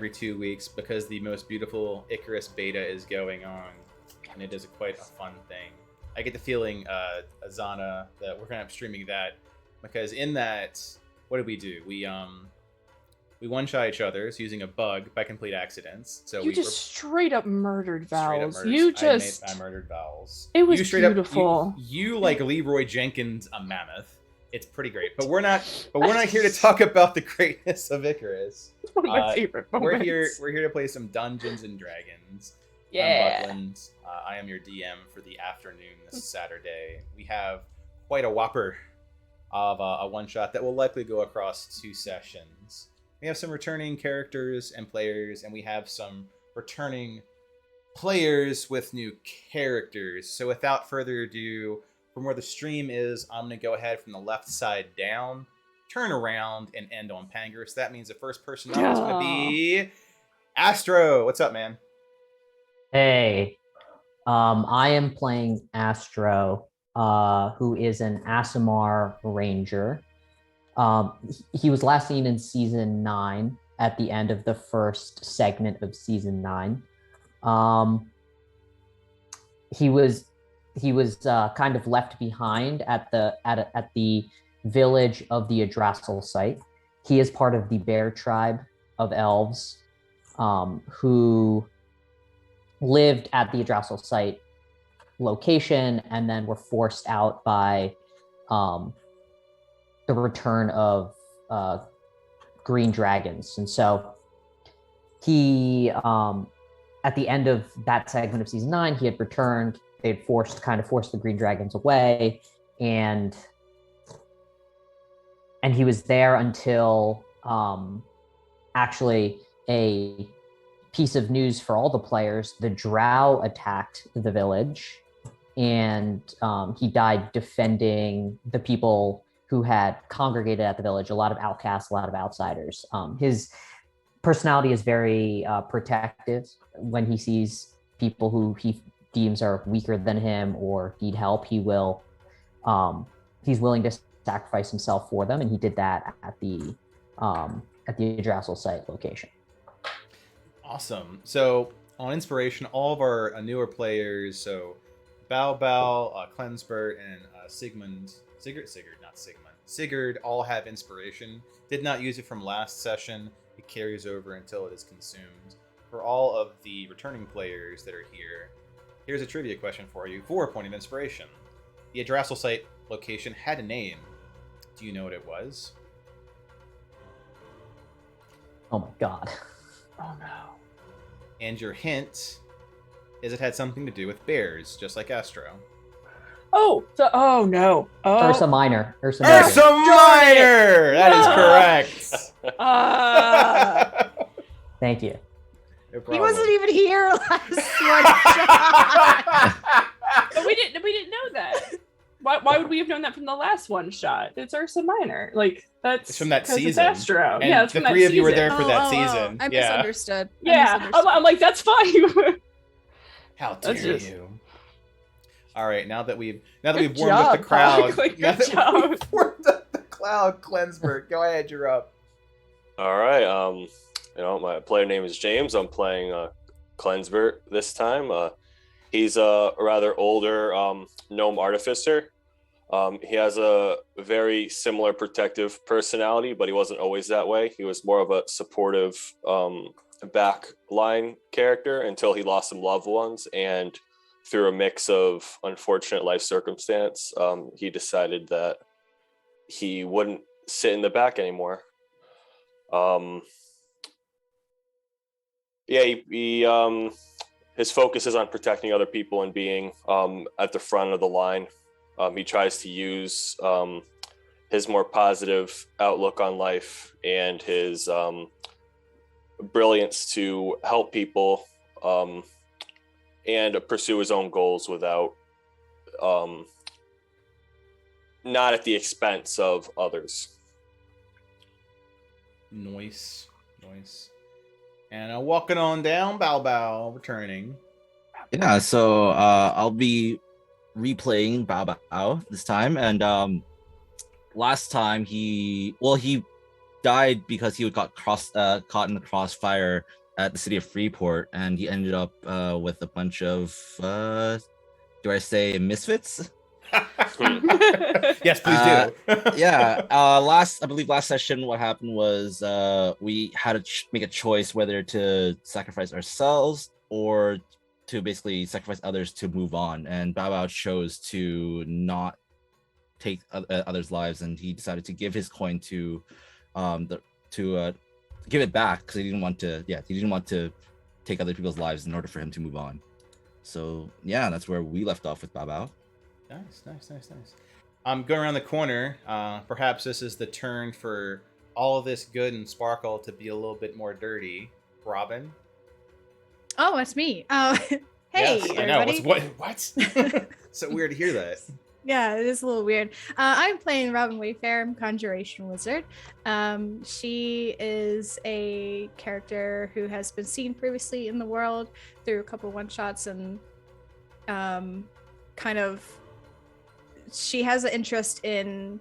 every 2 weeks because the most beautiful Icarus beta is going on, and it is quite a fun thing. I get the feeling, Azana, that we're gonna be streaming that because in that, what did we do? We one-shot each other's using a bug by complete accidents. So you just straight up murdered Vowels. You just I murdered Vowels. It was beautiful. You like Leroy Jenkins a mammoth. It's pretty great, but we're not here to talk about the greatness of Icarus. One of my favorite moments. We're here to play some Dungeons and Dragons. Yeah. I'm Buckland. I am your DM for the afternoon this Saturday. We have quite a whopper of a one-shot that will likely go across 2 sessions. We have some returning characters and players, and we have some returning players with new characters. So without further ado, from where the stream is, I'm going to go ahead from the left side down, turn around, and end on Panger. So that means the first person up is going to be Astro. What's up, man? Hey, I am playing Astro, who is an Aasimar Ranger. He was last seen in season 9 at the end of the first segment of season 9. He was kind of left behind at the village of the Yggdrasil site. He is part of the bear tribe of elves, who lived at the Yggdrasil site location and then were forced out by the return of green dragons. And so he, at the end of that segment of season 9, he had returned. They'd forced the green dragons away, and he was there until actually a piece of news for all the players: the drow attacked the village, and he died defending the people who had congregated at the village, a lot of outcasts, a lot of outsiders. His personality is very protective. When he sees people who he deems are weaker than him or need help, he's willing to sacrifice himself for them, and he did that at the Yggdrasil site location. Awesome. So on Inspiration, all of our newer players, so Bao, Klensbert, and Sigurd all have Inspiration. Did not use it from last session. It carries over until it is consumed. For all of the returning players that are here, here's a trivia question for you. 4 point of Inspiration. The Yggdrasil site location had a name. Do you know what it was? Oh my god. Oh no. And your hint is it had something to do with bears, just like Astro. Oh no. Oh. Ursa Minor. Ursa Minor! That is correct. Thank you. No He wasn't even here last one shot. But we didn't know that. Why would we have known that from the last one shot? It's Ursa Minor. Like it's from that season. It's Astro. And yeah, it's the from three that of you were season. there for that season. I misunderstood. Yeah, I'm like, that's fine. How dare you? All right, now that we've Good warmed up the job, crowd, Paul. Good now that job. we've warmed up the crowd, Klensberg, go ahead, you're up. All right. My player name is James. I'm playing Klensbert this time. He's a rather older gnome artificer. He has a very similar protective personality, but he wasn't always that way. He was more of a supportive backline character until he lost some loved ones, and through a mix of unfortunate life circumstance, he decided that he wouldn't sit in the back anymore. His focus is on protecting other people and being at the front of the line. He tries to use his more positive outlook on life and his brilliance to help people and pursue his own goals without not at the expense of others. Nice. And walking on down, Bao returning. Yeah, so I'll be replaying Bao this time, and last time he died because he got caught in the crossfire at the city of Freeport, and he ended up with a bunch of do I say misfits? Yes, please do. Yeah. I believe last session, what happened was we had to make a choice whether to sacrifice ourselves or to basically sacrifice others to move on. And Bao Bao chose to not take others' lives, and he decided to give his coin to give it back because he didn't want to take other people's lives in order for him to move on. So yeah, that's where we left off with Bao Bao. Nice. Going around the corner, perhaps this is the turn for all of this good and sparkle to be a little bit more dirty. Robin? Oh, it's me. Hey, yes, I know. everybody. What? So weird to hear that. Yeah, it is a little weird. I'm playing Robin Wayfair, Conjuration Wizard. She is a character who has been seen previously in the world through a couple one-shots, and she has an interest in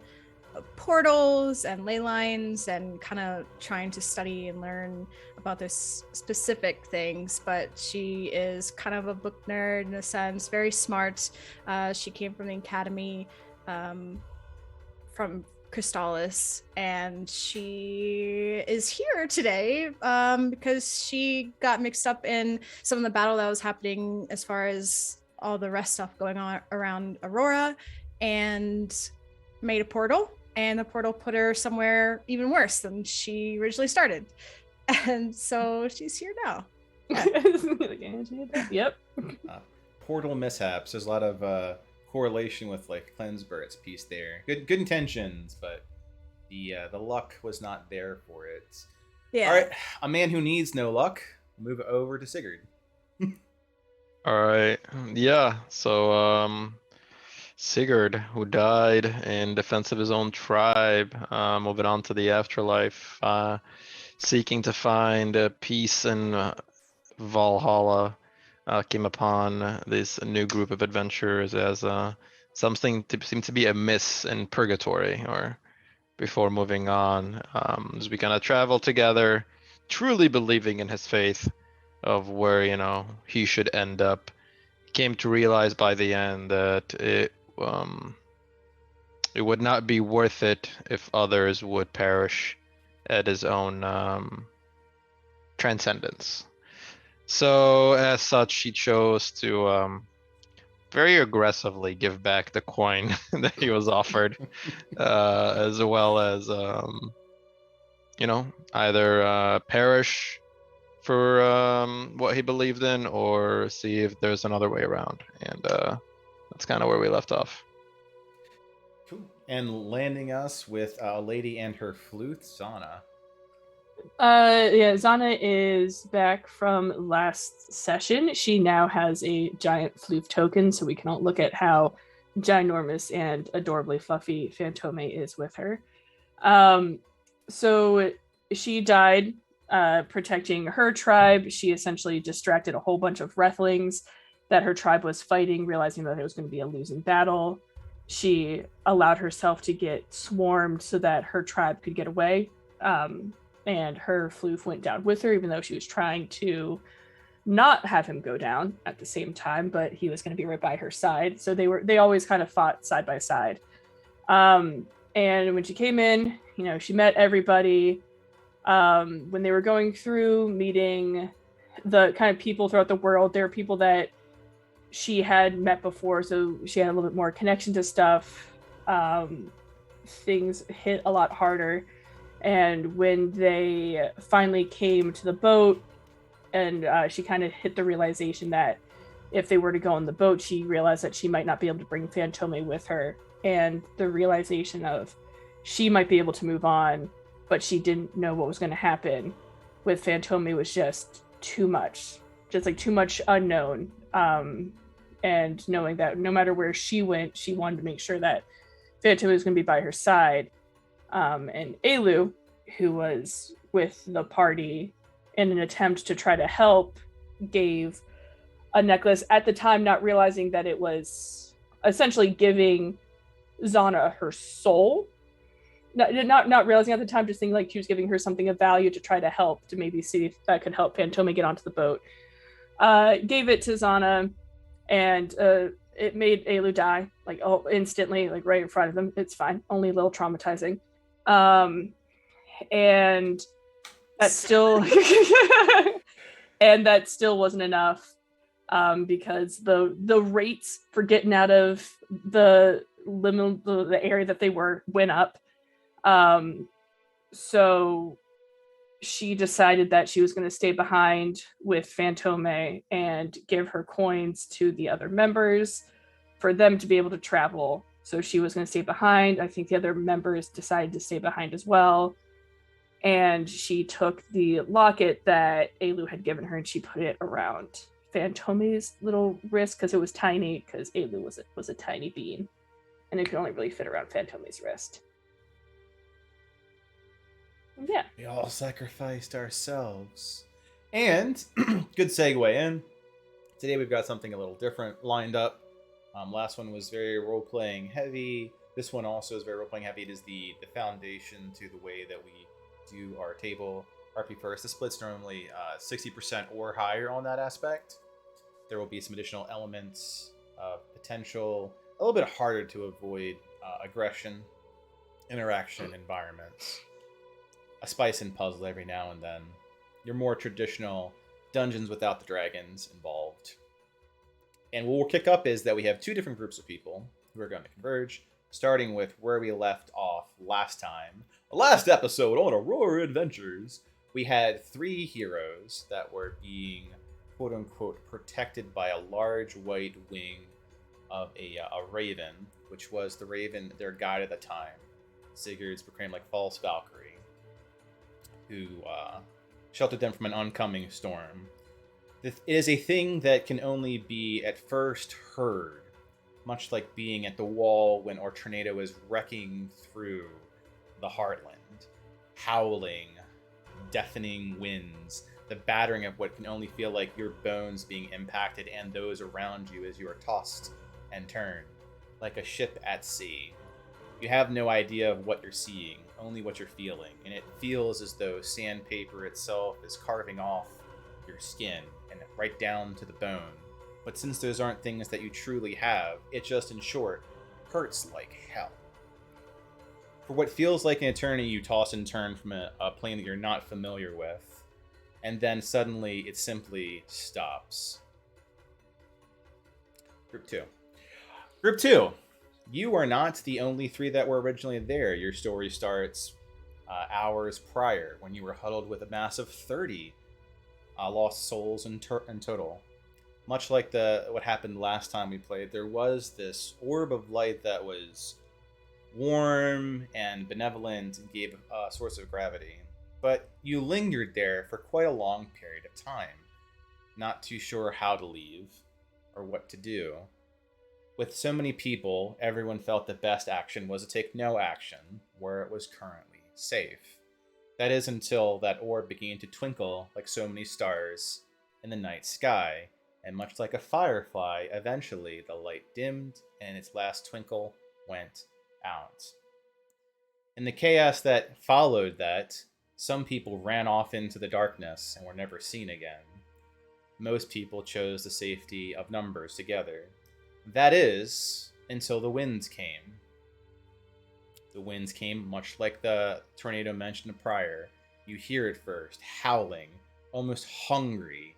portals and ley lines and kind of trying to study and learn about this specific things, but she is kind of a book nerd in a sense, very smart. She came from the academy from Crystallis, and she is here today because she got mixed up in some of the battle that was happening as far as all the rest stuff going on around Arhor'ha, and made a portal, and the portal put her somewhere even worse than she originally started. And so she's here now. Yeah. Yep. Portal mishaps. There's a lot of correlation with like Cleanseburt's piece there. Good intentions, but the luck was not there for it. Yeah. All right, a man who needs no luck. Move over to Sigurd. All right. Yeah. So Sigurd, who died in defense of his own tribe, moving on to the afterlife, seeking to find peace in Valhalla, came upon this new group of adventurers as something seemed to be amiss in purgatory, or before moving on, as we kind of travel together, truly believing in his faith of where he should end up. He came to realize by the end that it would not be worth it if others would perish at his own transcendence. So as such, he chose to very aggressively give back the coin that he was offered, as well as either perish for what he believed in, or see if there's another way around. And that's kind of where we left off. Cool. And landing us with a lady and her flute, Zana. Zana is back from last session. She now has a giant floof token, so we can all look at how ginormous and adorably fluffy Fantome is with her. So she died protecting her tribe. She essentially distracted a whole bunch of Wrethlings that her tribe was fighting, realizing that it was going to be a losing battle. She allowed herself to get swarmed so that her tribe could get away. And her floof went down with her, even though she was trying to not have him go down at the same time, but he was going to be right by her side. So they always kind of fought side by side. And when she came in, she met everybody. When they were going through meeting the kind of people throughout the world, there are people that she had met before, so she had a little bit more connection to stuff. Things hit a lot harder. And when they finally came to the boat, and she kind of hit the realization that if they were to go on the boat, she realized that she might not be able to bring Fantome with her. And the realization of she might be able to move on, but she didn't know what was going to happen with Fantome was just too much. Just like too much unknown. And knowing that no matter where she went, she wanted to make sure that Fantome was going to be by her side. And Elu, who was with the party in an attempt to try to help, gave a necklace at the time, not realizing that it was essentially giving Zana her soul, not realizing at the time, just thinking like she was giving her something of value to try to help, to maybe see if that could help Fantome get onto the boat. Gave it to Zana, and it made Elu die like instantly, like right in front of them. It's fine, only a little traumatizing. And that still and that still wasn't enough, because the rates for getting out of the area that they went up. So she decided that she was going to stay behind with Fantome and give her coins to the other members for them to be able to travel. So she was going to stay behind. I think the other members decided to stay behind as well. And she took the locket that Elu had given her and she put it around Fantome's little wrist, because it was tiny, because Elu was a tiny bean. And it could only really fit around Fantome's wrist. Yeah. We all sacrificed ourselves. And, good segue in. Today we've got something a little different lined up. Last one was very role-playing heavy. This one also is very role-playing heavy. It is the foundation to the way that we do our table RP first. The split's normally 60% or higher on that aspect. There will be some additional elements of potential, a little bit harder to avoid aggression, interaction, environments, a spice and puzzle every now and then. Your more traditional dungeons without the dragons involved. And what we'll kick up is that we have two different groups of people who are going to converge, starting with where we left off last time. Last episode on Aurora Adventures, we had 3 heroes that were being, quote-unquote, protected by a large white wing of a raven, which was the raven, their guide at the time. Sigurd's proclaimed like false Valkyrie, who sheltered them from an oncoming storm. It is a thing that can only be at first heard, much like being at the wall when our tornado is wrecking through the heartland. Howling, deafening winds, the battering of what can only feel like your bones being impacted and those around you as you are tossed and turned, like a ship at sea. You have no idea of what you're seeing, only what you're feeling, and it feels as though sandpaper itself is carving off your skin and right down to the bone. But since those aren't things that you truly have, it just, in short, hurts like hell. For what feels like an eternity, you toss and turn from a plane that you're not familiar with, and then suddenly it simply stops. Group 2. Group 2. You are not the only 3 that were originally there. Your story starts hours prior, when you were huddled with a massive 30 lost souls in total. Much like what happened last time we played, there was this orb of light that was warm and benevolent and gave a source of gravity. But you lingered there for quite a long period of time, not too sure how to leave or what to do. With so many people, everyone felt the best action was to take no action where it was currently safe. That is until that orb began to twinkle like so many stars in the night sky, and much like a firefly, eventually the light dimmed and its last twinkle went out. In the chaos that followed that, some people ran off into the darkness and were never seen again. Most people chose the safety of numbers together. That is, until the winds came. The winds came much like the tornado mentioned prior. You hear it first, howling, almost hungry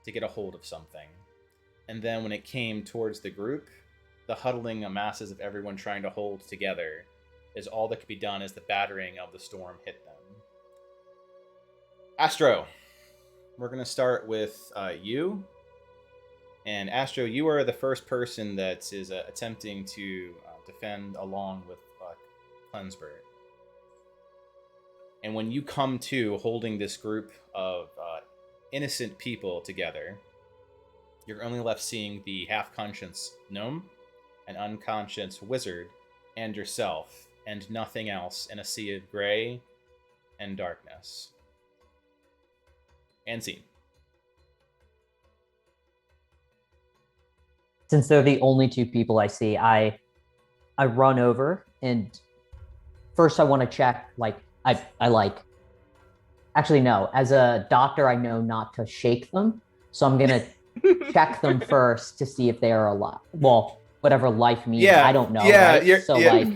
to get a hold of something. And then when it came towards the group, the huddling masses of everyone trying to hold together is all that could be done as the battering of the storm hit them. Astro, we're going to start with you. And Astro, you are the first person that is attempting to defend along with Klensburg. And when you come to holding this group of innocent people together, you're only left seeing the half-conscious gnome, an unconscious wizard, and yourself, and nothing else in a sea of gray and darkness. And scene. Since they're the only 2 people I see, I run over and first I want to check, like, I like, actually, no, as a doctor, I know not to shake them. So I'm going to check them first to see if they are alive. Well, whatever life means, I don't know. Yeah, right? So like,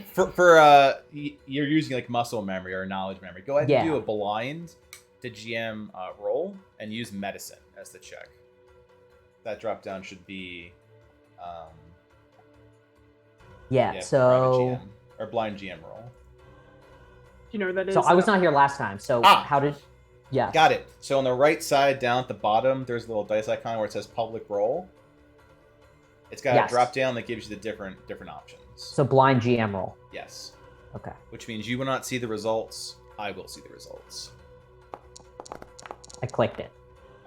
you're using like muscle memory or knowledge memory. Go ahead and do a blind to GM roll and use medicine as the check. That drop down should be so GM, or blind GM roll. Do you know what that is? So I was not here last time. So how did? Yeah. Got it. So on the right side, down at the bottom, there's a little dice icon where it says public roll. It's got a drop down that gives you the different options. So blind GM roll. Yes. Okay. Which means you will not see the results. I will see the results. I clicked it.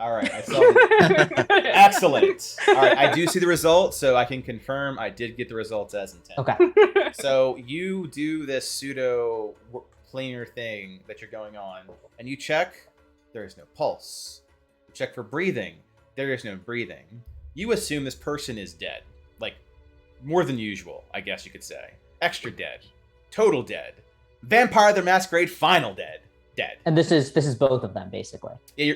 All right. I saw it. Excellent. All right. I do see the results, so I can confirm I did get the results as intended. Okay. So you do this pseudo planar thing that you're going on, and you check. There is no pulse. You check for breathing. There is no breathing. You assume this person is dead. Like, more than usual, I guess you could say. Extra dead. Total dead. Vampire the Masquerade final dead. Dead. And this is both of them, basically. Yeah,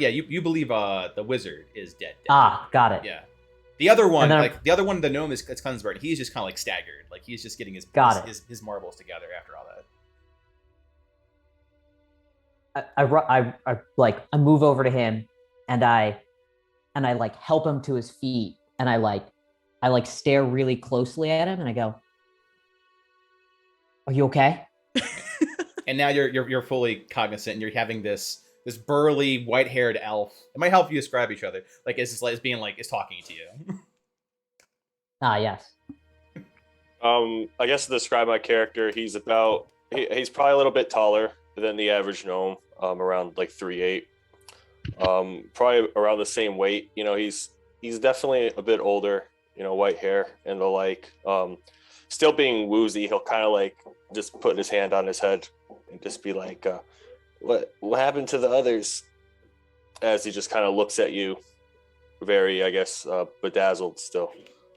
you believe the wizard is dead. Got it. Yeah. The other one, the gnome is Klensberg. He's just kind of like staggered. Like, he's just getting his marbles together after all that. I move over to him and I like help him to his feet, and I stare really closely at him and I go, "Are you okay?" And now you're fully cognizant, and you're having this burly white-haired elf. It might help you describe each other. Like, it's talking to you. Yes. I guess to describe my character, he's probably a little bit taller than the average gnome, around like 3'8". Probably around the same weight. You know, he's definitely a bit older, you know, white hair and the like. Still being woozy, he'll kind of like just put his hand on his head and just be like, what happened to the others? As he just kind of looks at you, very, I guess, bedazzled still.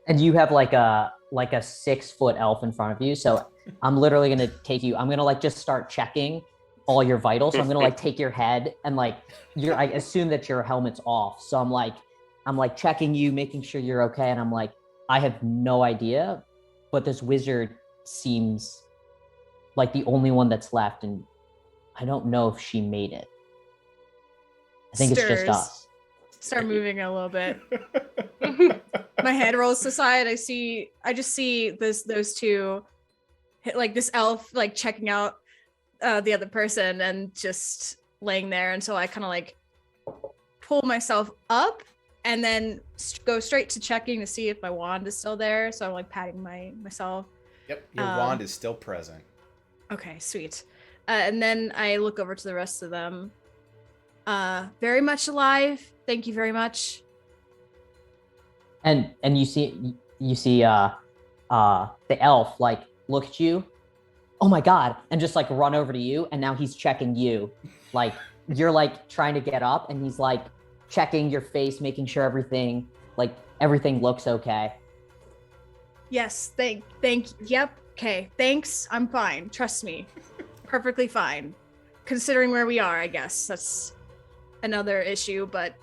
And you have like a 6-foot elf in front of you, so I'm literally gonna take you. I'm gonna like just start checking all your vitals. So I'm gonna like take your head and like I assume that your helmet's off. So I'm like checking you, making sure you're okay. And I'm like, I have no idea, but this wizard seems like the only one that's left, and I don't know if she made it. I think it's just us. Start moving a little bit. My head rolls to the side. I just see those two, like this elf, like checking out the other person and just laying there until I kind of like pull myself up and then go straight to checking to see if my wand is still there. So I'm like patting myself. Yep, your wand is still present. Okay, sweet. And then I look over to the rest of them. Very much alive. Thank you very much. And you see the elf like look at you, oh my god, and just like run over to you, and now he's checking you. Like you're like trying to get up and he's like checking your face, making sure everything looks okay. Yes, yep, okay, thanks, I'm fine, trust me. Perfectly fine. Considering where we are, I guess. That's another issue, but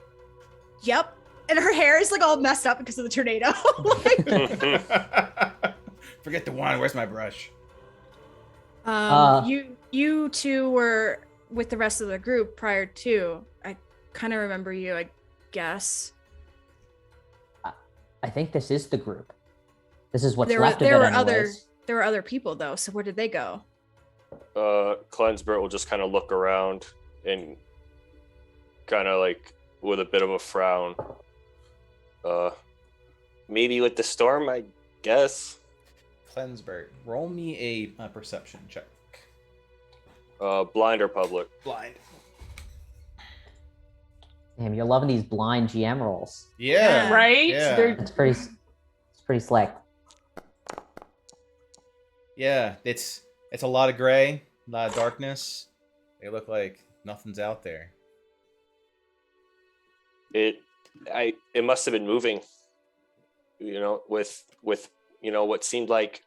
yep. And her hair is like all messed up because of the tornado. Forget the wand. Where's my brush? You two were with the rest of the group prior to. I kind of remember you, I guess. I think this is the group. This is what's left of it anyways. There were other people though. So where did they go? Klensbert will just kind of look around and kind of like with a bit of a frown. Maybe with the storm, I guess. Klensberg, roll me a perception check. Blind or public? Blind. Damn, you're loving these blind GM rolls. Yeah. Right? Yeah. It's pretty slick. Yeah, it's a lot of gray, a lot of darkness. They look like nothing's out there. It must have been moving, you know, with you know what seemed like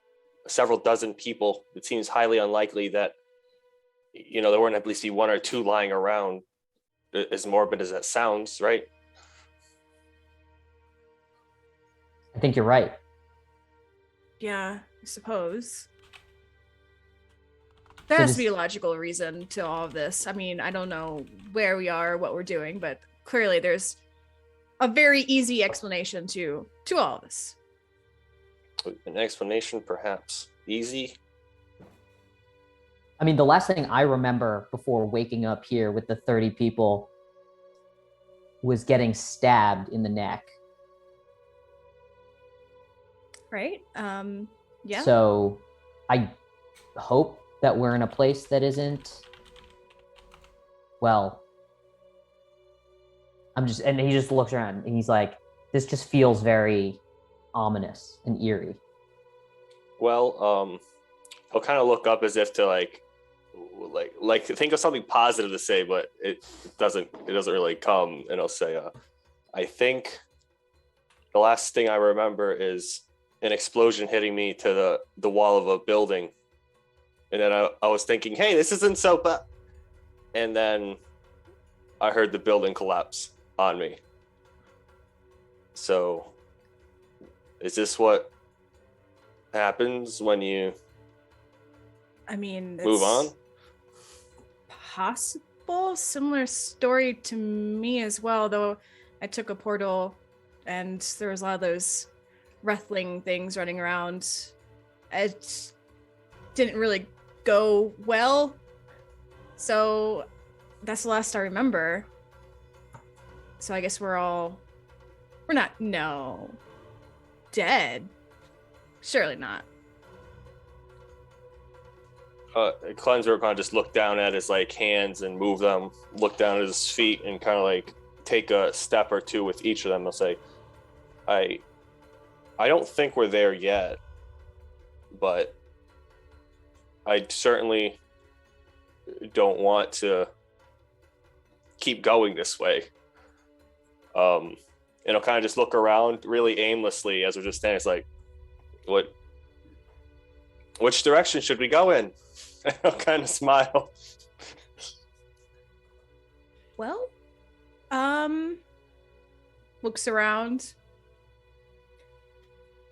several dozen people, it seems highly unlikely that, there wouldn't at least be one or two lying around, as morbid as that sounds, right? I think you're right. Yeah, I suppose. There has to be a logical reason to all of this. I mean, I don't know where we are, what we're doing, but clearly there's a very easy explanation to all of this. An explanation, perhaps. Easy? I mean, the last thing I remember before waking up here with the 30 people was getting stabbed in the neck. Right? Yeah. So I hope that we're in a place that isn't, well, and he just looks around and he's like, this just feels very ominous and eerie. Well, he'll kind of look up as if to like think of something positive to say, but it doesn't really come, and he'll say, I think the last thing I remember is an explosion hitting me to the wall of a building. And then I was thinking, hey, this isn't so bad. And then I heard the building collapse on me. So is this what happens when you move on? Possible. Similar story to me as well, though I took a portal and there was a lot of those wrestling things running around. It didn't really go well. So that's the last I remember. So I guess we're not dead. Surely not. Cleanser kind of just look down at his hands and move them, look down at his feet and kind of take a step or two with each of them. He'll say, I don't think we're there yet, but I certainly don't want to keep going this way. And I'll kind of just look around really aimlessly as we're just standing. It's like, which direction should we go in? And I'll kind of smile. Well, looks around.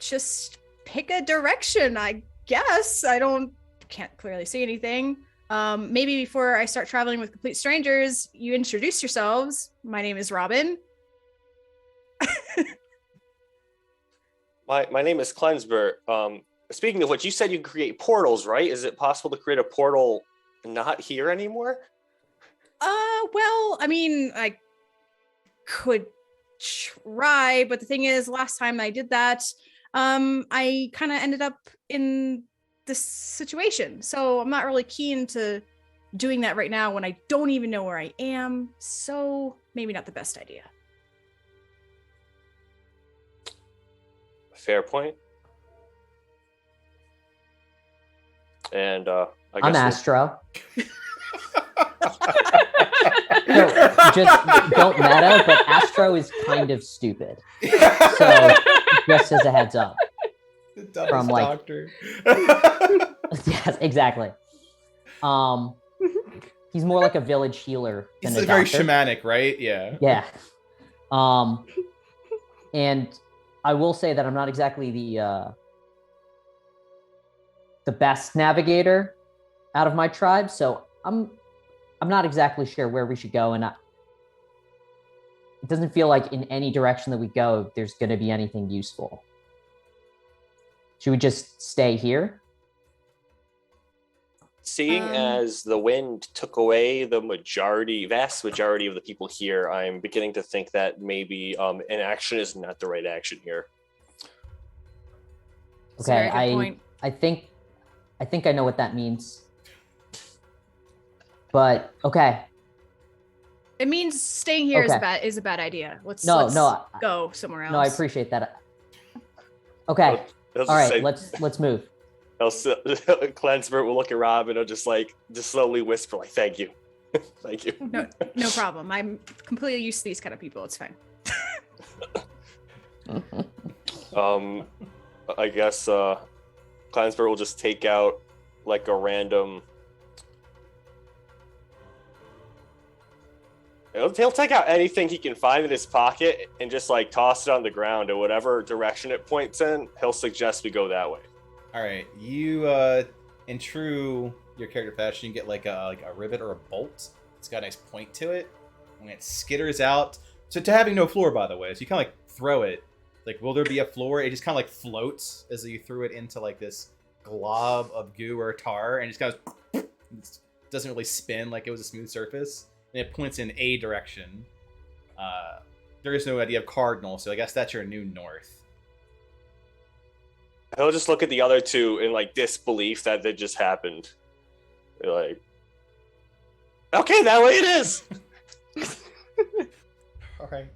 Just pick a direction, I guess. Can't clearly see anything. Maybe before I start traveling with complete strangers, you introduce yourselves. My name is Robin. My name is Cleansbert. Speaking of which, you said you can create portals, right? Is it possible to create a portal not here anymore? Well, I could try, but the thing is, last time I did that, I kind of ended up in this situation. So I'm not really keen to doing that right now when I don't even know where I am. So maybe not the best idea. Fair point. And I'm Astro. No, just don't meta, but Astro is kind of stupid. So just as a heads up. The dumbest doctor. Yes, exactly. He's more like a village healer than He's a very doctor. shamanic, right? Yeah. Yeah. And I will say that I'm not exactly the best navigator out of my tribe, so I'm not exactly sure where we should go, and it doesn't feel like in any direction that we go there's going to be anything useful. Should we just stay here? Seeing as the wind took away the vast majority of the people here, I'm beginning to think that maybe inaction is not the right action here. Okay, I think I know what that means. But okay. It means staying here is a bad idea. Let's go somewhere else. No, I appreciate that. Okay. All right, let's move. Cleansbert will look at Rob and he'll just slowly whisper thank you. Thank you. No problem. I'm completely used to these kind of people. It's fine. I guess Clansburg will just take out like a random. He'll take out anything he can find in his pocket and just like toss it on the ground, and whatever direction it points in, he'll suggest we go that way. All right, you in true your character fashion, you get like a rivet or a bolt. It's got a nice point to it, and it skitters out. So to having no floor, by the way, so you kind of like throw it. Like, will there be a floor? It just kind of like floats as you threw it into like this glob of goo or tar, and it just kind of doesn't really spin like it was a smooth surface. And it points in a direction. There is no idea of cardinal, so I guess that's your new north. He'll just look at the other two in like disbelief that it just happened. They're like, okay, that way it is. All right.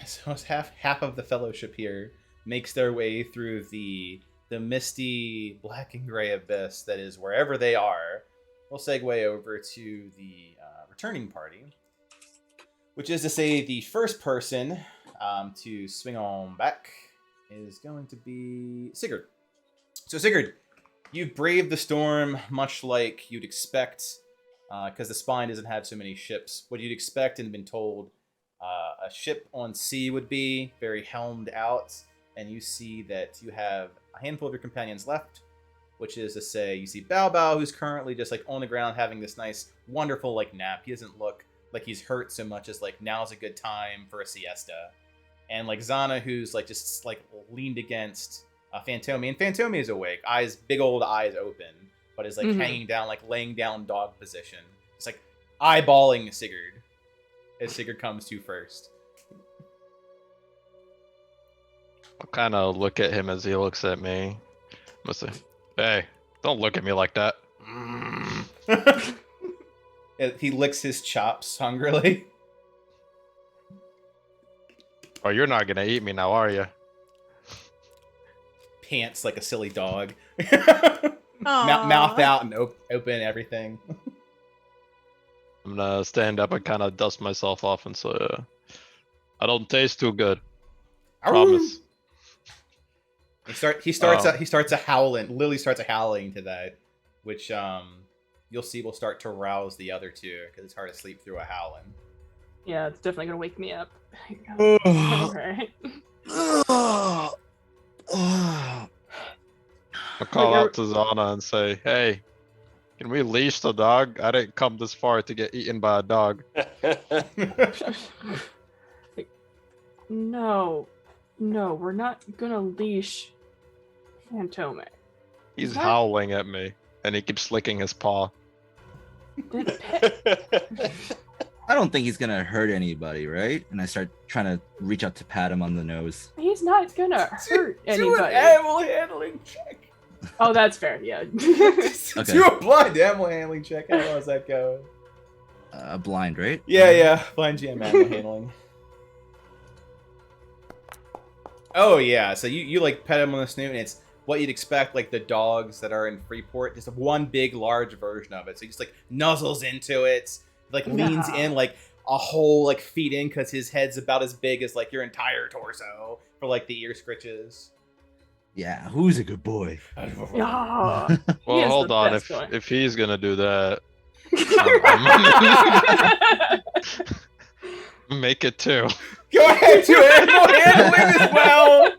So half of the fellowship here makes their way through the misty black and gray abyss that is wherever they are. We'll segue over to the returning party, which is to say the first person to swing on back is going to be Sigurd. So Sigurd, you've braved the storm much like you'd expect, because the spine doesn't have so many ships. What you'd expect and been told a ship on sea would be, very helmed out, and you see that you have a handful of your companions left, which is to say you see Bao Bao, who's currently just like on the ground having this nice, wonderful like nap. He doesn't look like he's hurt so much as like now's a good time for a siesta. And like Zana, who's like just like leaned against Fantomi, and Fantomi is awake, big old eyes open, but is like hanging down, like laying down dog position. It's like eyeballing Sigurd as Sigurd comes to first. I'll kind of look at him as he looks at me. I'm gonna say, hey, don't look at me like that. He licks his chops hungrily. Oh, you're not gonna eat me now, are you? Pants like a silly dog. Aw. Mouth out and open everything. I'm gonna stand up and kind of dust myself off and say, I don't taste too good. Promise. He starts a howling. Lily starts a howling to that, which you'll see will start to rouse the other two because it's hard to sleep through a howling. Yeah, it's definitely gonna wake me up. Alright. I'll call out to Zana and say, hey, can we leash the dog? I didn't come this far to get eaten by a dog. No, we're not gonna leash Fantome. He's howling at me, and he keeps licking his paw. I don't think he's gonna hurt anybody, right? And I start trying to reach out to pat him on the nose. He's not gonna hurt anybody. Do an animal handling check. Oh, that's fair. Yeah. Okay. Do a blind animal handling check. How does that go? Blind, right? Yeah. Blind GM animal handling. Oh yeah. So you like pet him on the snoot, and it's what you'd expect, like the dogs that are in Freeport. Just one big, large version of it. So he just like nuzzles into it, like leans in like a whole like feet in, because his head's about as big as like your entire torso for like the ear scritches. Yeah, who's a good boy? Yeah. He Well, is hold the on. best one. If he's gonna do that, make it two. Go ahead, do animal handling as well.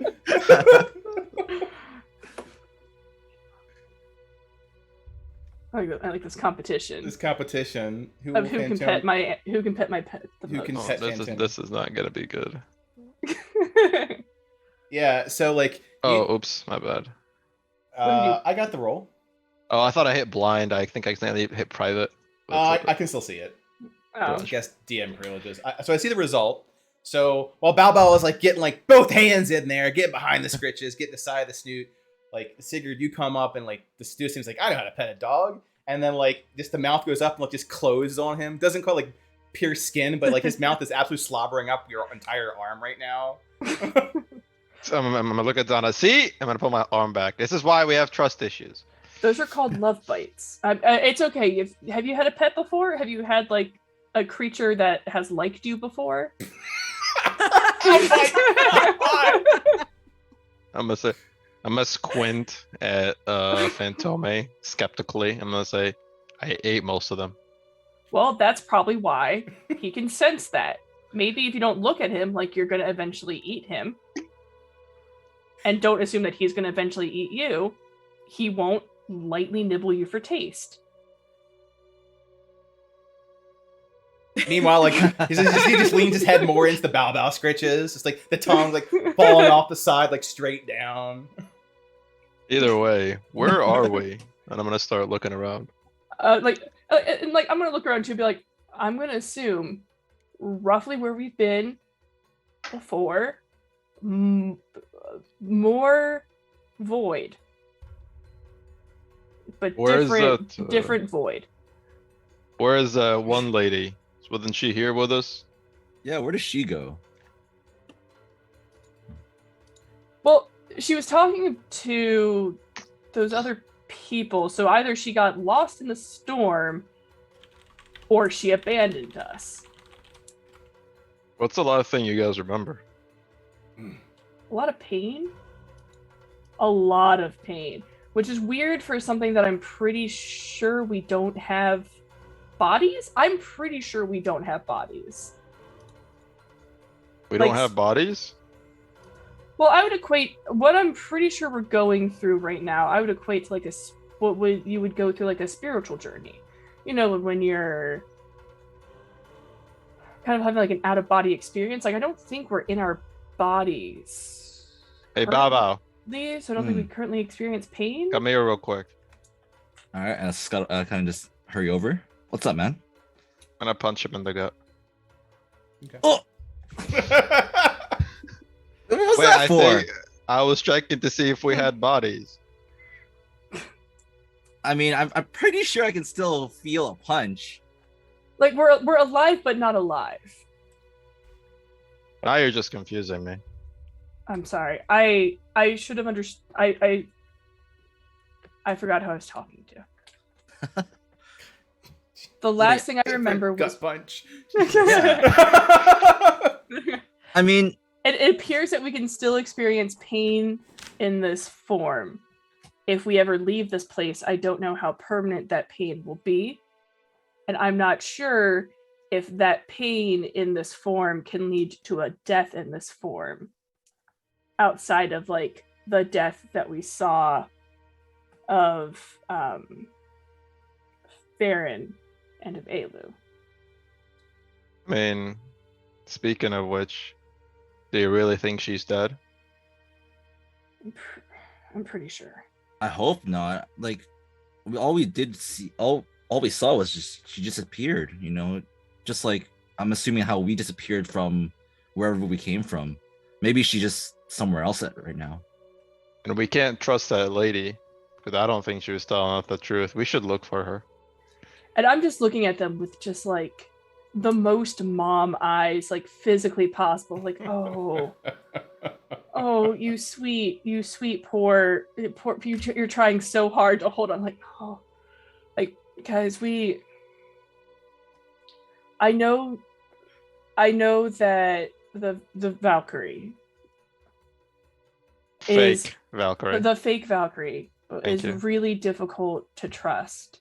I like this competition This competition. Who can pet my pet the Who can most. pet This is not gonna be good. Yeah. So like. Oops, my bad. I got the roll. Oh, I thought I hit blind. I think I accidentally hit private. I can still see it. Oh. I guess DM privileges. So I see the result. So while Bao Bao is like getting like both hands in there, getting behind the scritches, getting the side of the snoot, like Sigurd, you come up and like the stew seems like, I know how to pet a dog, and then like just the mouth goes up and like just closes on him. Doesn't quite like pierce skin, but like his mouth is absolutely slobbering up your entire arm right now. So I'm gonna look at Donna. See, I'm gonna pull my arm back. This is why we have trust issues. Those are called love bites. It's okay. Have you had a pet before? Have you had like a creature that has liked you before? Oh my God. I'm gonna say, I'm gonna squint at Fantome skeptically. I'm gonna say, I ate most of them. Well, that's probably why he can sense that. Maybe if you don't look at him like you're gonna eventually eat him, and don't assume that he's gonna eventually eat you, he won't lightly nibble you for taste. Meanwhile, like he just leans his head more into the bow scritches. It's like the tongue like falling off the side, like straight down. Either way, where are we? And I'm gonna start looking around. And I'm gonna look around too and be like, I'm gonna assume roughly where we've been before. More void, but Where is different, that, different void. Where is that one lady? Wasn't she here with us? Yeah, where does she go? Well, she was talking to those other people, so either she got lost in the storm or she abandoned us. What's the last thing you guys remember? A lot of pain. A lot of pain, which is weird for something that I'm pretty sure we don't have bodies. I'm pretty sure we don't have bodies. We Like, don't have bodies? Well, I would equate what I'm pretty sure we're going through right now. I would equate to like you would go through like a spiritual journey. You know, when you're kind of having like an out of body experience. Like I don't think we're in our bodies. Hey, Bow Bow, So I don't think we currently experience pain. come here real quick. All right, and Scott kind of just hurry over. What's up, man? I'm gonna punch him in the gut. Okay. Oh, what was Wait, that for? I was checking to see if we had bodies. I mean, I'm pretty sure I can still feel a punch. Like we're alive but not alive. Now you're just confusing me. I'm sorry. I should have understood. I forgot who I was talking to. The last thing I remember was gut punch. I mean, it appears that we can still experience pain in this form. If we ever leave this place, I don't know how permanent that pain will be. And I'm not sure if that pain in this form can lead to a death in this form. Outside of like the death that we saw of Farron and of Aelu. I mean, speaking of which, do you really think she's dead? I'm pretty sure. I hope not. Like, all we did see, all we saw was just she disappeared. You know, just like I'm assuming how we disappeared from wherever we came from. Maybe she just somewhere else right now. And we can't trust that lady, because I don't think she was telling us the truth. We should look for her. And I'm just looking at them with just like the most mom eyes, like physically possible. Like, oh, you sweet, poor, you're trying so hard to hold on. Like, oh, like guys, I know that the Valkyrie Fake Valkyrie. The fake Valkyrie is really difficult to trust.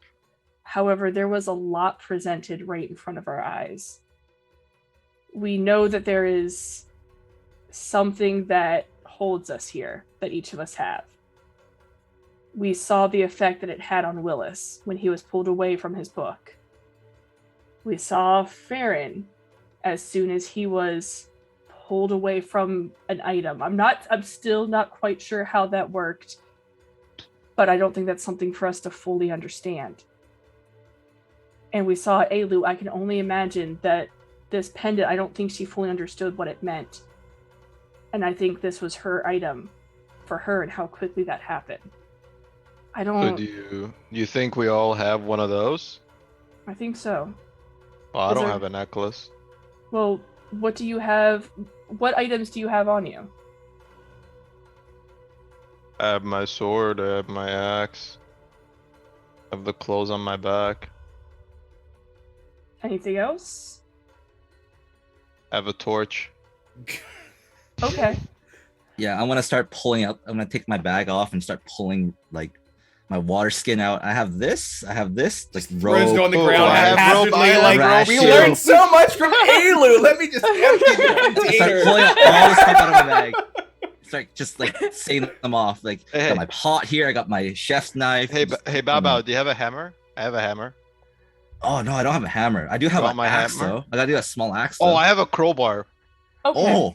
However, there was a lot presented right in front of our eyes. We know that there is something that holds us here, that each of us have. We saw the effect that it had on Willis when he was pulled away from his book. We saw Farron as soon as he was pulled away from an item. I'm still not quite sure how that worked, but I don't think that's something for us to fully understand. And we saw Aelu. I can only imagine that this pendant, I don't think she fully understood what it meant. And I think this was her item for her and how quickly that happened. I don't... So do you think we all have one of those? I think so. Well, I Is don't there- have a necklace. Well, what do you have? What items do you have on you? I have my sword, I have my axe. I have the clothes on my back. Anything else? I have a torch. Okay. Yeah, I'm gonna start pulling out. I'm gonna take my bag off and start pulling like my water skin out. I have this. Like Throws it rope. on the Oh, ground I have rope, haphazardly. I have Like rope we too. learned so much from Alu. Let me just empty the I start container. pulling out all the stuff out of my bag. Start just like saying them off. Like I Hey. got my pot here. I got my chef's knife. Hey, Just hey, pulling Bao, out. do you have a hammer? I have a hammer. Oh no, I don't have a hammer. I do have You an want my axe hammer? though. I gotta do a small axe. Oh, though. I have a crowbar. Okay. Oh,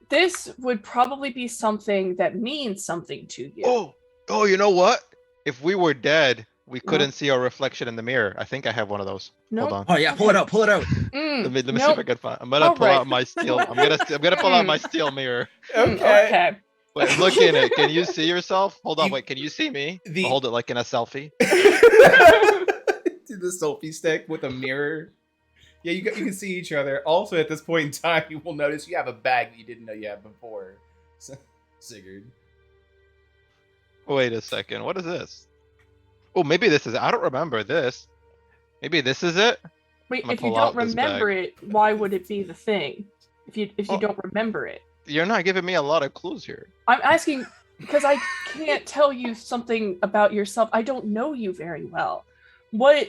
This would probably be something that means something to you. Oh, you know what? If we were dead, we No. couldn't see our reflection in the mirror. I think I have one of those. No. Hold on. oh yeah, pull it out. Pull it out. Mm, Let me see nope. if I can find. I'm gonna All pull right. out my steel. I'm gonna pull out my steel mirror. Okay. Wait, look in it. Can you see yourself? Hold on. You- Wait, can you see me? the- I'll hold it like in a selfie. Do the selfie stick with a mirror. Yeah, you can see each other. Also, at this point in time, you will notice you have a bag that you didn't know you had before. Sigurd. Wait a second. What is this? Oh, maybe this is. I don't remember this. Maybe this is it. Wait, I'm gonna if you pull don't out this remember bag. it, why would it be the thing? If you Oh. don't remember it, You're not giving me a lot of clues here. I'm asking because I can't tell you something about yourself. I don't know you very well. What?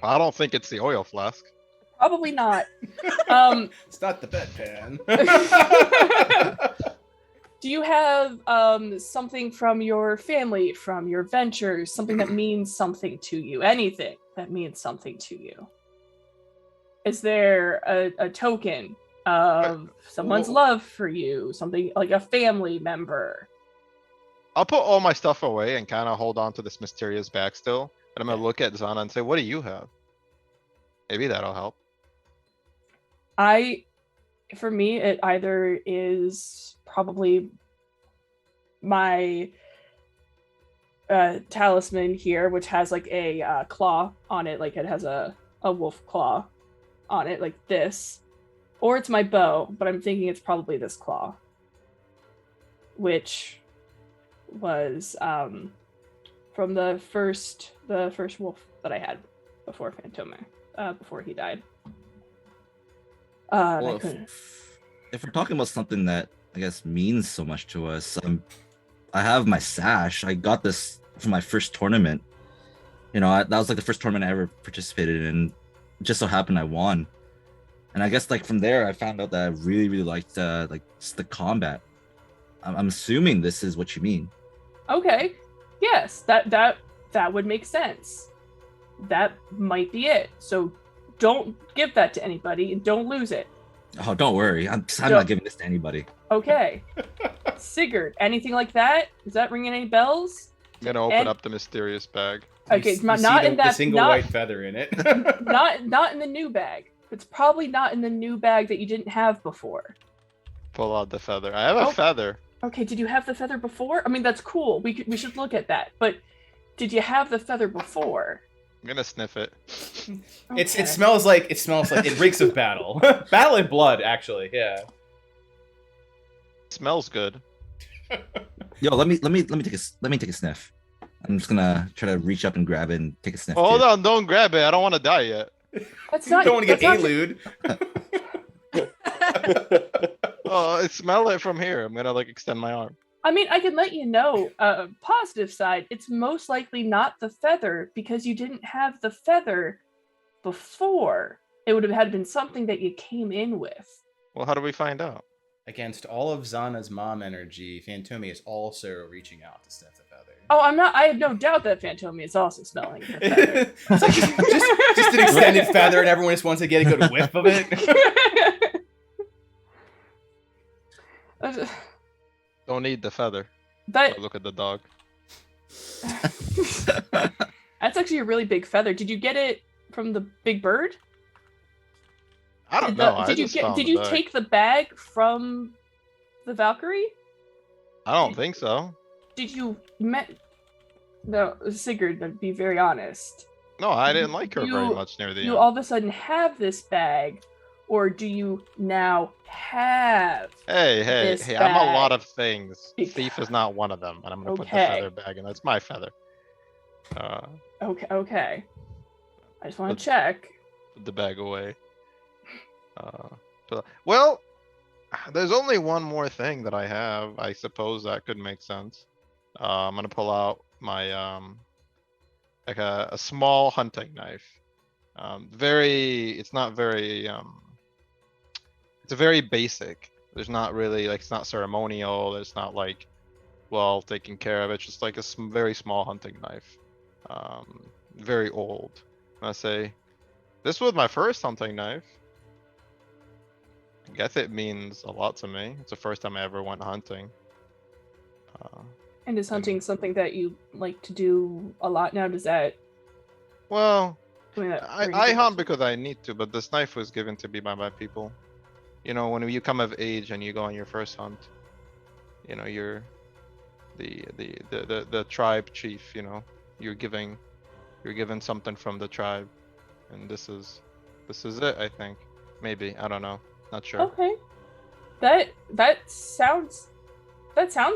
I don't think it's the oil flask. Probably not. It's not the bedpan. Do you have something from your family, from your ventures, something that means something to you? Anything that means something to you? Is there a token of someone's Whoa. love for you? Something like a family member? I'll put all my stuff away and kind of hold on to this mysterious bag still. And I'm gonna look at Zana and say, "What do you have?" Maybe that'll help. For me, it either is probably my talisman here, which has like a claw on it, like it has a wolf claw on it, like this, or it's my bow, but I'm thinking it's probably this claw, which was from the first wolf that I had before Phantome, before he died. And I Well, couldn't- if we're talking about something that I guess means so much to us, I have my sash. I got this for my first tournament. You know, that was like the first tournament I ever participated in. It just so happened I won, and I guess like from there I found out that I really, really liked like just the combat. I'm assuming this is what you mean. Okay. Yes, that would make sense. That might be it. So don't give that to anybody and don't lose it. Oh, don't worry. I'm No. not giving this to anybody. Okay. Sigurd, anything like that? Is that ringing any bells? I'm gonna open And- up the mysterious bag. Okay, You not see in the that single not, white feather in it. not in the new bag. It's probably not in the new bag that you didn't have before. Pull out the feather. I have a Oh. feather. Okay, did you have the feather before? I mean, that's cool. We should look at that. But did you have the feather before? I'm gonna sniff it. It Okay. smells like it reeks of battle. Battle and blood, actually. Yeah. Smells good. Yo, let me take a sniff. I'm just gonna try to reach up and grab it and take a sniff. Hold too. on, don't grab it. I don't want to die yet. That's You not. don't want to get that's not- elude. Oh, I smell it from here. I'm gonna like extend my arm. I mean, I can let you know. Positive side, it's most likely not the feather because you didn't have the feather before. It would have had been something that you came in with. Well, how do we find out? Against all of Zana's mom energy, Phantome is also reaching out to sniff the feather. Oh, I'm not. I have no doubt that Phantome is also smelling the feather. It's like just an extended feather, and everyone just wants to get a good whiff of it. Don't need the feather. That Oh, look at the dog. that's actually a really big feather. Did you get it from the big bird? I don't know. I Did you just get? found Did the you bag. take the bag from the Valkyrie? I don't think so. Did you met? No, Sigurd. To be very honest, No, I didn't like her very You- much near the you end. all of a sudden have this bag, or do you now have? Hey, this I'm a lot bag. of things. Bec- Thief is not one of them, and I'm gonna put the Okay. feather bag, and that's my feather. Okay. I just want Let's- to check. Put the bag away. Well, There's only one more thing that I have. I suppose that could make sense. I'm gonna pull out my like a small hunting knife. It's not very it's a very basic. There's not really like, it's not ceremonial. It's not like well taken care of. It's just like a very small hunting knife. Very old. I say, this was my first hunting knife. I guess it means a lot to me. It's the first time I ever went hunting. And is hunting something that you like to do a lot now? Does that? Well, something that brings I you hunt up? because I need to, but this knife was given to me by my people. You know, when you come of age and you go on your first hunt, you know, you're the tribe chief. You know, you're given something from the tribe, and this is it. I think maybe, I don't know, not sure. Okay, that sounds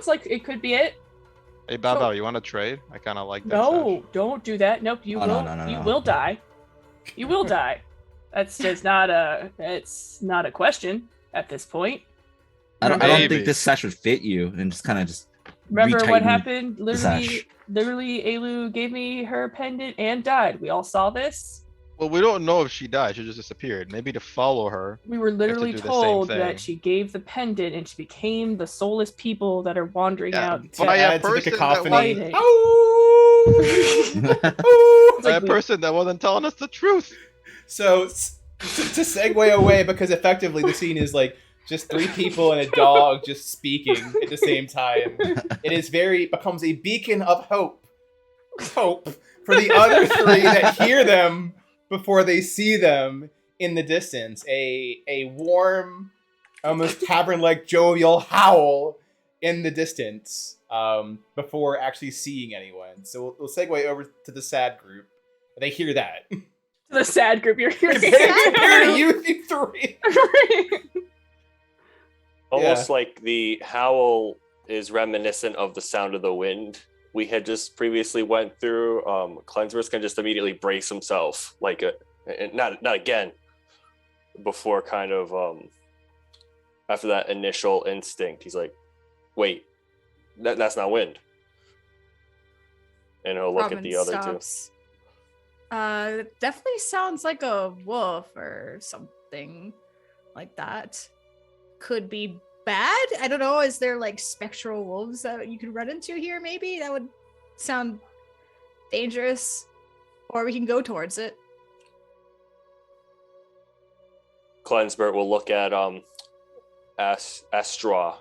like it could be it. Hey Bao So- Bao, you want to trade? I kind of like that. No, don't do that. Nope, you Oh, no, will. no, no, you no. will die. You will die. That's just not a. It's not a question at this point. I don't Maybe. think this sash would fit you, and just kind of just. Remember what retighten happened? the sash. Literally, Ailu gave me her pendant and died. We all saw this. Well, we don't know if she died. She just disappeared. Maybe to follow her. We were literally do the same told thing. that she gave the pendant and she became the soulless people that are wandering Yeah, out. to By a add to the person that cacophony. wasn't- It's By like a we- person that wasn't telling us the truth. So to segue away, because effectively the scene is like just three people and a dog just speaking at the same time. It is becomes a beacon of hope for the other three that hear them before they see them in the distance. A warm, almost tavern-like jovial howl in the distance before actually seeing anyone. So we'll segue over to the sad group. They hear that. The sad group you're hearing. Compared to you three. Almost like the howl is reminiscent of the sound of the wind we had just previously went through. Cleanser's can just immediately brace himself, like not again, before kind of after that initial instinct, he's like, wait, that's not wind. And he'll look at Robin the other stops. Definitely sounds like a wolf or something like that. Could be bad. I don't know. Is there like spectral wolves that you could run into here? Maybe that would sound dangerous. Or we can go towards it. Cleansbert will look at Astra.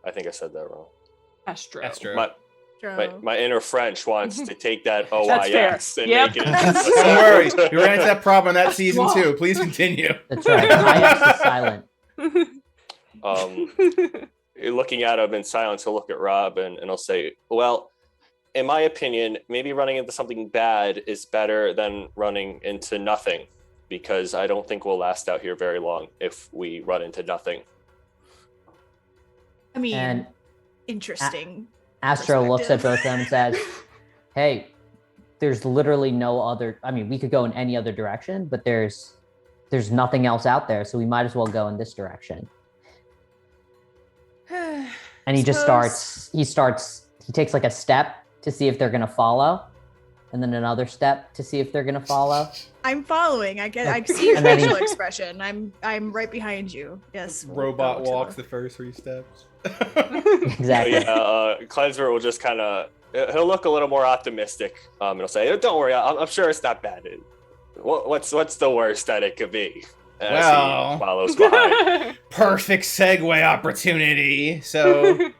I think I said that wrong. Astro. Astro. My inner French wants to take that That's fair. OIS and Yep. make it into Don't worry, we ran into that problem in that season Whoa. too. Please continue. That's right. IX is silent. Looking at him in silence, he'll look at Rob and he'll say, well, in my opinion, maybe running into something bad is better than running into nothing, because I don't think we'll last out here very long if we run into nothing. I mean, And interesting. Astro looks at perspective. both of them and says, "Hey, there's literally no other. I mean, we could go in any other direction, but there's nothing else out there, so we might as well go in this direction." And he just Suppose- he takes like a step to see if they're gonna follow, and then another step to see if they're gonna follow. I'm following. I see your And then he- facial expression. I'm right behind you. Yes. we'll Robot go to walks the- the first 3 steps. Exactly. Cleanser will just kind of, he'll look a little more optimistic. And he'll say, don't worry, I'm sure it's not bad. What's the worst that it could be? As Well. he follows behind. Perfect segue opportunity. So,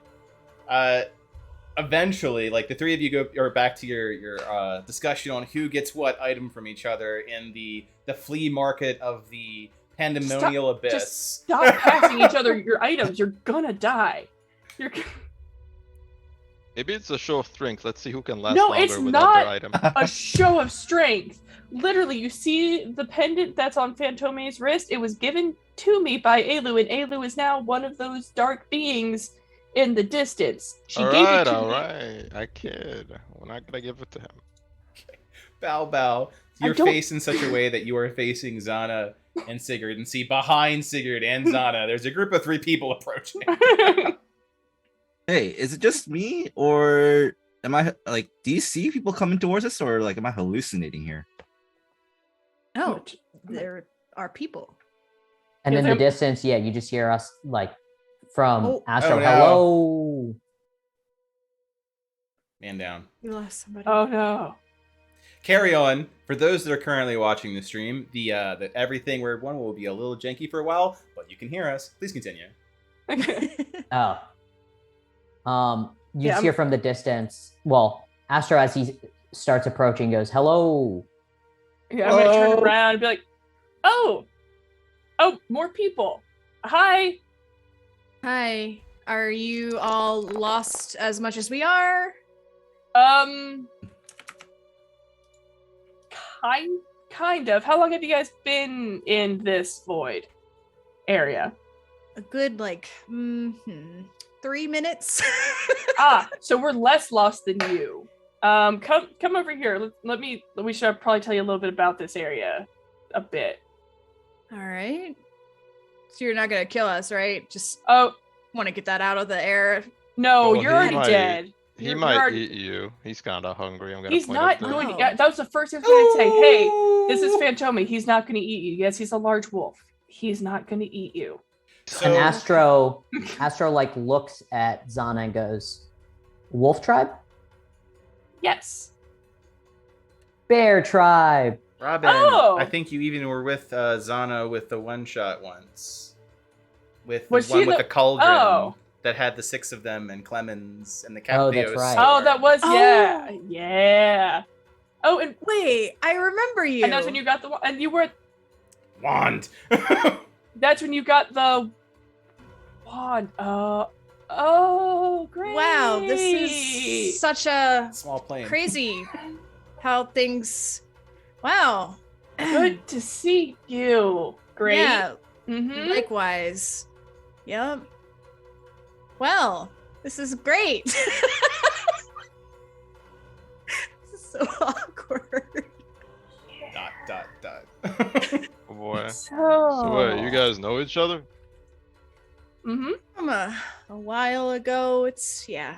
eventually, like the three of you are back to your discussion on who gets what item from each other in the flea market of the pandemonial abyss. Just stop passing each other your items. You're gonna die. Maybe it's a show of strength. Let's see who can last No, longer it's without not. their item. A show of strength. Literally, you see the pendant that's on Fantome's wrist. It was given to me by Ailu, and Ailu is now one of those dark beings in the distance. She gave it to all me. right. I kid. We're not gonna give it to him. Bow bow. I Your don't- face in such a way that you are facing Zana and Sigurd and see behind Sigurd and Zana, there's a group of 3 people approaching. Hey, is it just me, or am I like? Do you see people coming towards us, or like am I hallucinating here? No, there are people. And Is in the there- distance, yeah, you just hear us like from Oh. Astro. Oh, no. Hello. Man down. We lost somebody. Oh no. Carry on. For those that are currently watching the stream, the everything word 1 will be a little janky for a while, but you can hear us. Please continue. Oh. You Yeah, just hear from the distance. Well, Astro, as he starts approaching, goes, "Hello." Yeah, I'm gonna turn Hello? around and be like, oh, more people. Hi. Hi. Are you all lost as much as we are? Kind of. How long have you guys been in this void area? A good 3 minutes. So we're less lost than you. Come over here. We should probably tell you a little bit about this area a bit. All right. So you're not gonna kill us, right? Just Oh, want to get that out of the air. no, Well, you're he already might- dead. He You're might already- eat you. He's kind of hungry. I'm gonna. He's point not at the- going to. Oh. Yeah, that was the first thing I was going to say. Hey, this is Fantomi. He's not going to eat you. Yes, he's a large wolf. He's not going to eat you. And So, Astro like looks at Zana and goes, "Wolf tribe? Yes. Bear tribe." Robin, Oh! I think you even were with Zana with the one-shot once. With the Was she one with the- the cauldron Oh. that had the 6 of them and Clemens and the Oh, Captheos. that's right. Oh, that was yeah, Oh. yeah. Oh, and Wait, I remember you. that's when you got the one, and you were. Wand. That's when you got the wand. Oh, great! Wow, this is such a Small plane. crazy how things. Wow. good to see you. Great. Yeah, Mm-hmm. likewise. Yep. Well, this is great. This is so awkward. Dot. Oh boy. So So wait, you guys know each other? Mm-hmm. From a while ago, it's yeah.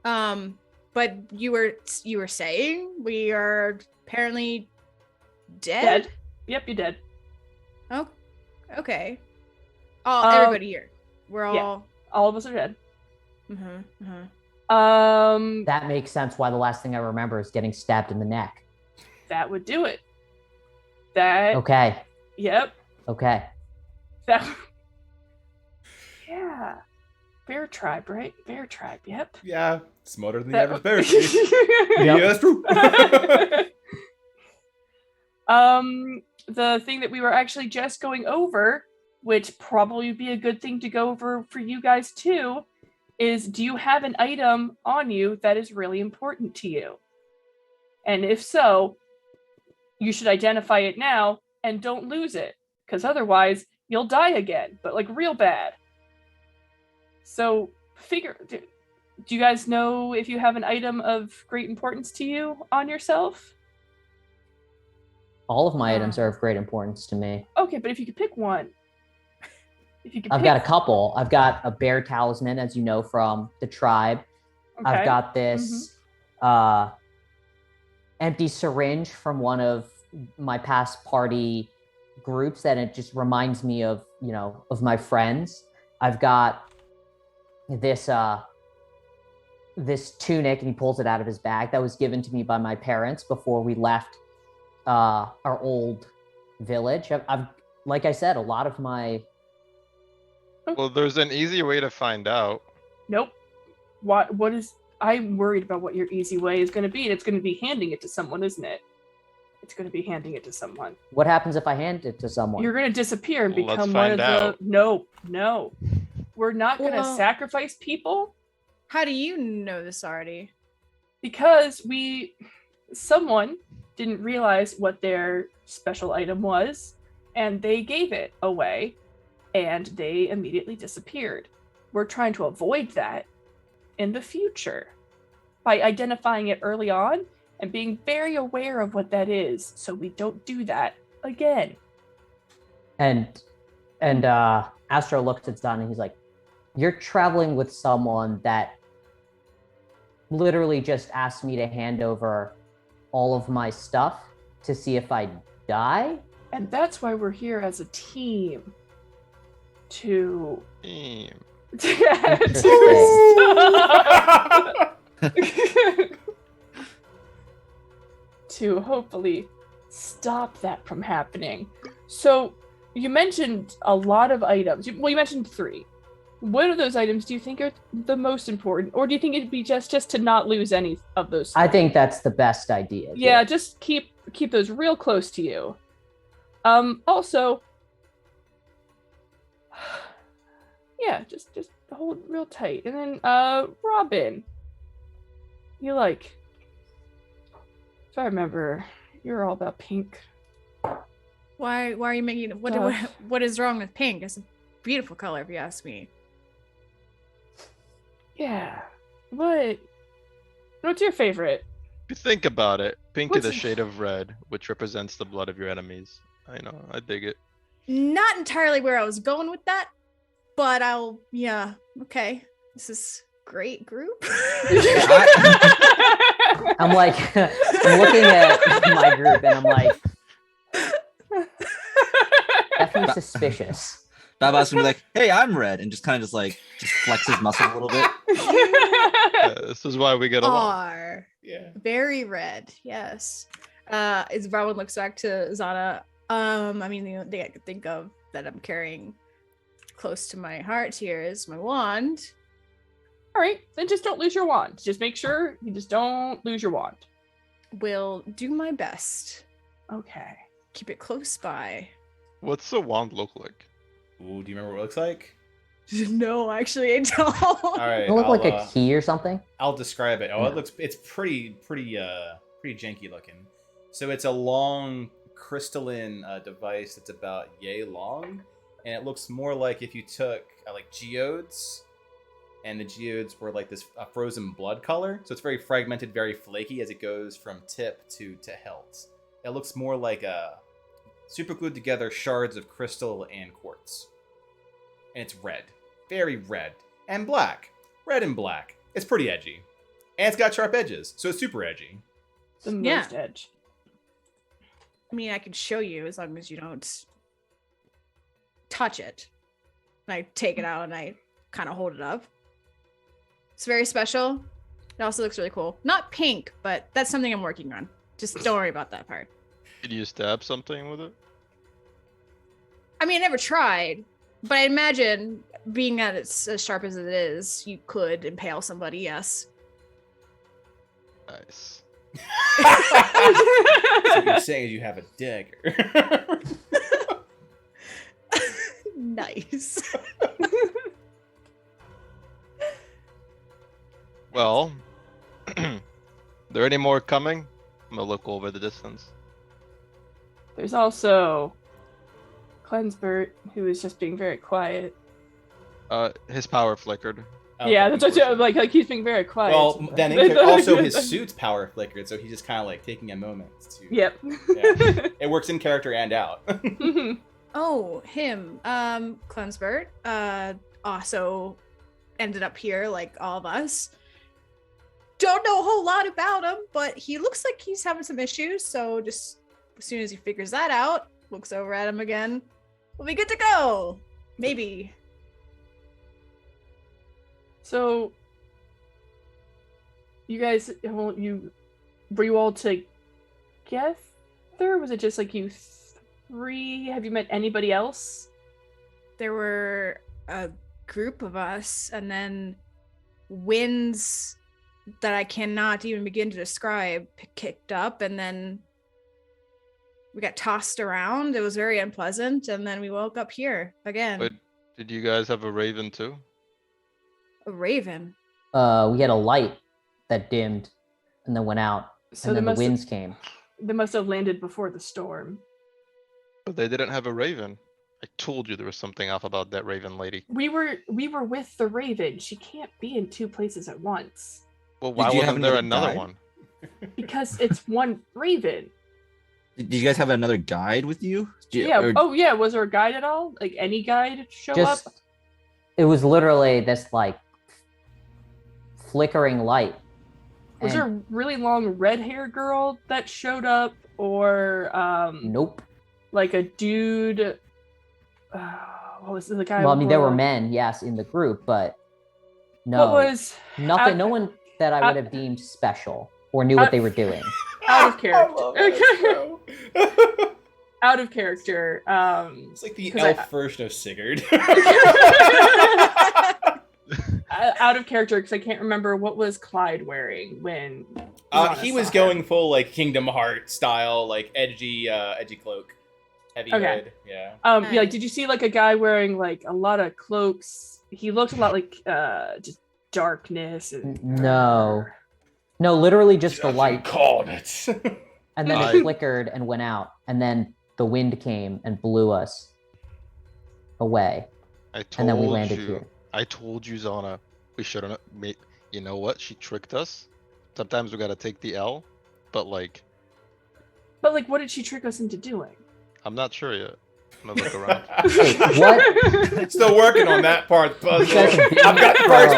But you were saying we are apparently dead. Dead. Yep, you're dead. Oh, okay. Oh, Um, everybody here. We're yeah. all. All of us are dead. Mm-hmm. That makes sense why the last thing I remember is getting stabbed in the neck. That would do it. That. Okay. Yep. Okay. That. Yeah. Bear tribe, right? Bear tribe. Yep. Yeah, smarter than the That- average bear. Yeah, that's true. The thing that we were actually just going over, which probably would be a good thing to go over for you guys too, is do you have an item on you that is really important to you? And if so, you should identify it now and don't lose it, because otherwise you'll die again, but like real bad. So do you guys know if you have an item of great importance to you on yourself? All of my items are of great importance to me. Okay, but if you could pick one. If you could I've pick, got a couple. I've got a bear talisman, as you know, from the tribe. okay. I've got this empty syringe from one of my past party groups that it just reminds me of, of my friends. I've got this this tunic, and he pulls it out of his bag, that was given to me by my parents before we left our old village. I've like I said, a lot of my Well, there's an easy way to find out. Nope. What is I'm worried about what your easy way is going to be, and it's going to be handing it to someone, isn't it? It's going to be handing it to someone. what happens if I hand it to someone? You're going to disappear and Let's become one of find the out. No. We're not going to Well- sacrifice people How do you know this already? because someone didn't realize what their special item was, and they gave it away, and they immediately disappeared. We're trying to avoid that in the future by identifying it early on and being very aware of what that is, so we don't do that again. And Astro looks at Zana and he's like, "You're traveling with someone that literally just asked me to hand over all of my stuff to see if I die?" And that's why we're here as a team. To to hopefully stop that from happening. So you mentioned a lot of items. Well, you mentioned 3. What of those items do you think are the most important, or do you think it'd be just to not lose any of those 3? I think that's the best idea. Yeah, just keep those real close to you. Also, yeah, just hold real tight. And then Robin, you if I remember, you're all about pink. Why are you making what is wrong with pink? It's a beautiful color, if you ask me. Yeah. What's your favorite? If you think about it, pink is a What's- shade of red, which represents the blood of your enemies. I know, I dig it. Not entirely where I was going with that, but okay. This is great group. I'm like, I'm looking at my group and I'm like, definitely suspicious. Babas gonna be like, "Hey, I'm red," and just flex his muscle a little bit. Yeah, this is why we get along. Are Yeah. very red, yes. As Robin looks back to Zana, I mean, the only thing I could think of that I'm carrying close to my heart here is my wand. All right, then just don't lose your wand. Just make sure you just don't lose your wand. Will do my best. Okay. Keep it close by. What's the wand look like? Ooh, do you remember what it looks like? No, actually, I don't. All right. It look like a key or something. I'll describe it. Oh, Yeah. it's pretty janky looking. So it's a long crystalline device that's about yay long, and it looks more like if you took like geodes, and the geodes were like this frozen blood color. So it's very fragmented, very flaky as it goes from tip to hilt. It looks more like super glued together shards of crystal and quartz, and it's red, very red, and black. Red and black. It's pretty edgy. And it's got sharp edges, so it's super edgy. The Yeah. most edge. I mean, I can show you as long as you don't touch it. And I take it out and I kind of hold it up. It's very special. It also looks really cool. Not pink, but that's something I'm working on. Just don't worry about that part. Did you stab something with it? I mean, I never tried, but I imagine being that it's as sharp as it is, you could impale somebody, yes. Nice. So what you're saying is you have a dagger. Nice. Well, there any more coming? I'm gonna look over the distance. There's also Cleansbert, who is just being very quiet. His power flickered. Yeah, that's what I'm like he's being very quiet. Well, then also his suit's power flickered, so he's just kind of like taking a moment to. Yep. Yeah. It works in character and out. Oh, him. Cleansbert. Also ended up here like all of us. Don't know a whole lot about him, but he looks like he's having some issues, so just as soon as he figures that out, looks over at him again, we'll be good to go. Maybe. So, you guys, were you all together? Was it just like you 3? Have you met anybody else? There were a group of us, and then winds that I cannot even begin to describe kicked up, and then we got tossed around. It was very unpleasant, and then we woke up here again. But did you guys have a raven too? A raven. We had a light that dimmed and then went out, So and then they the winds came. They must have landed before the storm. But they didn't have a raven. I told you there was something off about that raven lady. We were with the raven. She can't be in 2 places at once Well, why you wasn't happen there to another die? one? because it's one raven. Did you guys have another guide with you? Yeah. Or- Oh yeah. Was there a guide at all? Like any guide show Just up? it was literally this like flickering light. Was there a really long red hair girl that showed up, or Nope. like a dude? What was the guy? Well, I mean, there were wore- men, yes, in the group, but no, What was nothing. out- No one that I would have deemed special or knew what they were doing. out of I character? love that show. Out of character. It's like the 'Cause elf version of Sigurd. Out of character because I can't remember what was Clyde wearing when He was going full like Kingdom Hearts style, like edgy cloak, heavy Okay. hood. Yeah. Yeah, like, did you see like a guy wearing like a lot of cloaks? He looked a lot like just darkness. And... No, literally just the light, Called it. and then it flickered and went out, and then the wind came and blew us away, I told and then we landed you. here. I told you, Zana, we shouldn't have made. You know what? She tricked us. Sometimes we gotta take the L, but like, But like, what did she trick us into doing? I'm not sure yet. I'm gonna look around. Wait, what? Still working on that part of the You guys puzzle. have been I've got the here first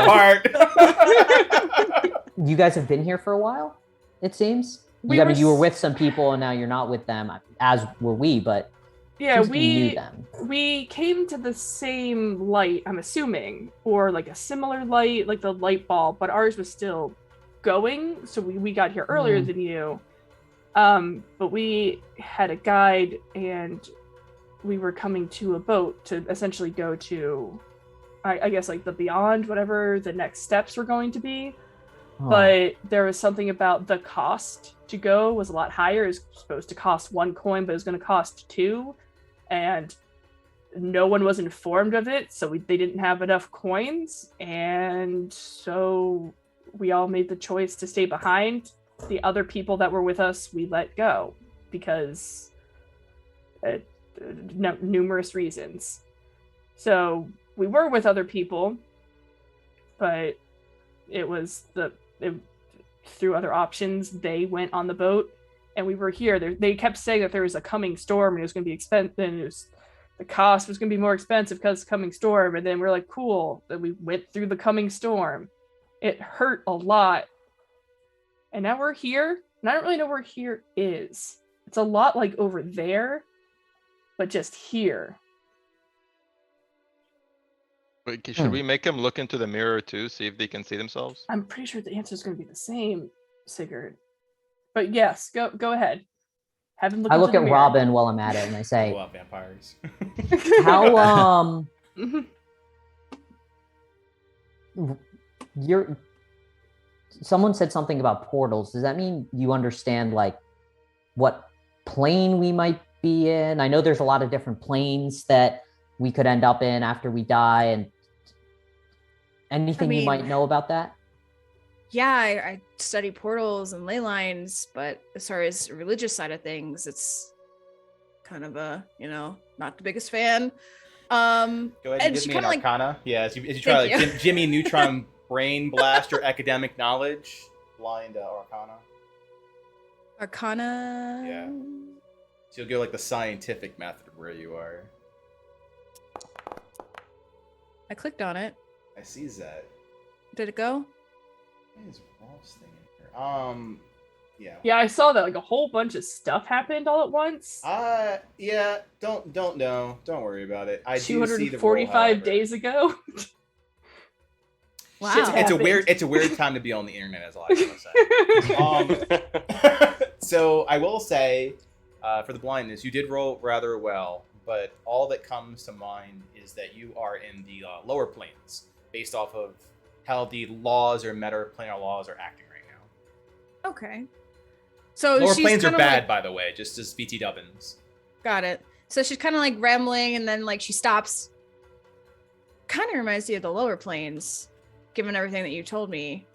part. You guys have been here for a while, it seems. We I mean, were you were s- with some people, and now you're not with them, as were we. But Yeah, seems like you knew them. we came to the same light, I'm assuming, or like a similar light, like the light bulb, but ours was still going, so we got here earlier than you. But we had a guide and we were coming to a boat to essentially go to I guess like the beyond, whatever the next steps were going to be. Huh. But there was something about the cost to go was a lot higher. It was supposed to cost 1 coin, but it was going to cost 2, and no one was informed of it, so they didn't have enough coins, and so we all made the choice to stay behind. The other people that were with us, we let go because numerous reasons. So we were with other people, but it was through other options. They went on the boat, and we were here. They kept saying that there was a coming storm, and it was going to be expensive. And the cost was going to be more expensive because coming storm. And then we're like, cool. Then we went through the coming storm. It hurt a lot, and now we're here. And I don't really know where here is. It's a lot like over there, but just here. Wait, should we make them look into the mirror too, see if they can see themselves? I'm pretty sure the answer is going to be the same, Sigurd. But yes, go ahead. Have him look. I into look the at mirror. Robin while I'm at it, and I say, Love vampires. "How Mhm. you're." Someone said something about portals. Does that mean you understand like what plane we might be in? I know there's a lot of different planes that we could end up in after we die, and anything you mean- might know about that? Yeah, I study portals and ley lines, but as far as the religious side of things, it's kind of a, not the biggest fan. Go ahead and And give she me an kinda, like- arcana. Yeah, as you try Thank like you. Jimmy Neutron brain blast your academic knowledge. Blind arcana. Arcana. Yeah. So you'll go like the scientific method of where you are. I clicked on it. I see that. Did it go? What is Rolf's thing in here? Yeah. Yeah, I saw that. Like a whole bunch of stuff happened all at once. Yeah. Don't know. Don't worry about it. I do see the roll, 245 however. days ago. Wow. It's a weird time to be on the internet, is all I want to say. So I will say, for the blindness, you did roll rather well, but all that comes to mind is that you are in the lower planes, based off of how the laws or meta-planar laws are acting right now. Okay. So Lower she's planes are kinda bad, like- by the way, just as BT Dubbins. Got it. So she's kind of like rambling, and then like she stops. Kind of reminds me of the lower planes, given everything that you told me.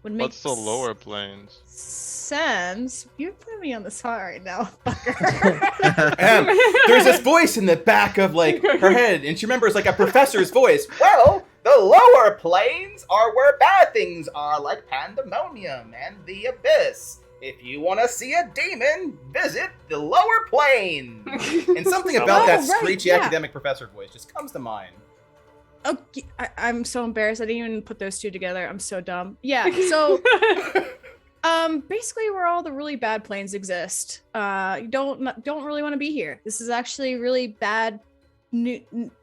Would make What's the lower planes? sense. You're putting me on the spot right now, fucker. There's this voice in the back of like her head, and she remembers like a professor's voice. Well, the lower planes are where bad things are, like pandemonium and the abyss. if you want to see a demon, visit the lower plane. And something about that screechy academic professor voice just comes to mind. Oh, I'm so embarrassed. I didn't even put those two together. I'm so dumb. Yeah. So, basically, where all the really bad planes exist. You don't really want to be here. This is actually really bad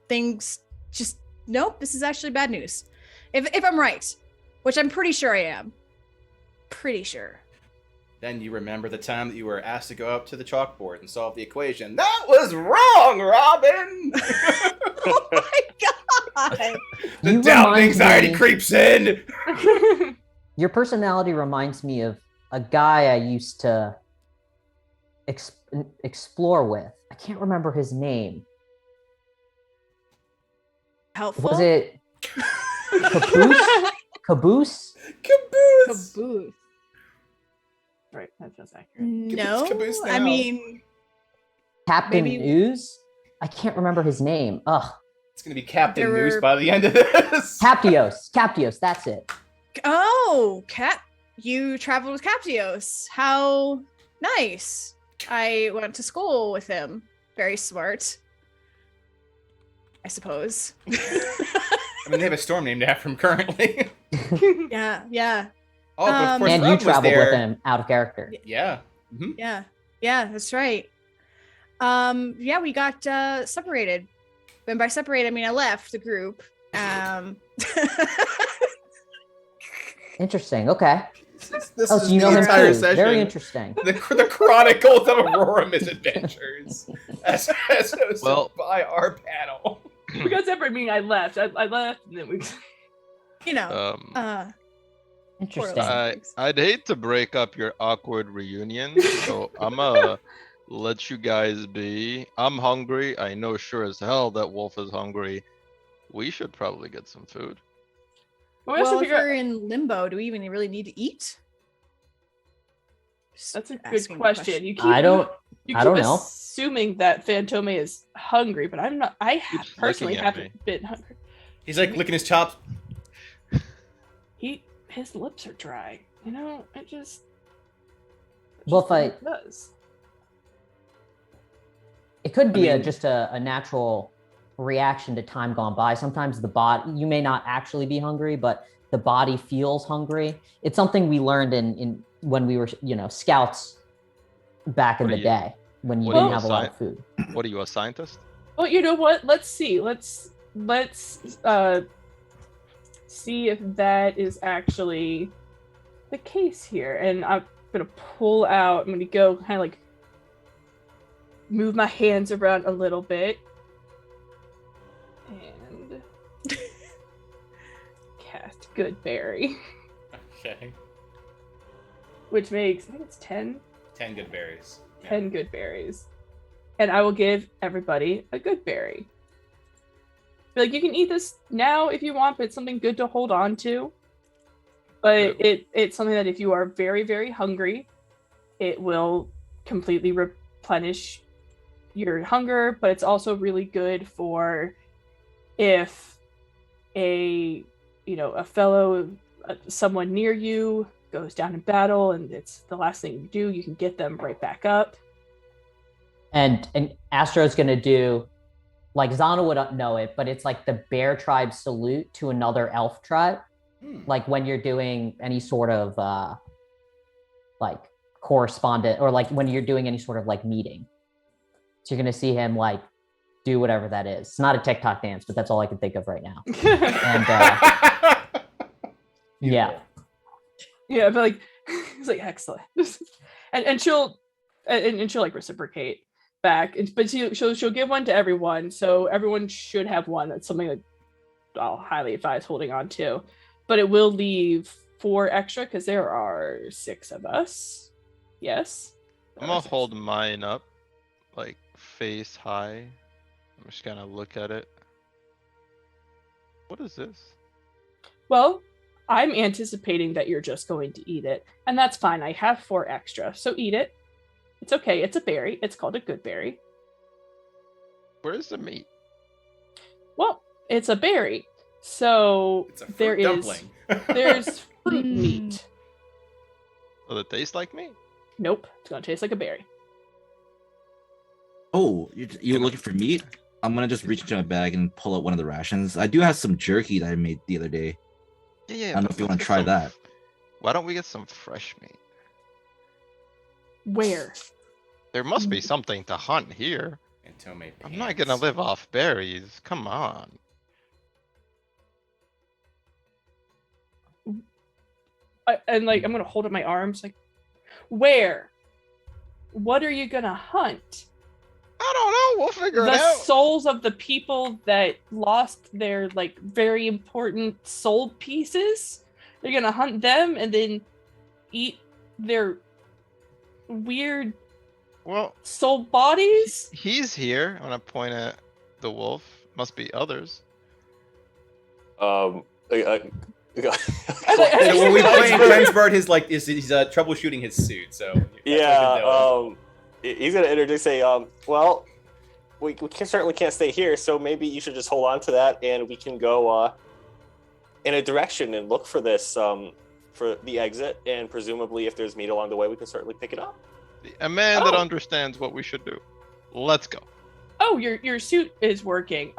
things. Just nope. This is actually bad news. If I'm right, which I'm pretty sure I am. Pretty sure. Then you remember the time that you were asked to go up to the chalkboard and solve the equation. That was wrong, Robin! Oh my god! The You doubt and remind anxiety me- creeps in! Your personality reminds me of a guy I used to explore with. I can't remember his name. Helpful. Was it Caboose? Caboose? Caboose! Caboose? Right, that feels accurate. No, Caboose I now. mean, Captain Maybe- Ooze? I can't remember his name. Ugh. It's gonna be Captain There Moose were- by the end of this. Captios, that's it. oh, you traveled with Captios. How nice. I went to school with him. Very smart. I suppose. I mean, they have a storm named after him currently. Yeah. Oh, but of course, And Rob you was traveled there. with him out of character. Yeah. Mhm. Yeah, that's right. Yeah, we got separated. And by separate, I mean I left the group. Interesting. Okay. This Oh, is so you the know him entire too. session. Very interesting. The Chronicles of Aurora Misadventures, as hosted Well- by our panel. We got separate, meaning I left. I left, and then we. you know. Interesting. I'd hate to break up your awkward reunion, so I'ma let you guys be. I'm hungry. I know sure as hell that Wolf is hungry. We should probably get some food. Well, we also Well, if figure out- we're in limbo, do we even really need to eat? Just That's a good asking the question. You keep. I don't know. Assuming that Fantome is hungry, but I'm not. I Keeps personally looking at haven't been hungry. He's like licking his chops. His lips are dry. You know, it just. Well, if it does. It could be mean- just a natural reaction to time gone by. Sometimes the body, you may not actually be hungry, but the body feels hungry. It's something we learned in when we were, scouts back in What are the you- day when you what are didn't you, have a lot of food. What are you, a scientist? Well, you know what? Let's see. Let's see if that is actually the case here. And I'm gonna pull out. I'm gonna go kind of like move my hands around a little bit and cast Good Berry, Okay. which makes I think it's 10 10 good berries. 10 good berries. And I will give everybody a good berry. Be like, you can eat this now if you want, but it's something good to hold on to. But it's something that if you are very, very hungry, it will completely replenish your hunger, but it's also really good for if someone near you goes down in battle and it's the last thing you do, you can get them right back up. And Astro's gonna do, like Zana would know it, but it's like the bear tribe salute to another elf tribe. Like when you're doing any sort of like correspondent, or like when you're doing any sort of like meeting. So you're gonna see him like do whatever that is. It's not a TikTok dance, but that's all I can think of right now. And yeah. Yeah, but like it's like excellent. and she'll like reciprocate back. But she'll give one to everyone, so everyone should have one. That's something that I'll highly advise holding on to. But it will leave 4 extra because there are 6 of us. Yes. I'm gonna hold mine up, like face high. I'm just gonna look at it. What is this? Well, I'm anticipating that you're just going to eat it, and that's fine. I have 4 extra, so eat it. It's okay. It's a berry. It's called a good berry. Where's the meat? Well, it's a berry, so It's a fruit there is dumpling. there's fruit meat. Does it taste like meat? Nope, it's gonna taste like a berry. Oh, you're looking for meat? I'm gonna just reach into my bag and pull out one of the rations. I do have some jerky that I made the other day. Yeah. I don't know if you want to try that. Why don't we get some fresh meat? Where? There must be something to hunt here. And Tome I'm not gonna live off berries. Come on. I'm gonna hold up my arms, like, where? What are you gonna hunt? I don't know. We'll figure it The out. souls of the people that lost their like very important soul pieces. You're gonna hunt them and then eat their weird Well, soul bodies. he's here. I'm gonna point at the wolf. Must be others. So when we play Klensbert, he's troubleshooting his suit. So he's gonna introduce well, we certainly can't stay here, so maybe you should just hold on to that, and we can go in a direction and look for this for the exit, and presumably if there's meat along the way, we can certainly pick it up. A man that understands what we should do. Let's go. Oh, your suit is working.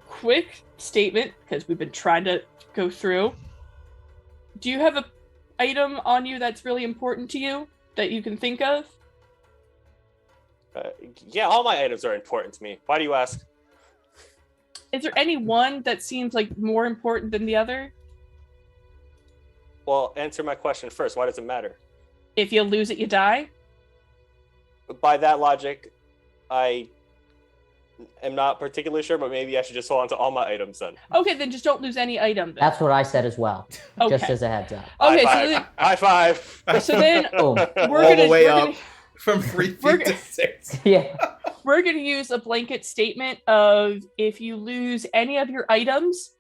Quick statement, because we've been trying to go through. Do you have a item on you that's really important to you that you can think of? Yeah, all my items are important to me. Why do you ask? Is there any one that seems like more important than the other? Well, answer my question first. Why does it matter? If you lose it, you die? By that logic, I am not particularly sure, but maybe I should just hold on to all my items then. Okay, then just don't lose any item then. That's what I said as well. Okay. Just as a heads up. Okay, High five. so then Boom. all the way up from 3 we're feet to gonna- 6. Yeah. we're going to use a blanket statement of if you lose any of your items,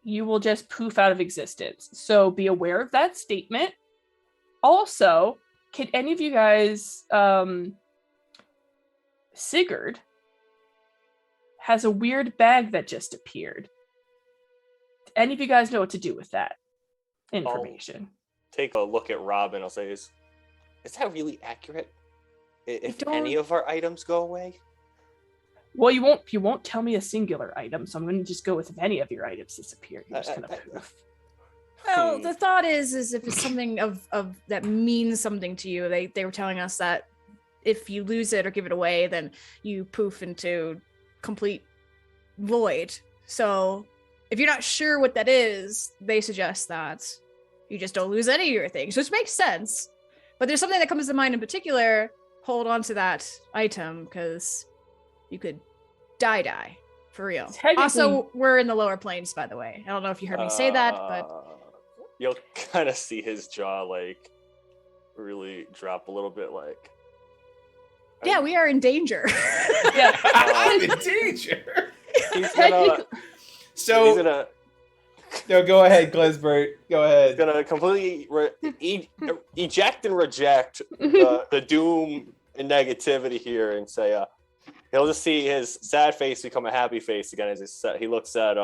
you will just poof out of existence. So be aware of that statement. Also, can any of you guys, Sigurd has a weird bag that just appeared. Any of you guys know what to do with that information? Take a look at Rob and I'll say, is that really accurate? If any of our items go away? Well, you won't tell me a singular item, so I'm going to just go with if any of your items disappear. You're just going to poof. Well, the thought is if it's something of that means something to you, they were telling us that if you lose it or give it away, then you poof into complete void. So if you're not sure what that is, they suggest that you just don't lose any of your things, which makes sense. But there's something that comes to mind in particular. Hold on to that item because you could die for real. Also, we're in the lower planes, by the way. I don't know if you heard me say that, but you'll kind of see his jaw like really drop a little bit. Like, yeah, we are in danger. Yeah, I'm in danger. He's gonna. So he's gonna. No, go ahead, Glesbert. Go ahead. He's gonna completely eject and reject the doom and negativity here, and say, he'll just see his sad face become a happy face again as he looks at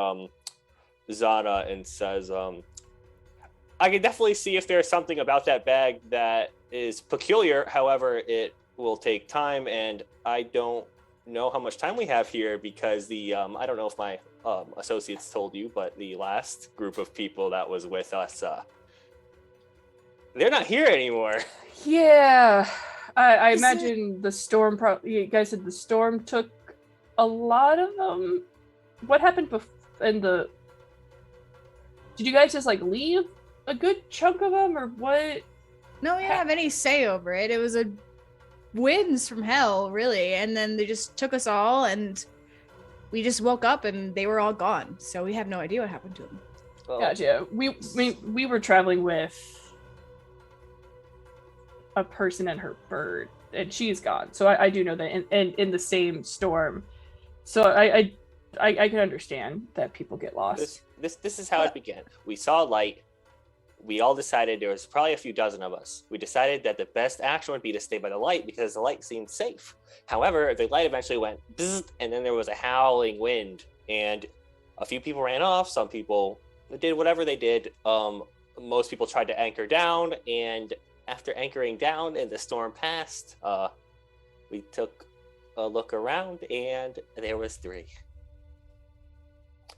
Zana and says, I can definitely see if there's something about that bag that is peculiar. However, it will take time, and I don't know how much time we have here because the I don't know if my associates told you, but the last group of people that was with us, they're not here anymore. Yeah, I imagine the storm. You guys said the storm took a lot of them. What happened in the? Did you guys just like leave a good chunk of them, or what? No, we didn't have any say over it. It was a winds from hell, really, and then they just took us all, and we just woke up and they were all gone. So we have no idea what happened to them. Well, Gotcha. We were traveling with a person and her bird, and she's gone. So I do know that in the same storm. So I can understand that people get lost. This is how it began. We saw light. We all decided there was probably a few dozen of us. We decided that the best action would be to stay by the light because the light seemed safe. However, the light eventually went bzzz, and then there was a howling wind, and a few people ran off. Some people did whatever they did. Most people tried to anchor down, and after anchoring down and the storm passed, we took a look around and there was 3.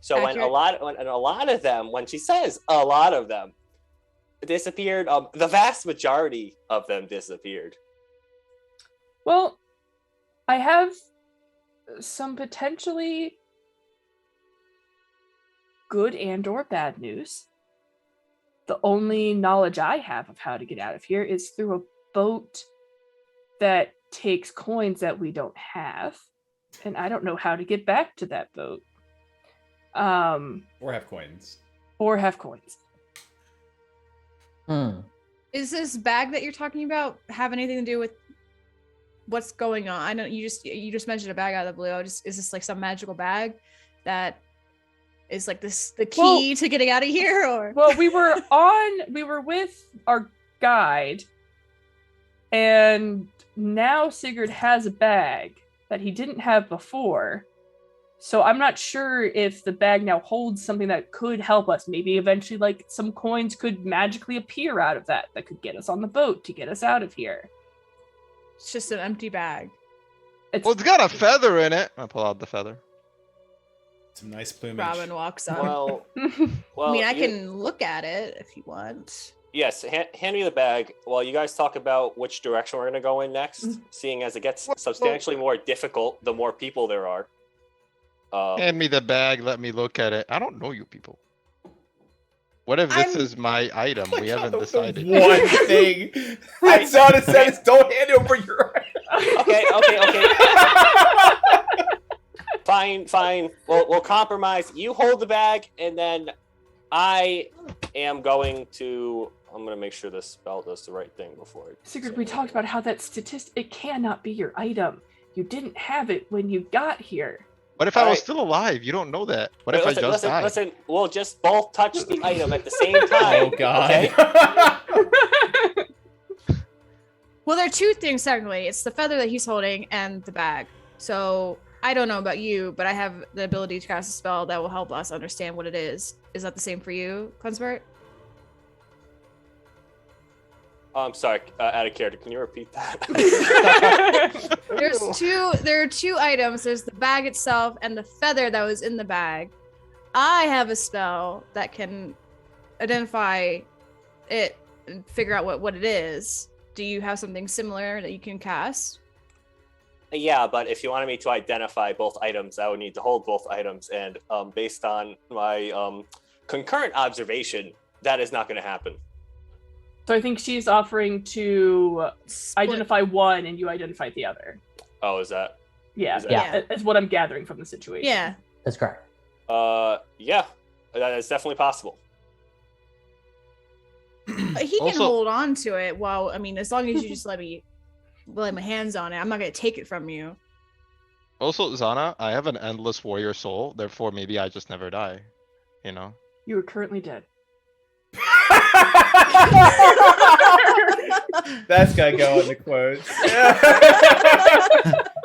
So when a lot of them, when she says a lot of them disappeared, the vast majority of them disappeared. Well, I have some potentially good and or bad news. The only knowledge I have of how to get out of here is through a boat that takes coins that we don't have, and I don't know how to get back to that boat. Or have coins. Is this bag that you're talking about have anything to do with what's going on? I know you just mentioned a bag out of the blue. Is this like some magical bag that is like the key to getting out of here? Or well, we were with our guide, and now Sigurd has a bag that he didn't have before. So I'm not sure if the bag now holds something that could help us. Maybe eventually, like, some coins could magically appear out of that could get us on the boat to get us out of here. It's just an empty bag. It's got a feather in it. I pull out the feather. Some nice plumage. Robin walks up. Well, I mean, I can look at it if you want. Yes, hand me the bag while you guys talk about which direction we're going to go in next, seeing as it gets substantially more difficult the more people there are. Hand me the bag, let me look at it. I don't know you people. What if this is my item? We haven't decided. One thing I saw it said is don't hand over your item. Okay. Fine. We'll compromise. You hold the bag, and then I'm going to make sure this spell does the right thing before it. Sigurd, we talked about how that it cannot be your item. You didn't have it when you got here. What if I was still alive? You don't know that. What if I just died? Listen, we'll just both touch the item at the same time. Oh, God. Okay? Well, there are 2 things, technically. It's the feather that he's holding and the bag. So, I don't know about you, but I have the ability to cast a spell that will help us understand what it is. Is that the same for you, Klensbert? I'm sorry, out of character. Can you repeat that? There are 2 items. There's the bag itself and the feather that was in the bag. I have a spell that can identify it and figure out what it is. Do you have something similar that you can cast? Yeah, but if you wanted me to identify both items, I would need to hold both items. And based on my concurrent observation, that is not going to happen. So I think she's offering to identify one and you identify the other. Oh, is that? Yeah, that's what I'm gathering from the situation. Yeah. That's correct. Yeah, that is definitely possible. He can hold on to it as long as you just let me lay my hands on it. I'm not going to take it from you. Also, Zana, I have an endless warrior soul, therefore maybe I just never die. You know? You are currently dead. That's gotta go in the quotes.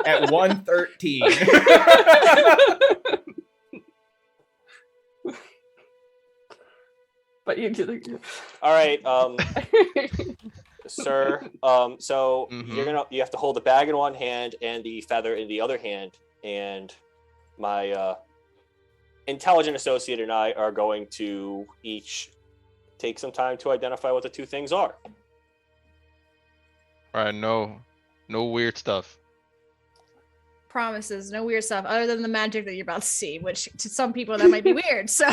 At 1:13. But you do. All right, sir. So you have to hold the bag in one hand and the feather in the other hand, and my intelligent associate and I are going to each take some time to identify what the 2 things are. All right, no weird stuff. Promises, no weird stuff other than the magic that you're about to see, which to some people that might be weird. So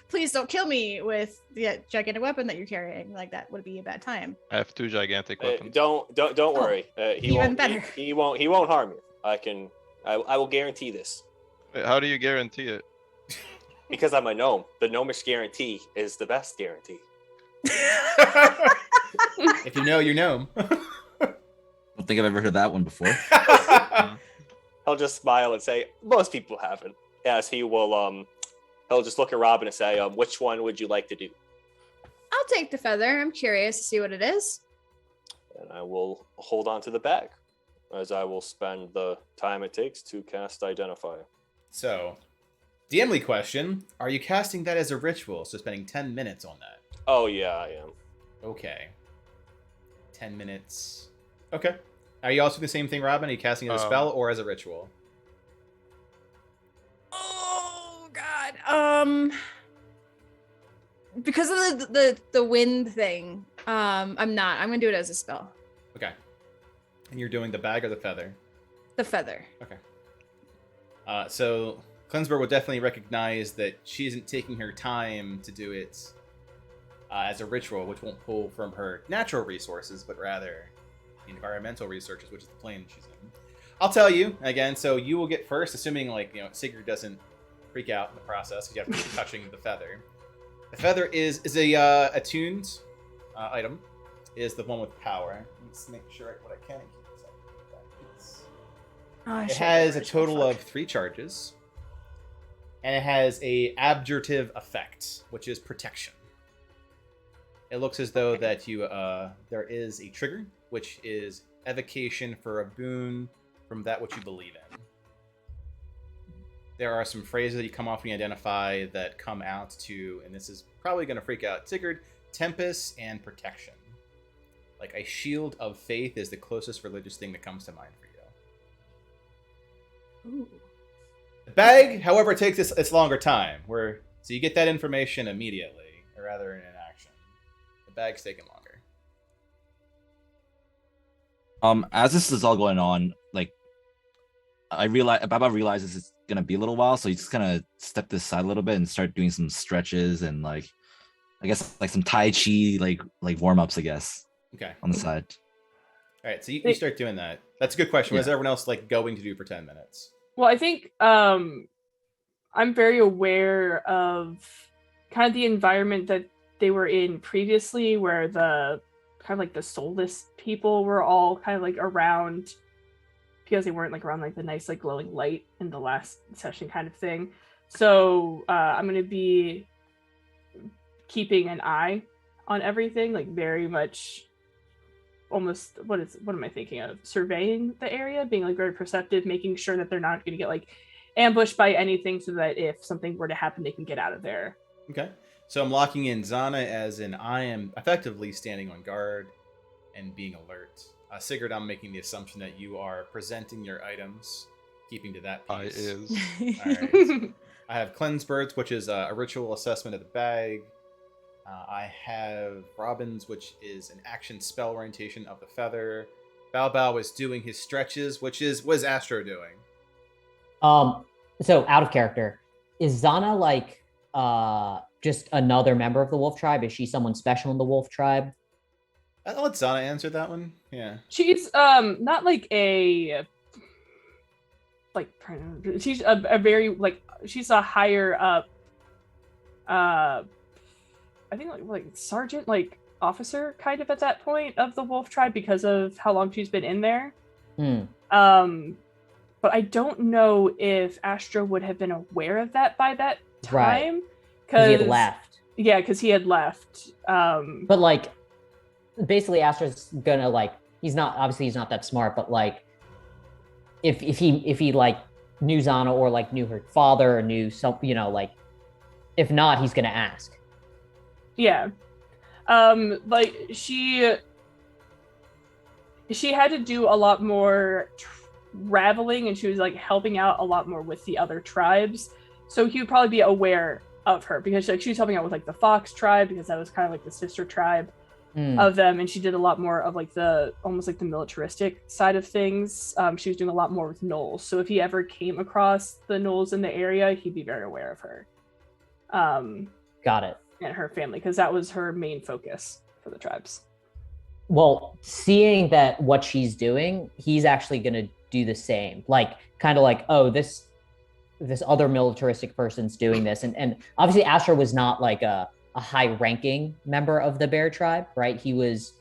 please don't kill me with the gigantic weapon that you're carrying. Like, that would be a bad time. I have 2 gigantic weapons. Don't worry. He even won't, better. He won't harm you. I will guarantee this. Wait, how do you guarantee it? Because I'm a gnome. The gnomish guarantee is the best guarantee. If you know, you know. I don't think I've ever heard that one before. He'll just smile and say, most people haven't. As he will, he'll just look at Robin and say, which one would you like to do? I'll take the feather. I'm curious to see what it is. And I will hold on to the bag, as I will spend the time it takes to cast Identify. So, DMly question, are you casting that as a ritual, so spending 10 minutes on that? Oh, yeah, I am. Okay. 10 minutes. Okay. Are you also doing the same thing, Robin? Are you casting it as a spell or as a ritual? Oh God. Because of the wind thing, I'm not. I'm gonna do it as a spell. Okay. And you're doing the bag or the feather? The feather. Okay. So Klensburg will definitely recognize that she isn't taking her time to do it as a ritual, which won't pull from her natural resources, but rather environmental resources, which is the plane she's in. I'll tell you again. So you will get first, assuming Sigurd doesn't freak out in the process because you have to keep touching the feather. The feather is a attuned item. Is the one with power. Let's make sure what I can keep this up. It has a total of 3 charges, and it has a abjurative effect, which is protection. It looks as though that you there is a trigger, which is evocation for a boon from that which you believe in. There are some phrases that you come off when you identify that come out to, and this is probably going to freak out Sigurd, tempest and protection. Like a shield of faith is the closest religious thing that comes to mind for you. Ooh. The bag, however, takes its longer time. So you get that information immediately, or rather in an action. The bag's taking longer. As this is all going on, like Baba realizes it's gonna be a little while, so he just kind of step this side a little bit and start doing some stretches and I guess some Tai Chi like warm ups, I guess. Okay. On the side. All right, so you start doing that. That's a good question. What is Yeah. everyone else going to do for 10 minutes? Well, I think I'm very aware of kind of the environment that they were in previously, where the kind of like the soulless people were all kind of like around, because they weren't like around like the nice like glowing light in the last session kind of thing. So I'm going to be keeping an eye on everything, like very much almost what am I thinking of? Surveying the area, being like very perceptive, making sure that they're not going to get like ambushed by anything, so that if something were to happen, they can get out of there. Okay. So I'm locking in Zana as in I am effectively standing on guard and being alert. Sigurd, I'm making the assumption that you are presenting your items, keeping to that I piece. is. All right. I have Cleanse Birds, which is a ritual assessment of the bag. I have Robin's, which is an action spell orientation of the feather. Bao Bao is doing his stretches, what is Astro doing? So out of character, is Zana like just another member of the wolf tribe? Is she someone special in the wolf tribe? I'll let Zana answer that one. Yeah. She's not like a like she's a very like she's a higher up I think like sergeant, like officer kind of at that point of the wolf tribe, because of how long she's been in there. But I don't know if Astro would have been aware of that by that time, because he had left. Yeah, because he had left. But like basically Astro's gonna like, he's not that smart, but like if he like knew Zana or like knew her father or knew some, like if not, he's gonna ask. Yeah. Like she had to do a lot more traveling, and she was like helping out a lot more with the other tribes, so he would probably be aware of her, because like she was helping out with like the Fox tribe, because that was kind of like the sister tribe of them, and she did a lot more of like the almost like the militaristic side of things. She was doing a lot more with gnolls, so if he ever came across the gnolls in the area, he'd be very aware of her. Got it. And her family, because that was her main focus for the tribes. Well, seeing that what she's doing, he's actually going to do the same. Like, kind of like, oh, this other militaristic person's doing this. And obviously Astro was not like a high-ranking member of the bear tribe, right? He was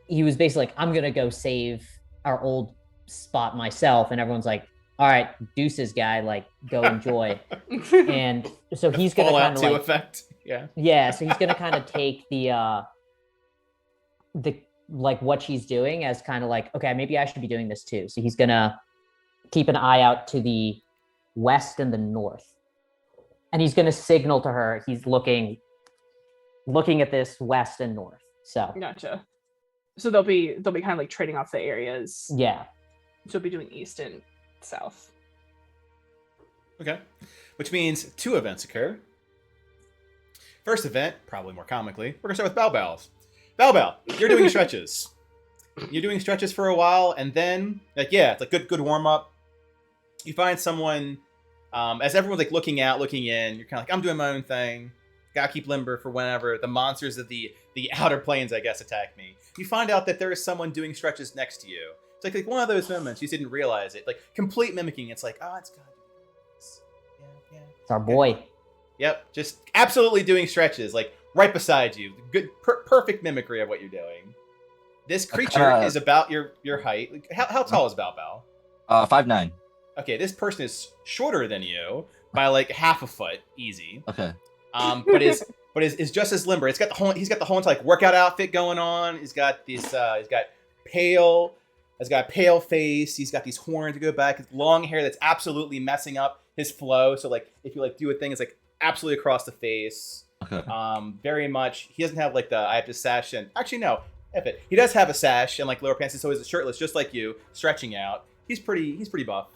basically like, I'm going to go save our old spot myself. And everyone's like, all right, deuces, guy, like, go enjoy. And so he's going to kind of like... effect. Yeah. Yeah, so he's going to kind of take the like what she's doing as kind of like, okay, maybe I should be doing this too. So he's going to keep an eye out to the west and the north. And he's going to signal to her he's looking at this west and north. So Gotcha. So they'll be kind of like trading off the areas. Yeah. So they'll be doing east and south. Okay. Which means 2 events occur. First event, probably more comically, we're gonna start with Bao Bao's. Bao Bao, you're doing stretches. You're doing stretches for a while, and then it's like good warm up. You find someone, as everyone's like looking in, you're kind of like, I'm doing my own thing. Gotta keep limber for whenever the monsters of the outer planes, I guess, attack me. You find out that there is someone doing stretches next to you. It's like one of those moments you didn't realize it, like complete mimicking. It's like, oh, it's God. Yeah. It's our boy. Yep, just absolutely doing stretches, like right beside you. Good, perfect mimicry of what you're doing. This creature is about your height. Like, how tall is Bao Bao? 5'9". Okay, this person is shorter than you by like half a foot, easy. Okay. But is just as limber. He's got the whole like workout outfit going on. He's got this. He's got a pale face. He's got these horns to go back. Long hair that's absolutely messing up his flow. So like if you like do a thing, it's like absolutely across the face. Okay. Very much. He doesn't have like the I have to sash in. Actually, no. F it. He does have a sash and like lower pants. So he's shirtless, just like you, stretching out. He's pretty buff.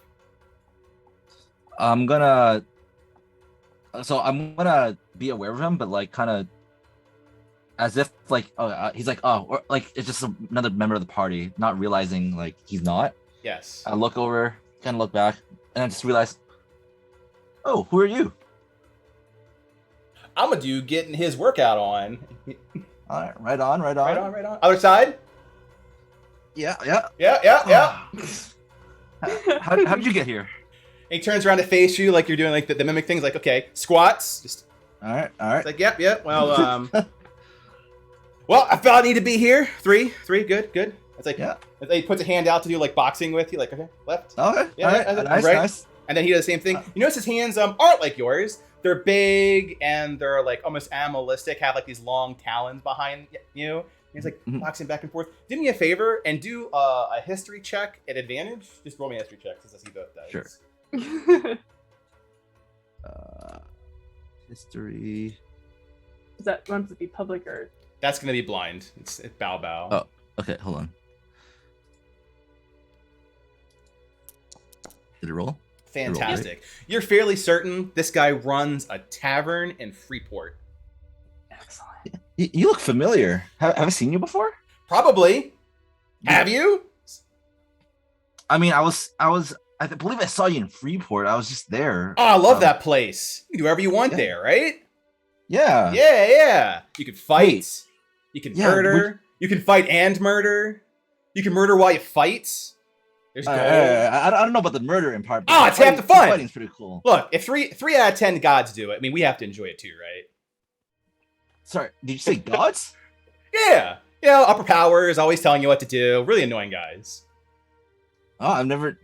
I'm gonna be aware of him, but like kind of as if like he's like or like it's just another member of the party, not realizing like he's not. Yes. I look over, kind of look back, and I just realize, oh, who are you? I'm a dude getting his workout on. All right, right on. Other side? Yeah. How did you get here? And he turns around to face you like you're doing like the mimic things, like, okay, squats. Just All right. it's like, yep. Well, well, I felt I need to be here. Three, good. It's like, Yeah. He puts a hand out to do like boxing with you, like, okay, left. Okay. Yeah, All right. nice. And then he does the same thing. You notice his hands aren't like yours. They're big and they're like almost animalistic, have like these long talons behind you. And he's like boxing back and forth. Do me a favor and do a history check at advantage. Just roll me a history check since I see both dice. Sure. History. Is that one to be public or? That's gonna be blind. It's Bao Bao. Oh, okay. Hold on. Did it roll? Fantastic. You're fairly certain this guy runs a tavern in Freeport. Excellent. You look familiar. Have I seen you before? Probably. Have you? I mean, I believe I saw you in Freeport. I was just there. Oh, I love that place. You can do whatever you want there, right? Yeah. Yeah. You can fight. Wait. You can Yeah, murder. You can fight and murder. You can murder while you fight. There's gold. I don't know about the murdering part. But It's half the fun. Fighting's pretty cool. Look, if three out of 10 gods do it, I mean, we have to enjoy it too, right? Sorry, did you say gods? Yeah. Upper powers, always telling you what to do. Really annoying guys. Oh,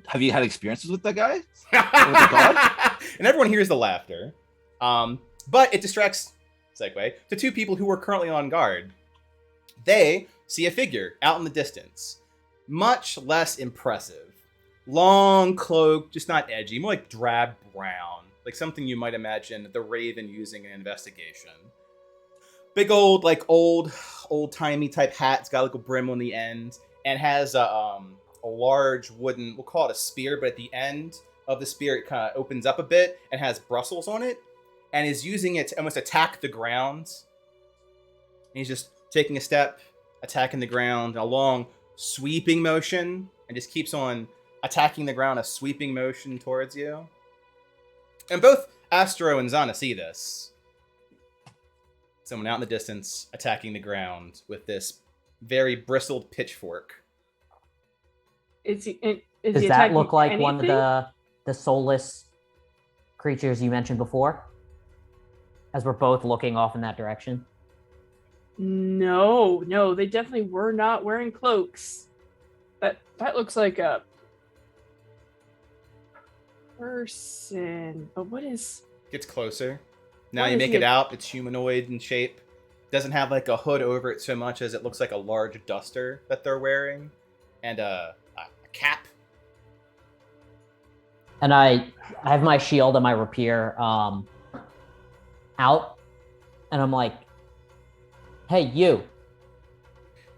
have you had experiences with that guy? With the god? And everyone hears the laughter. But it distracts, segue, to 2 people who are currently on guard. They see a figure out in the distance. Much less impressive. Long cloak, just not edgy, more like drab brown. Like something you might imagine the Raven using in an investigation. Big old-timey type hat. It's got like a brim on the end. And has a large wooden, we'll call it a spear, but at the end of the spear it kind of opens up a bit and has bristles on it. And is using it to almost attack the ground. And he's just taking a step, attacking the ground, a long sweeping motion, and just keeps on attacking the ground, a sweeping motion towards you. And both Astro and Zana see this. Someone out in the distance attacking the ground with this very bristled pitchfork. Does Does that look like one of the soulless creatures you mentioned before? As we're both looking off in that direction. No, they definitely were not wearing cloaks. That looks like a person. But what is? Gets closer. Now you make it out. It's humanoid in shape. Doesn't have like a hood over it so much as it looks like a large duster that they're wearing, and a cap. And I have my shield and my rapier out, and I'm like, "Hey, you."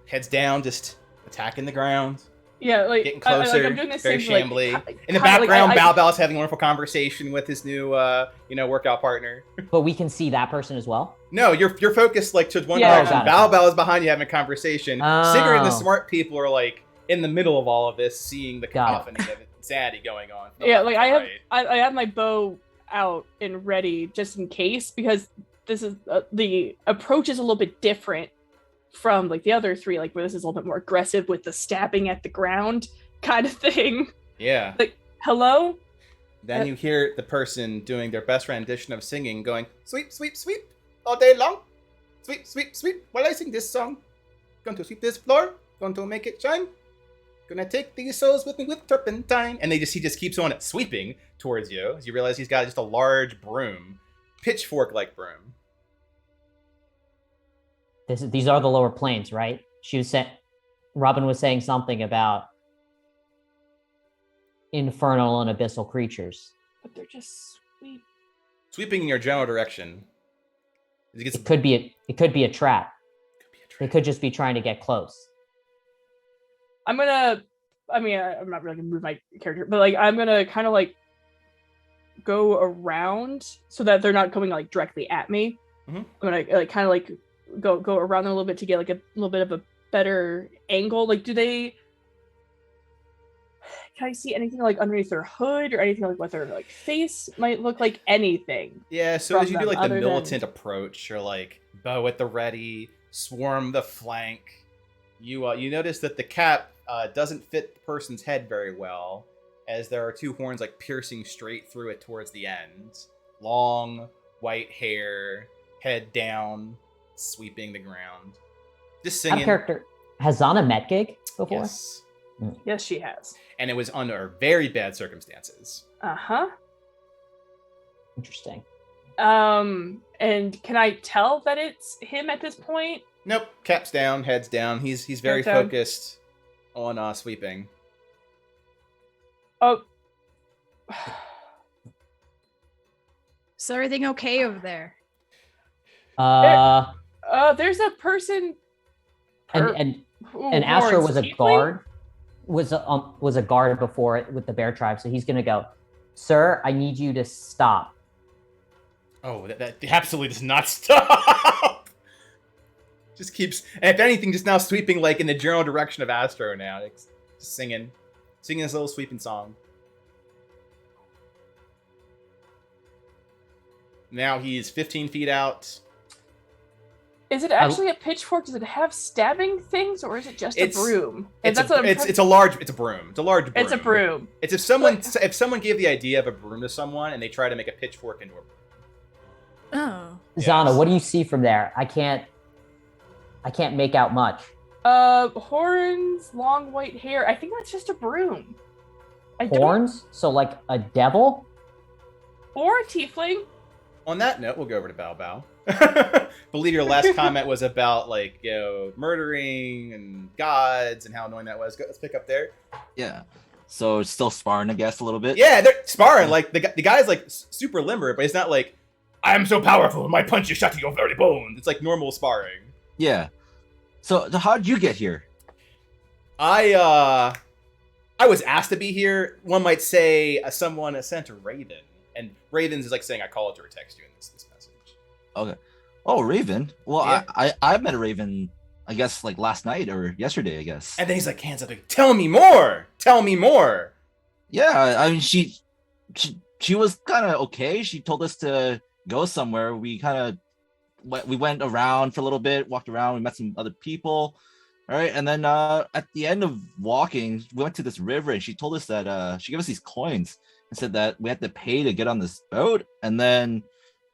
Heads down, just attacking the ground. Yeah, like Getting closer, I'm doing this very thing, shambly. like, In the kinda background, like, Bao Bao's having a wonderful conversation with his new, workout partner. But we can see that person as well. No, you're focused like to one Yeah. direction. Got it. Bao Bao is behind you having a conversation. Oh. Sigurd and the smart people are like in the middle of all of this, seeing the Got cacophony of insanity going on. Yeah, like I have Right. I have my bow out and ready just in case, because this is the approach is a little bit different from like the other three, like where this is a little bit more aggressive with the stabbing at the ground kind of thing. Yeah. Like, hello? Then you hear the person doing their best rendition of singing, going sweep, sweep, sweep all day long. Sweep, sweep, sweep while I sing this song. Going to sweep this floor. Going to make it shine. Gonna take these souls with me with turpentine. And he just keeps on sweeping towards you as you realize he's got just a large broom, pitchfork-like broom. These are the lower planes, right? Robin was saying something about infernal and abyssal creatures. But they're just sweet. Sweeping in your general direction. It could be a trap. They could just be trying to get close. I'm not really gonna move my character, but like I'm gonna kind of like go around so that they're not coming like directly at me. Mhm. I'm gonna like kind of like go around them a little bit to get like a little bit of a better angle. Like, can I see anything like underneath their hood or anything like what their like face might look like? Anything? Yeah, so as you do them, like the other than- militant approach, you're like bow at the ready, swarm the flank. You notice that the cap doesn't fit the person's head very well, as there are two horns like piercing straight through it towards the end. Long, white hair, head down, sweeping the ground. Just That singing. character has Zana met gig before. Yes. Yes, she has. And it was under very bad circumstances. Uh-huh. Interesting. And can I tell that it's him at this point? Nope. Cap's down, head's down. He's very Head down. focused on sweeping. Oh. Is everything okay over there? There's a person. And who Astro warns was a Tiefling? guard. Was a guard before it with the bear tribe, so he's gonna go, "Sir, I need you to stop." Oh, that absolutely does not stop. Just keeps, and if anything, just now sweeping like in the general direction of Astro now. It's just singing this little sweeping song. Now he's 15 feet out. Is it actually a pitchfork? Does it have stabbing things, or is it just a broom? It's That's what I'm a broom. It's a large broom. It's a broom. It's if someone gave the idea of a broom to someone and they try to make a pitchfork into a broom. Oh. Zana, Yes. what do you see from there? I can't make out much. Horns, long white hair. I think that's just a broom. Horns? So like a devil? Or a tiefling. On that note, we'll go over to Bao Bao. Believe your last comment was about like murdering and gods and how annoying that was. Let's pick up there. Yeah. So it's still sparring, I guess, a little bit. Yeah, they're sparring. Like the guy's like super limber, but it's not like I am so powerful. My punch is shot to your very bones. It's like normal sparring. Yeah. So how did you get here? I was asked to be here. One might say someone sent a Raven, and Ravens is like saying I called you or text you in this message. Okay. Oh, Raven. Well, Yeah. I met a Raven, I guess, like last night or yesterday, I guess. And then he's like, hands up, like, tell me more. Tell me more. Yeah, I mean, she was kind of okay. She told us to go somewhere. We went around for a little bit, walked around. We met some other people. All right, and then at the end of walking, we went to this river, and she told us that she gave us these coins and said that we had to pay to get on this boat. And then,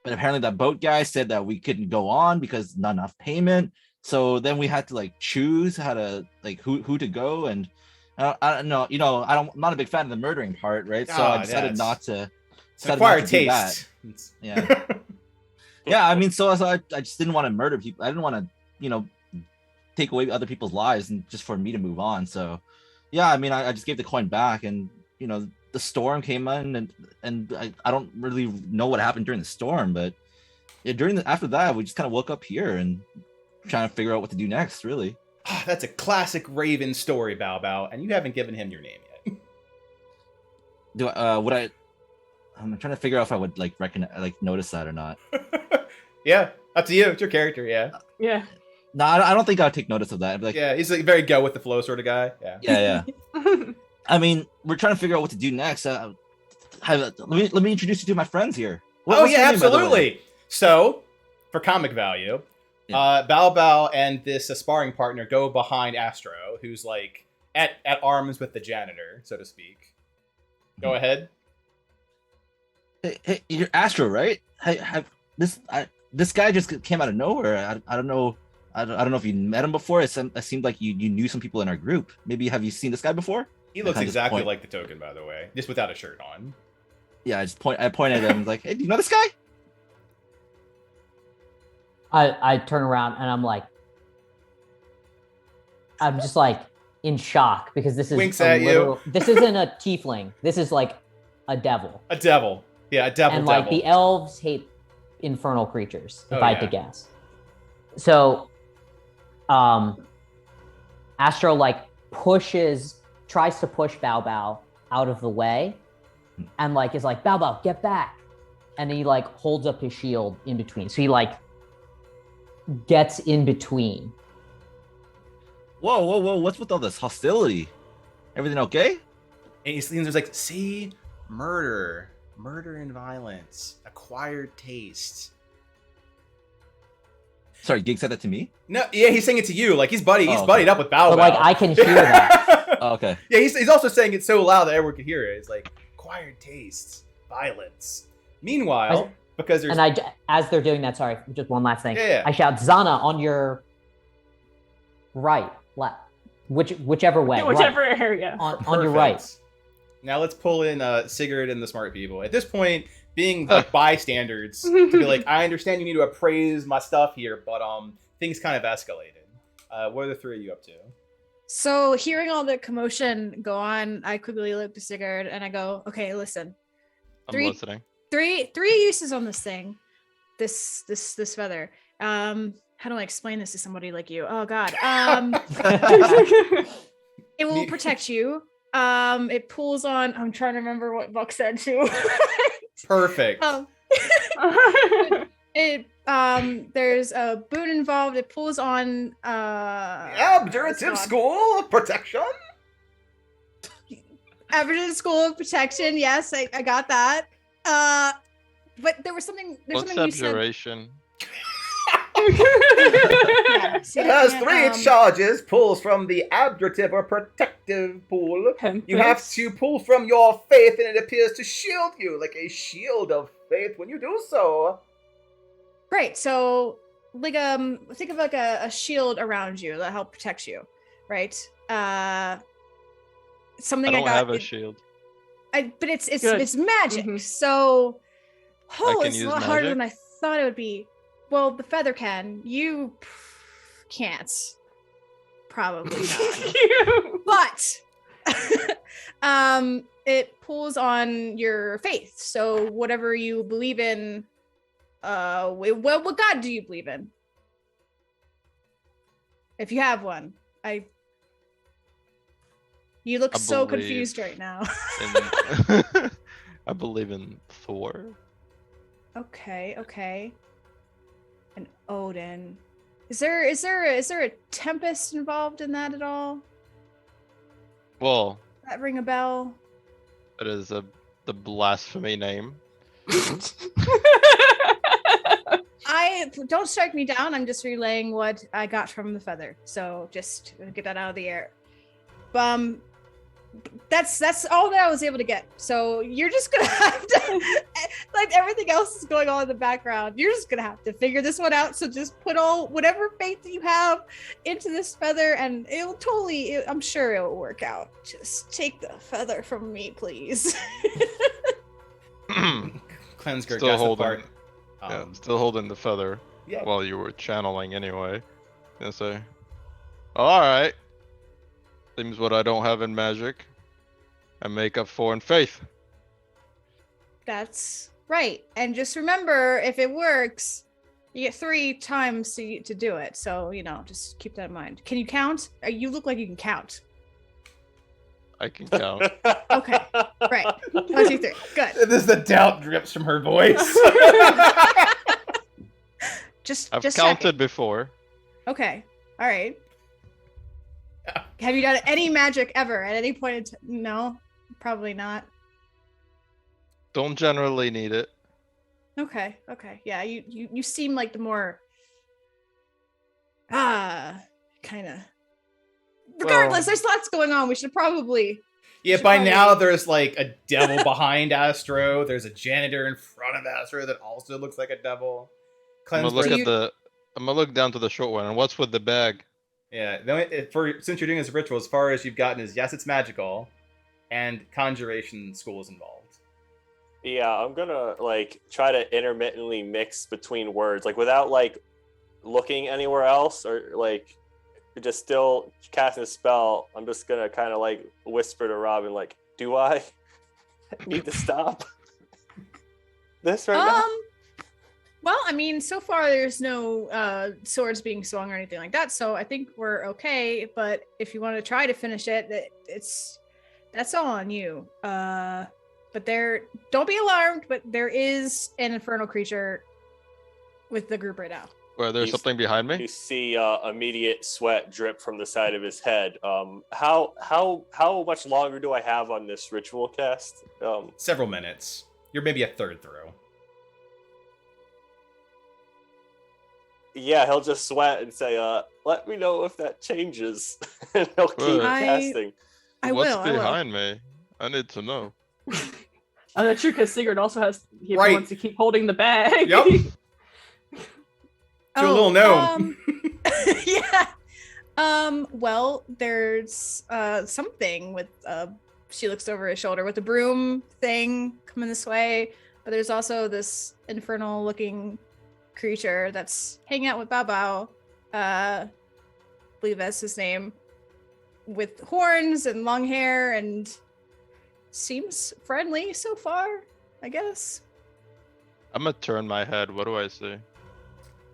but apparently that boat guy said that we couldn't go on because not enough payment. So then we had to like choose how to like who to go. And I don't know, I'm not a big fan of the murdering part, right? So I decided not to. It's an acquired do that. taste. Yeah. Yeah, I mean, so I just didn't want to murder people. I didn't want to, take away other people's lives and just for me to move on. So, yeah, I mean, I just gave the coin back, and the storm came in, and I don't really know what happened during the storm, but yeah, after that, we just kind of woke up here and trying to figure out what to do next. Really. That's a classic Raven story, Bao Bao, and you haven't given him your name yet. Would I? I'm trying to figure out if I would like notice that or not. Yeah, up to you. It's your character. Yeah. Yeah. No, I don't think I'll take notice of that. I'd be like, Yeah, he's like very go with the flow sort of guy. Yeah. yeah. I mean, we're trying to figure out what to do next. Let me introduce you to my friends here. Oh What's your yeah, name, by the way? absolutely. So, for comic value, Bao Bao and this sparring partner go behind Astro, who's like at arms with the janitor, so to speak. Go ahead. Hey, you're Astro, right? Hey, this guy just came out of nowhere. I don't know. I don't know if you met him before. It seemed like you knew some people in our group. Maybe have you seen this guy before? He looks exactly like the token, by the way, just without a shirt on. Yeah, I point at him like, hey, do you know this guy? I turn around and I'm just like in shock because this is Winks at you. This isn't a tiefling. This is like a devil. A devil. Yeah, a devil. And devil. like the elves hate infernal creatures, if Oh, I had to guess. So Astro like tries to push Bao Bao out of the way and like is like, Bao Bao, get back. And he like holds up his shield in between. So he like gets in between. Whoa! What's with all this hostility? Everything okay? And he's there's like, see, murder and violence, acquired taste. Sorry, Gig said that to me? No, yeah, he's saying it to you. Like he's buddied up with Bao Bao. But like I can hear that. Oh, okay. Yeah, he's also saying it so loud that everyone can hear it. It's like acquired tastes, violence. Meanwhile, because there's And as they're doing that, sorry, just one last thing. Yeah. I shout, Zana, on your right, left, whichever way. Whichever right. area. On your right. Perfect. Now let's pull in Sigurd and the smart people. At this point, being like bystanders to be like, I understand you need to appraise my stuff here, but things kind of escalated. What are the three of you up to? So hearing all the commotion go on, I quickly look to Sigurd and I go, okay, listen. I'm listening. Three uses on this thing. This feather. How do I explain this to somebody like you? Oh god. It will protect you. It pulls on. I'm trying to remember what Buck said too. Perfect. There's a boon involved. It pulls on Abjurative school of protection. Abjurative school of protection. Yes, I got that. But there was something. There's What's something you said. abjuration? Yeah, see, It has yeah, three charges. Pulls from the abjurative or protective pool. You have to pull from your faith, and it appears to shield you like a shield of faith when you do so. Right. So, like, think of like a shield around you that help protect you, right? Something I I don't got. have a shield. But it's Good. it's magic. Mhm. So, can it's a use lot harder magic? than I thought it would be. Well, the feather can. You can't. Probably not. But it pulls on your faith. So whatever you believe in, what God do you believe in? If you have one. You look I so believe confused right now. I believe in Thor. Okay. And Odin. Is there a tempest involved in that at all? Well, Does that ring a bell? it is the blasphemy name. I don't strike me down. I'm just relaying what I got from the feather. So just get that out of the air. That's all that I was able to get. So you're just gonna have to, like everything else is going on in the background. You're just gonna have to figure this one out. So just put whatever faith that you have into this feather, and it'll totally. I'm sure it will work out. Just take the feather from me, please. Cleansker Still got the holding. part. Yeah, still holding the feather Yeah. while you were channeling anyway. And say, all right. Seems what I don't have in magic, I make up for in faith. That's right. And just remember, if it works, You get 3 times to do it, so just keep that in mind. Can you count? You look like you can count. I can count. Okay, right. 1, 2, 3. Good. This the doubt drips from her voice. Just I've just counted checking. before. Okay. All right. Have you done any magic ever at any point in time? No, probably not. Don't generally need it. Okay. Yeah, you seem like the more kind of. Regardless, there's lots going on. We should probably. Yeah, by now there's like a devil behind Astro. There's a janitor in front of Astro that also looks like a devil. I'm gonna look Cleanse- at the. I'm gonna look down to the short one. And what's with the bag? Yeah, since you're doing this ritual, as far as you've gotten is yes, it's magical, and conjuration school is involved. Yeah, I'm gonna try to intermittently mix between words, without looking anywhere else, or just still casting a spell. I'm just gonna kind of whisper to Robin, do I need to stop this right now? Well, I mean, so far there's no swords being swung or anything like that, so I think we're okay. But if you want to try to finish it, that's all on you. But don't be alarmed. But there is an infernal creature with the group right now. Where there's something behind me? You see immediate sweat drip from the side of his head. How much longer do I have on this ritual cast? Several minutes. You're maybe a third through. Yeah, he'll just sweat and say, let me know if that changes. And he'll keep casting. What's behind me? I need to know. Oh, that's true, because Sigurd also he Right. wants to keep holding the bag. Yep. To a little gnome. Yeah. Well, there's something with she looks over his shoulder with the broom thing coming this way, but there's also this infernal looking creature that's hanging out with Bao Bao. Believe that's his name, with horns and long hair, and seems friendly so far, I guess. I'm gonna turn my head. What do I see?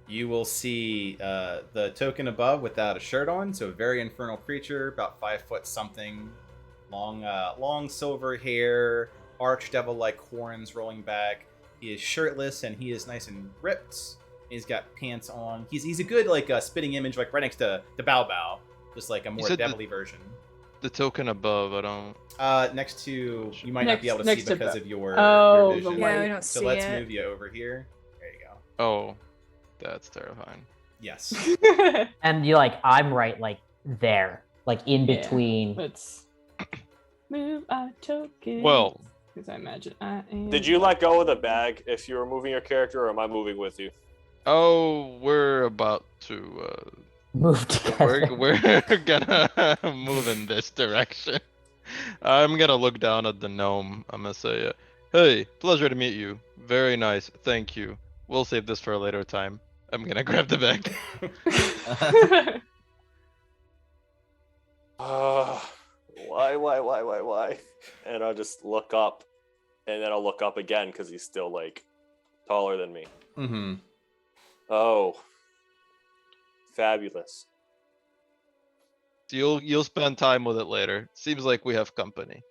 You will see the token above without a shirt on, so a very infernal creature, about 5 foot something, long silver hair, arch devil-like horns rolling back. He is shirtless and he is nice and ripped. He's got pants on. He's a good spitting image, right next to the Bao Bao, just like a more devilly version. The token above, I don't. Next to you might not be able to see because of your vision. Yeah, we don't so see let's it. move you over here. There you go. Oh, that's terrifying. Yes. And I'm right there, in between. Let's move our token. Well, because I imagine I am. Did you let go of the bag if you were moving your character, or am I moving with you? oh, we're about to. Move together. We're gonna move in this direction. I'm gonna look down at the gnome. I'm gonna say, "Hey, pleasure to meet you. Very nice. Thank you. We'll save this for a later time." I'm gonna grab the bag. Why? And I'll just look up, and then I'll look up again because he's still taller than me. Mm-hmm. Oh, fabulous. You'll spend time with it later. Seems like we have company.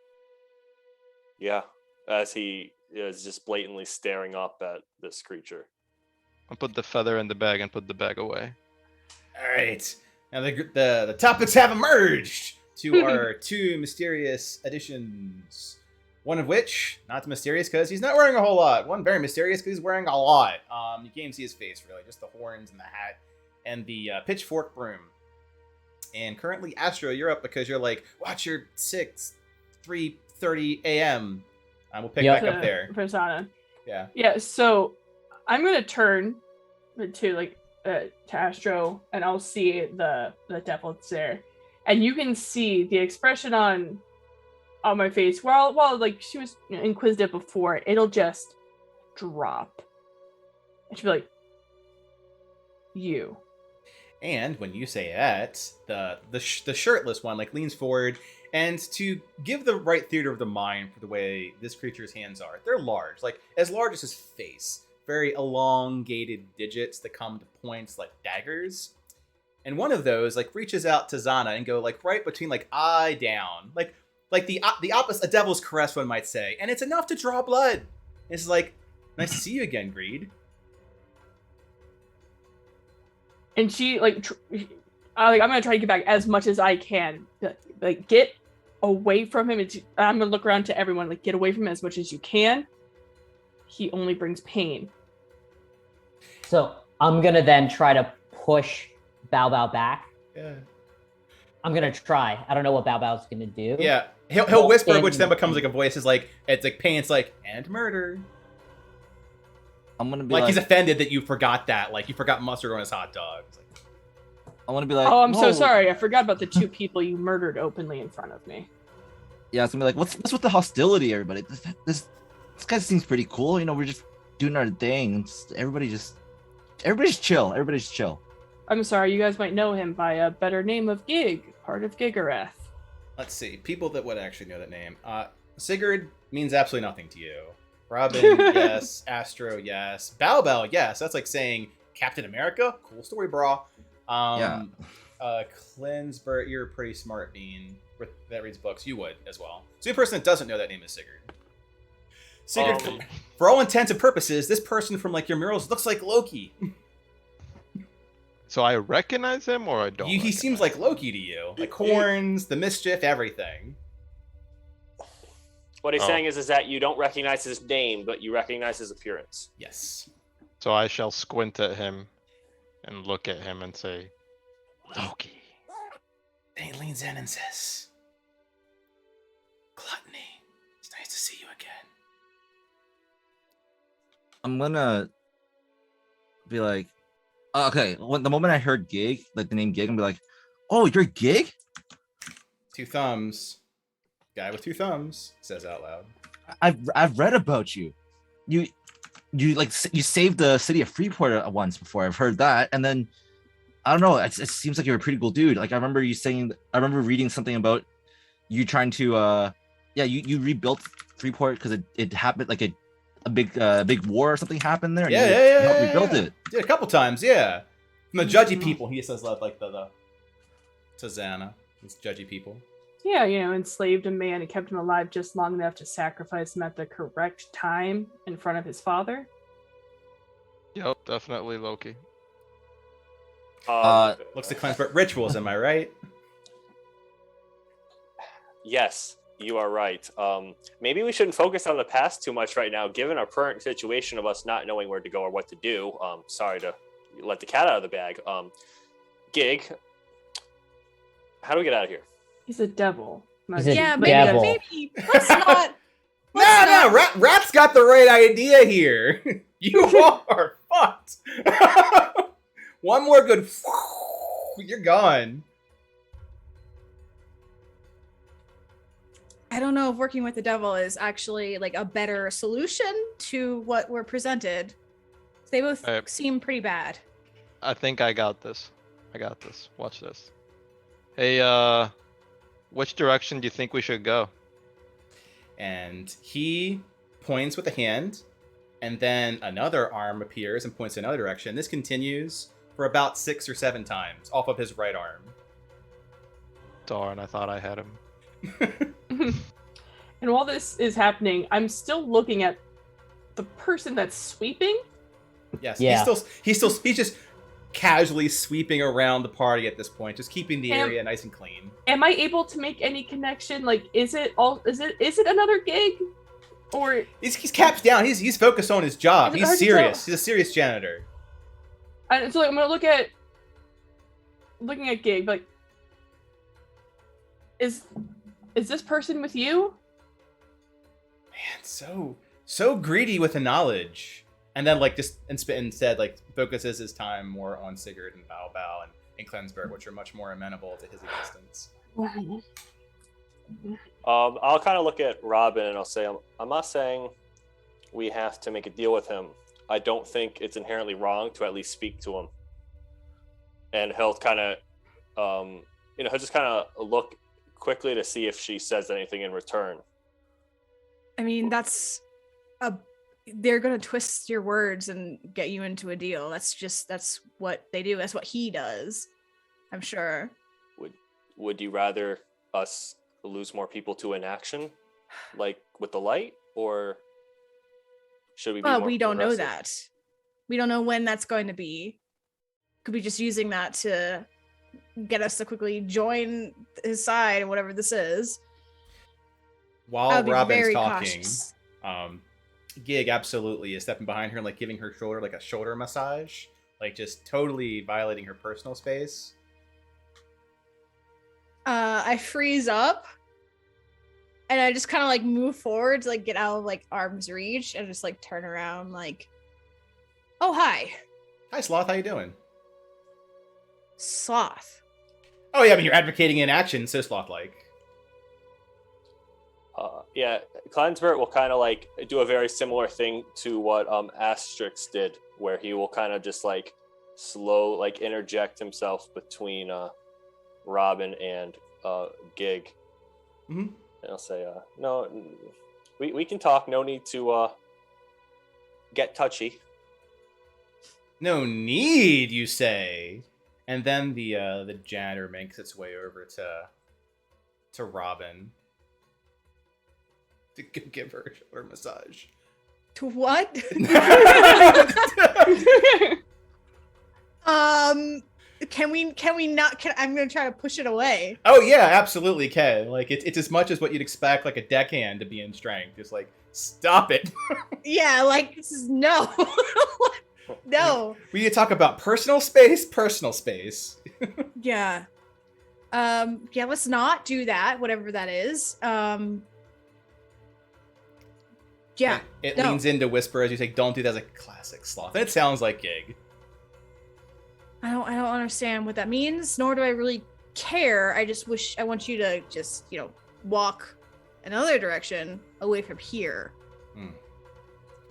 Yeah, as he is just blatantly staring up at this creature. I'll put the feather in the bag and put the bag away. All right. Now the topics have emerged to our 2 mysterious additions. One of which, not mysterious because he's not wearing a whole lot. One very mysterious because he's wearing a lot. You can't even see his face really, just the horns and the hat and the pitchfork broom. And currently, Astro, you're up because you're watch your 3:30 a.m. We'll pick back up there. Persona. Yeah. Yeah. So I'm gonna turn to Astro, and I'll see the devil that's there, and you can see the expression on my face. While she was inquisitive before, it'll just drop. And she'll be like, "You." And when you say that, the shirtless one leans forward, and to give the right theater of the mind for the way this creature's hands are, they're large, as large as his face, very elongated digits that come to points like daggers. And one of those like reaches out to Zana and go like right between like eye down, like the opposite, a devil's caress, one might say, and it's enough to draw blood. It's like, nice to see you again, Greed. And she I'm gonna try to get back as much as I can. Like get away from him. I'm gonna look around to everyone. Like get away from him as much as you can. He only brings pain. So I'm gonna then try to push Bao Bao back. Yeah. I'm gonna try. I don't know what Bao Bao's gonna do. Yeah. He'll whisper, which then becomes like a voice. Is like it's like pain. It's like and murder. I'm gonna be Like he's offended that you forgot that. Like you forgot mustard on his hot dog. It's like, I want to be like, oh, I'm so "Whoa." sorry. I forgot about the 2 people you murdered openly in front of me. Yeah, it's gonna be like, what's with the hostility, everybody? This guy seems pretty cool. You know, we're just doing our thing. Everybody's chill. Everybody's chill. I'm sorry. You guys might know him by a better name of Gig, part of Gigareth. let's see. People that would actually know that name. Sigurd means absolutely nothing to you. Robin, yes. Astro, yes. Bao Bao, yes. That's like saying Captain America. Cool story, bra. Yeah. Klinsbert, you're a pretty smart bean that reads books. You would as well. So the person that doesn't know that name is Sigurd. Sigurd, for all intents and purposes, this person from like your murals looks like Loki. So I recognize him or I don't? He seems like Loki to you. Like horns, the mischief, everything. What he's saying is that you don't recognize his name, but you recognize his appearance. Yes. So I shall squint at him and look at him and say, Loki. Then he leans in and says, Gluttony, it's nice to see you again. I'm gonna be like, okay. When the moment I heard Gig, like the name Gig, I'm gonna be like, oh, you're Gig? 2 thumbs. Guy with 2 thumbs says out loud. I've read about you. You saved the city of Freeport once before. I've heard that, and then I don't know. It seems like you're a pretty cool dude. Like I remember reading something about you trying to you rebuilt Freeport because it happened like a big war or something happened there. And you helped rebuild it. Yeah, a couple times, yeah. From the judgy people, he says like the Tazana. These judgy people. Yeah, enslaved a man and kept him alive just long enough to sacrifice him at the correct time in front of his father. Yep, definitely Loki. Looks to cleanse rituals, am I right? Yes, you are right. Maybe we shouldn't focus on the past too much right now, given our current situation of us not knowing where to go or what to do. Sorry to let the cat out of the bag. Gig, how do we get out of here? He's a devil. He's a Yeah, devil. maybe. Let's not. No, Rat's got the right idea here. You are fucked. One more good, you're gone. I don't know if working with the devil is actually like a better solution to what we're presented. They both seem pretty bad. I think I got this. Watch this. Hey, which direction do you think we should go? And he points with a hand, and then another arm appears and points in another direction. This continues for about 6 or 7 times off of his right arm. Darn, I thought I had him. And while this is happening, I'm still looking at the person that's sweeping. Yes, Yeah. he's just casually sweeping around the party at this point, just keeping the area nice and clean. Am I able to make any connection? Like, is it another gig? Or He's caps down. He's focused on his job. Is it He's hard to serious. tell? He's a serious janitor. and so I'm gonna looking at Gig, like, is this person with you? Man, so greedy with the knowledge. And then like just instead like focuses his time more on Sigurd and Bao Bao and Klensberg, which are much more amenable to his existence. I'll kind of look at Robin and I'll say, I'm not saying we have to make a deal with him. I don't think it's inherently wrong to at least speak to him. And he'll kind of, he'll just kind of look quickly to see if she says anything in return. I mean, that's they're gonna twist your words and get you into a deal. That's what they do. That's what he does. I'm sure. Would you rather us lose more people to inaction, like with the light, or should we be more We don't know aggressive? that. We don't know when that's going to be. Could be just using that to get us to quickly join his side, whatever this is. While I'll be Robin's very talking, cautious. Gig absolutely is stepping behind her and like giving her shoulder like a shoulder massage, like just totally violating her personal space. I freeze up and I just kind of like move forward to like get out of like arm's reach and just like turn around like, oh, hi, Hi, Sloth. How you doing? Sloth. Oh yeah, I mean you're advocating inaction, so Sloth-like. Yeah, Kleinspert will kind of like do a very similar thing to what Asterix did, where he will kind of just like like interject himself between Robin and Gig. Mm-hmm. And I'll say, no, we can talk. No need to get touchy. No need, you say. And then the janitor makes its way over to Robin to give her a shoulder massage. To what? Can we not? I'm gonna try to push it away. Oh yeah, absolutely, can. Like it's as much as what you'd expect like a deckhand to be in strength. Just like stop it. Yeah, like this is no, no. We need to talk about personal space. Personal space. Yeah. Yeah. Let's not do that. Whatever that is. Yeah. It no. leans in to whisper as you say, "Don't do that." As a classic Sloth. And it sounds like Gig. I don't understand what that means, nor do I really care. I want you to just, walk another direction away from here.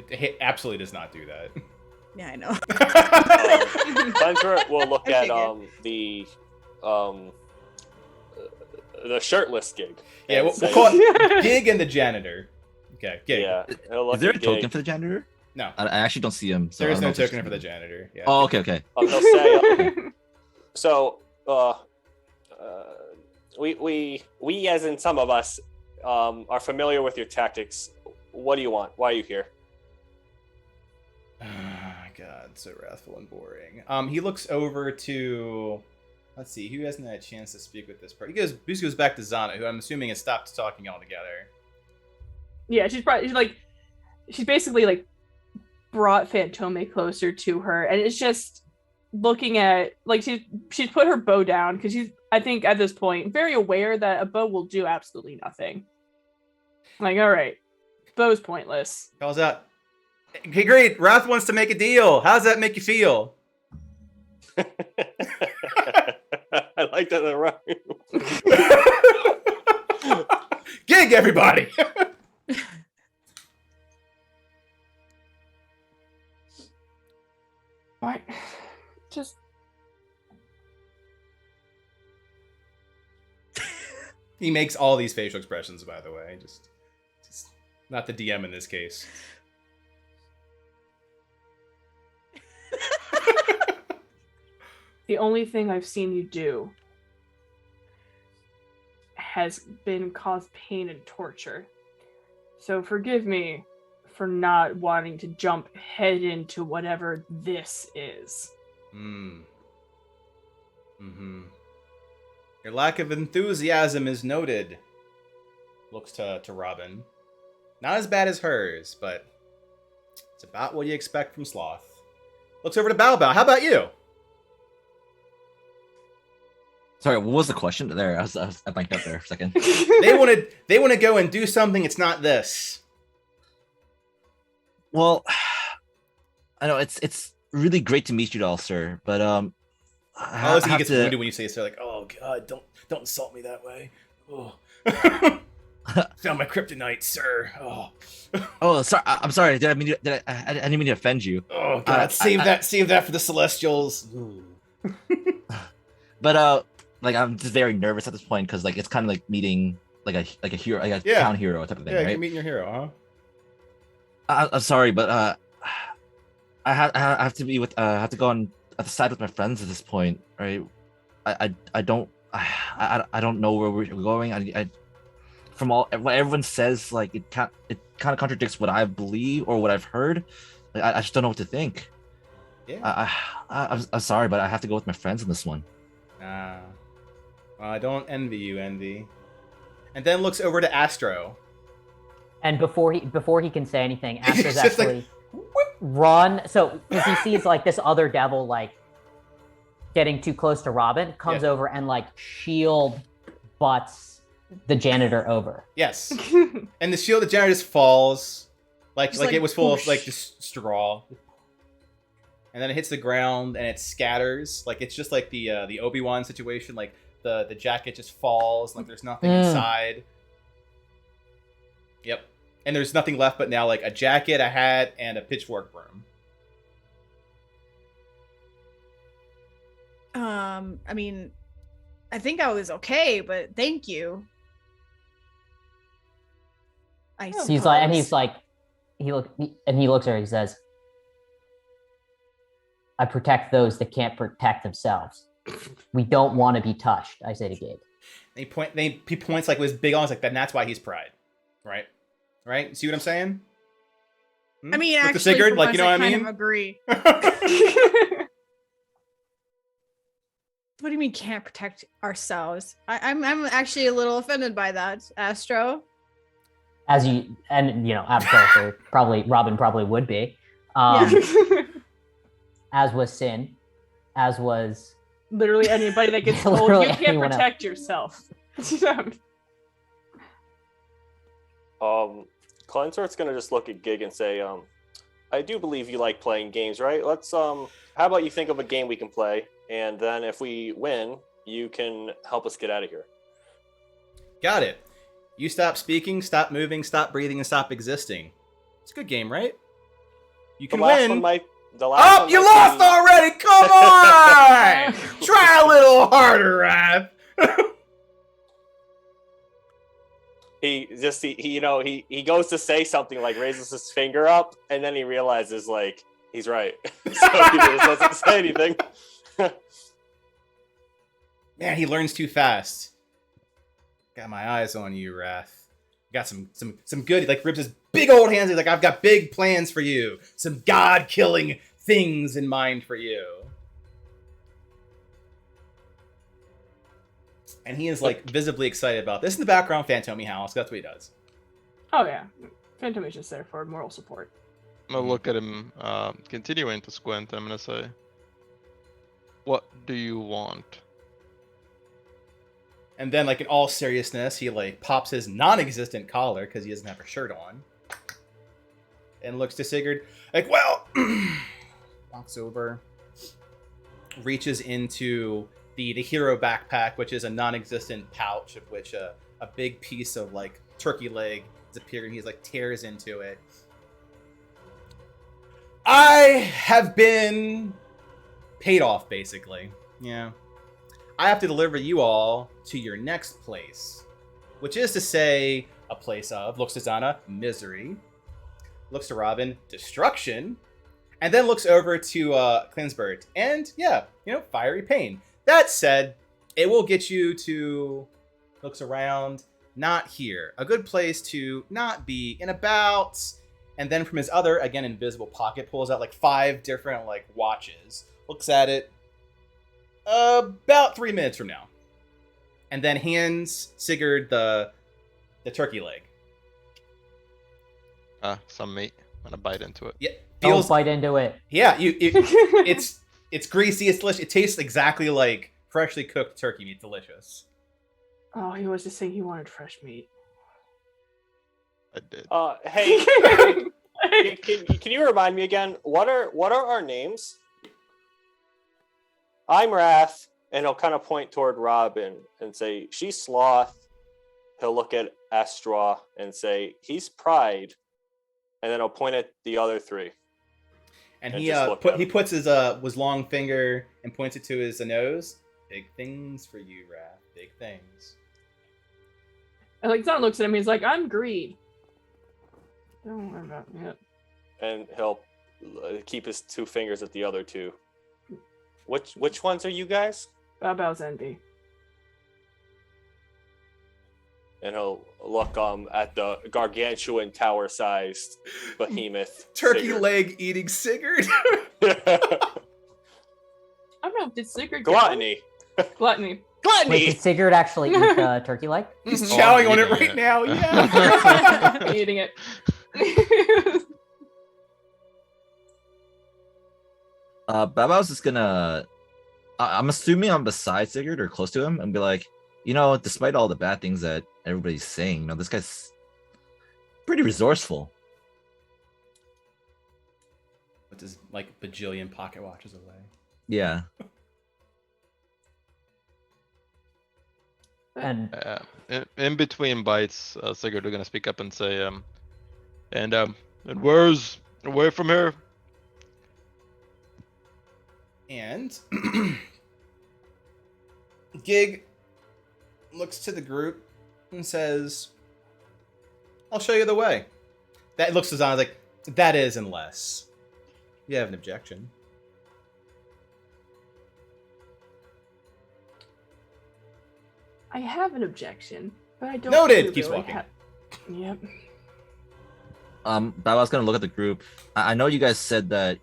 It absolutely does not do that. Yeah, I know. Kleinspert will look I at the shirtless Gig. Yeah, and we'll say- call it Gig and the janitor. Okay, Gig. Yeah, he'll look Is there a at token Gig. for the janitor? No, I actually don't see him. So there I is don't no know if there's token for the something. janitor. Yeah. Oh, okay. He'll say, so we as in some of us are familiar with your tactics. What do you want? Why are you here? God, so wrathful and boring. He looks over to, let's see, who hasn't had a chance to speak with this person? He goes back to Zana, who I'm assuming has stopped talking altogether. Yeah, she's basically like brought Fantome closer to her, and it's just looking at like she's put her bow down because she's, I think at this point, very aware that a bow will do absolutely nothing. Like, all right, bow's pointless. Calls out, "Okay, great. Wrath wants to make a deal. How does that make you feel?" I like that. Gig, everybody. What? Just He makes all these facial expressions, by the way. Just not the DM in this case. the only thing I've seen you do has been cause pain and torture. So forgive me for not wanting to jump head into whatever this is. Your lack of enthusiasm is noted. Looks to Robin. Not as bad as hers, but it's about what you expect from Sloth. Looks over to Bao Bao. How about you? Sorry, what was the question there? I blanked out there for a second. They want to go and do something. It's not this. Well, I know it's really great to meet you all, sir. But Oh, so he gets wounded when you say so. Like, oh god, don't insult me that way. Oh, found my kryptonite, sir. Oh, Oh, sorry. I'm sorry. I didn't mean to offend you. oh god, save that for the Celestials. Ooh. But like I'm just very nervous at this point because like it's kind of like meeting like a hero, like a Yeah. town hero type of thing, Yeah, right? you're meeting your hero, huh? I'm sorry, but I have to be with I have to go on at the side with my friends at this point, right? I don't I don't know where we're going. I from all what everyone says, like it kind of contradicts what I believe or what I've heard. Like, I just don't know what to think. Yeah. I'm sorry, but I have to go with my friends in this one. Well, I don't envy you, Envy. And then looks over to Astro. And before he can say anything, He's Astro's just like, actually run. So because he sees like this other devil like getting too close to Robin, comes over and like shield butts the janitor over. Yes. And the shield of janitor just falls. Like it was full whoosh. of like just straw. And then it hits the ground and it scatters. Like it's just like the Obi-Wan situation. Like the jacket just falls. Like there's nothing inside. Yep. And there's nothing left but now like a jacket, a hat, and a pitchfork broom. I mean, I think I was okay, but thank you. He's like, he looks at her. He says, "I protect those that can't protect themselves. We don't want to be touched." I say to Gabe. He points like with his big arms like that, and that's why he's pride, right? Right? See what I'm saying? I mean, With actually, the Sigurd, for like once, you know what I kind mean? of agree. What do you mean can't protect ourselves? I'm actually a little offended by that, Astro. As you and out of character, Robin probably would be. As was Sin, as was Literally anybody that gets told Literally you can't anyone protect yourself. Cleansort's gonna just look at Gig and say, I do believe you like playing games, right? Let's how about you think of a game we can play, and then if we win, you can help us get out of here. Got it. You stop speaking, stop moving, stop breathing, and stop existing. It's a good game, right? You can win. You lost already! Come on! Try a little harder, Raph. He goes to say something, like raises his finger up, and then he realizes like he's right. So he just doesn't say anything. Man, he learns too fast. Got my eyes on you, Wrath. Got some good, like rips his big old hands. He's like, I've got big plans for you. Some god-killing things in mind for you. And he is like visibly excited about this. In the background, Phantomy House. That's what he does. Oh yeah, Phantom is just there for moral support. I'm gonna look at him, continuing to squint. I'm gonna say, "What do you want?" And then, like in all seriousness, he like pops his non-existent collar because he doesn't have a shirt on, and looks to Sigurd like, "Well," walks over, reaches into the hero backpack, which is a non-existent pouch of which a big piece of like turkey leg is appearing. He's like tears into it. I have been paid off, basically. Yeah. I have to deliver you all to your next place, which is to say a place of, looks to Zana, misery, looks to Robin, destruction, and then looks over to Klinsbert, and yeah, fiery pain. That said, it will get you to, looks around, not here. A good place to not be in about, and then from his other, again, invisible pocket, pulls out like 5 different like watches, looks at it, about 3 minutes from now. And then hands Sigurd the turkey leg. Some meat. I'm gonna bite into it. Yeah. Don't bite into it. Yeah, it's greasy, it's delicious. It tastes exactly like freshly cooked turkey meat. Delicious. Oh, he was just saying he wanted fresh meat. I did. Hey, can you remind me again? What are our names? I'm Wrath, and he'll kind of point toward Robin and say, she's Sloth. He'll look at Astra and say, he's Pride. And then he'll point at the other 3. And he puts his long finger and points it to his nose. Big things for you, Wrath. Big things. And like Zon looks at him, he's like, I'm Greed. Don't worry about it. and he'll keep his 2 fingers at the other 2. Which ones are you guys? Bao's envy. And he'll look at the gargantuan tower-sized behemoth. Turkey Sigurd. leg eating Sigurd. I don't know. Did Sigurd get Gluttony. Gluttony. Wait, did Sigurd actually eat the turkey leg? He's Mhm. chowing on it eating right it. now. Yeah. Eating it. Babao's just gonna. I'm assuming I'm beside Sigurd or close to him, and be like, despite all the bad things that everybody's saying, this guy's pretty resourceful. With his like bajillion pocket watches away. Yeah. And In between bites, Sigurd are gonna speak up and say, and where's away from here? And Gig looks to the group and says, I'll show you the way. That looks as I was like, that is unless you have an objection. I have an objection, but I don't. Noted! think we Keeps really walking. Yep. Babao's gonna look at the group. I know you guys said that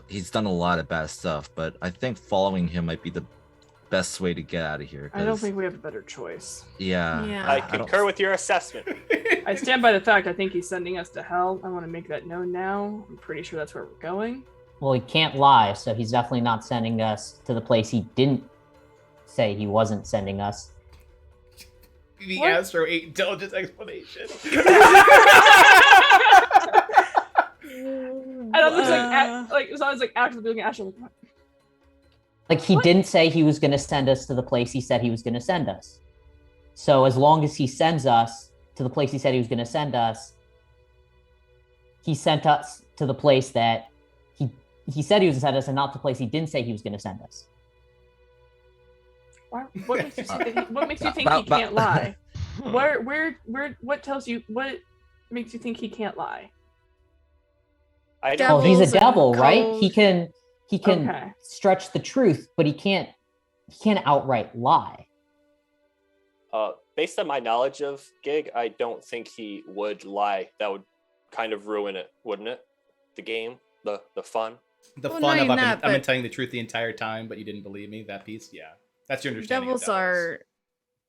he's done a lot of bad stuff, but I think following him might be the best way to get out of here. I don't 'cause- think we have a better choice. Yeah. Yeah. I don't- concur with your assessment. I stand by the fact I think he's sending us to hell. I want to make that known now. I'm pretty sure that's where we're going. well, he can't lie, so he's definitely not sending us to the place he didn't say he wasn't sending us. The What? Astro 8 intelligence explanation. I don't think so I was like actually doing Asher. Like, Like he What? didn't say he was going to send us to the place he said he was going to send us. So as long as he sends us to the place he said he was going to send us, he sent us to the place that he said he was going to send us, and not the place he didn't say he was going to send us. what makes you think that what makes you think Ba- he ba- can't lie? What tells you what makes you think he can't lie? I Devil. Well, don't he's a Devils and devil, right? cold. He can Okay. stretch the truth, but he can't outright lie. based on my knowledge of Gig, I don't think he would lie. That would kind of ruin it, wouldn't it? The game, the fun. The Well, fun not of even that, I've been but- telling the truth the entire time, but you didn't believe me. That piece, yeah, that's your understanding. of Devils are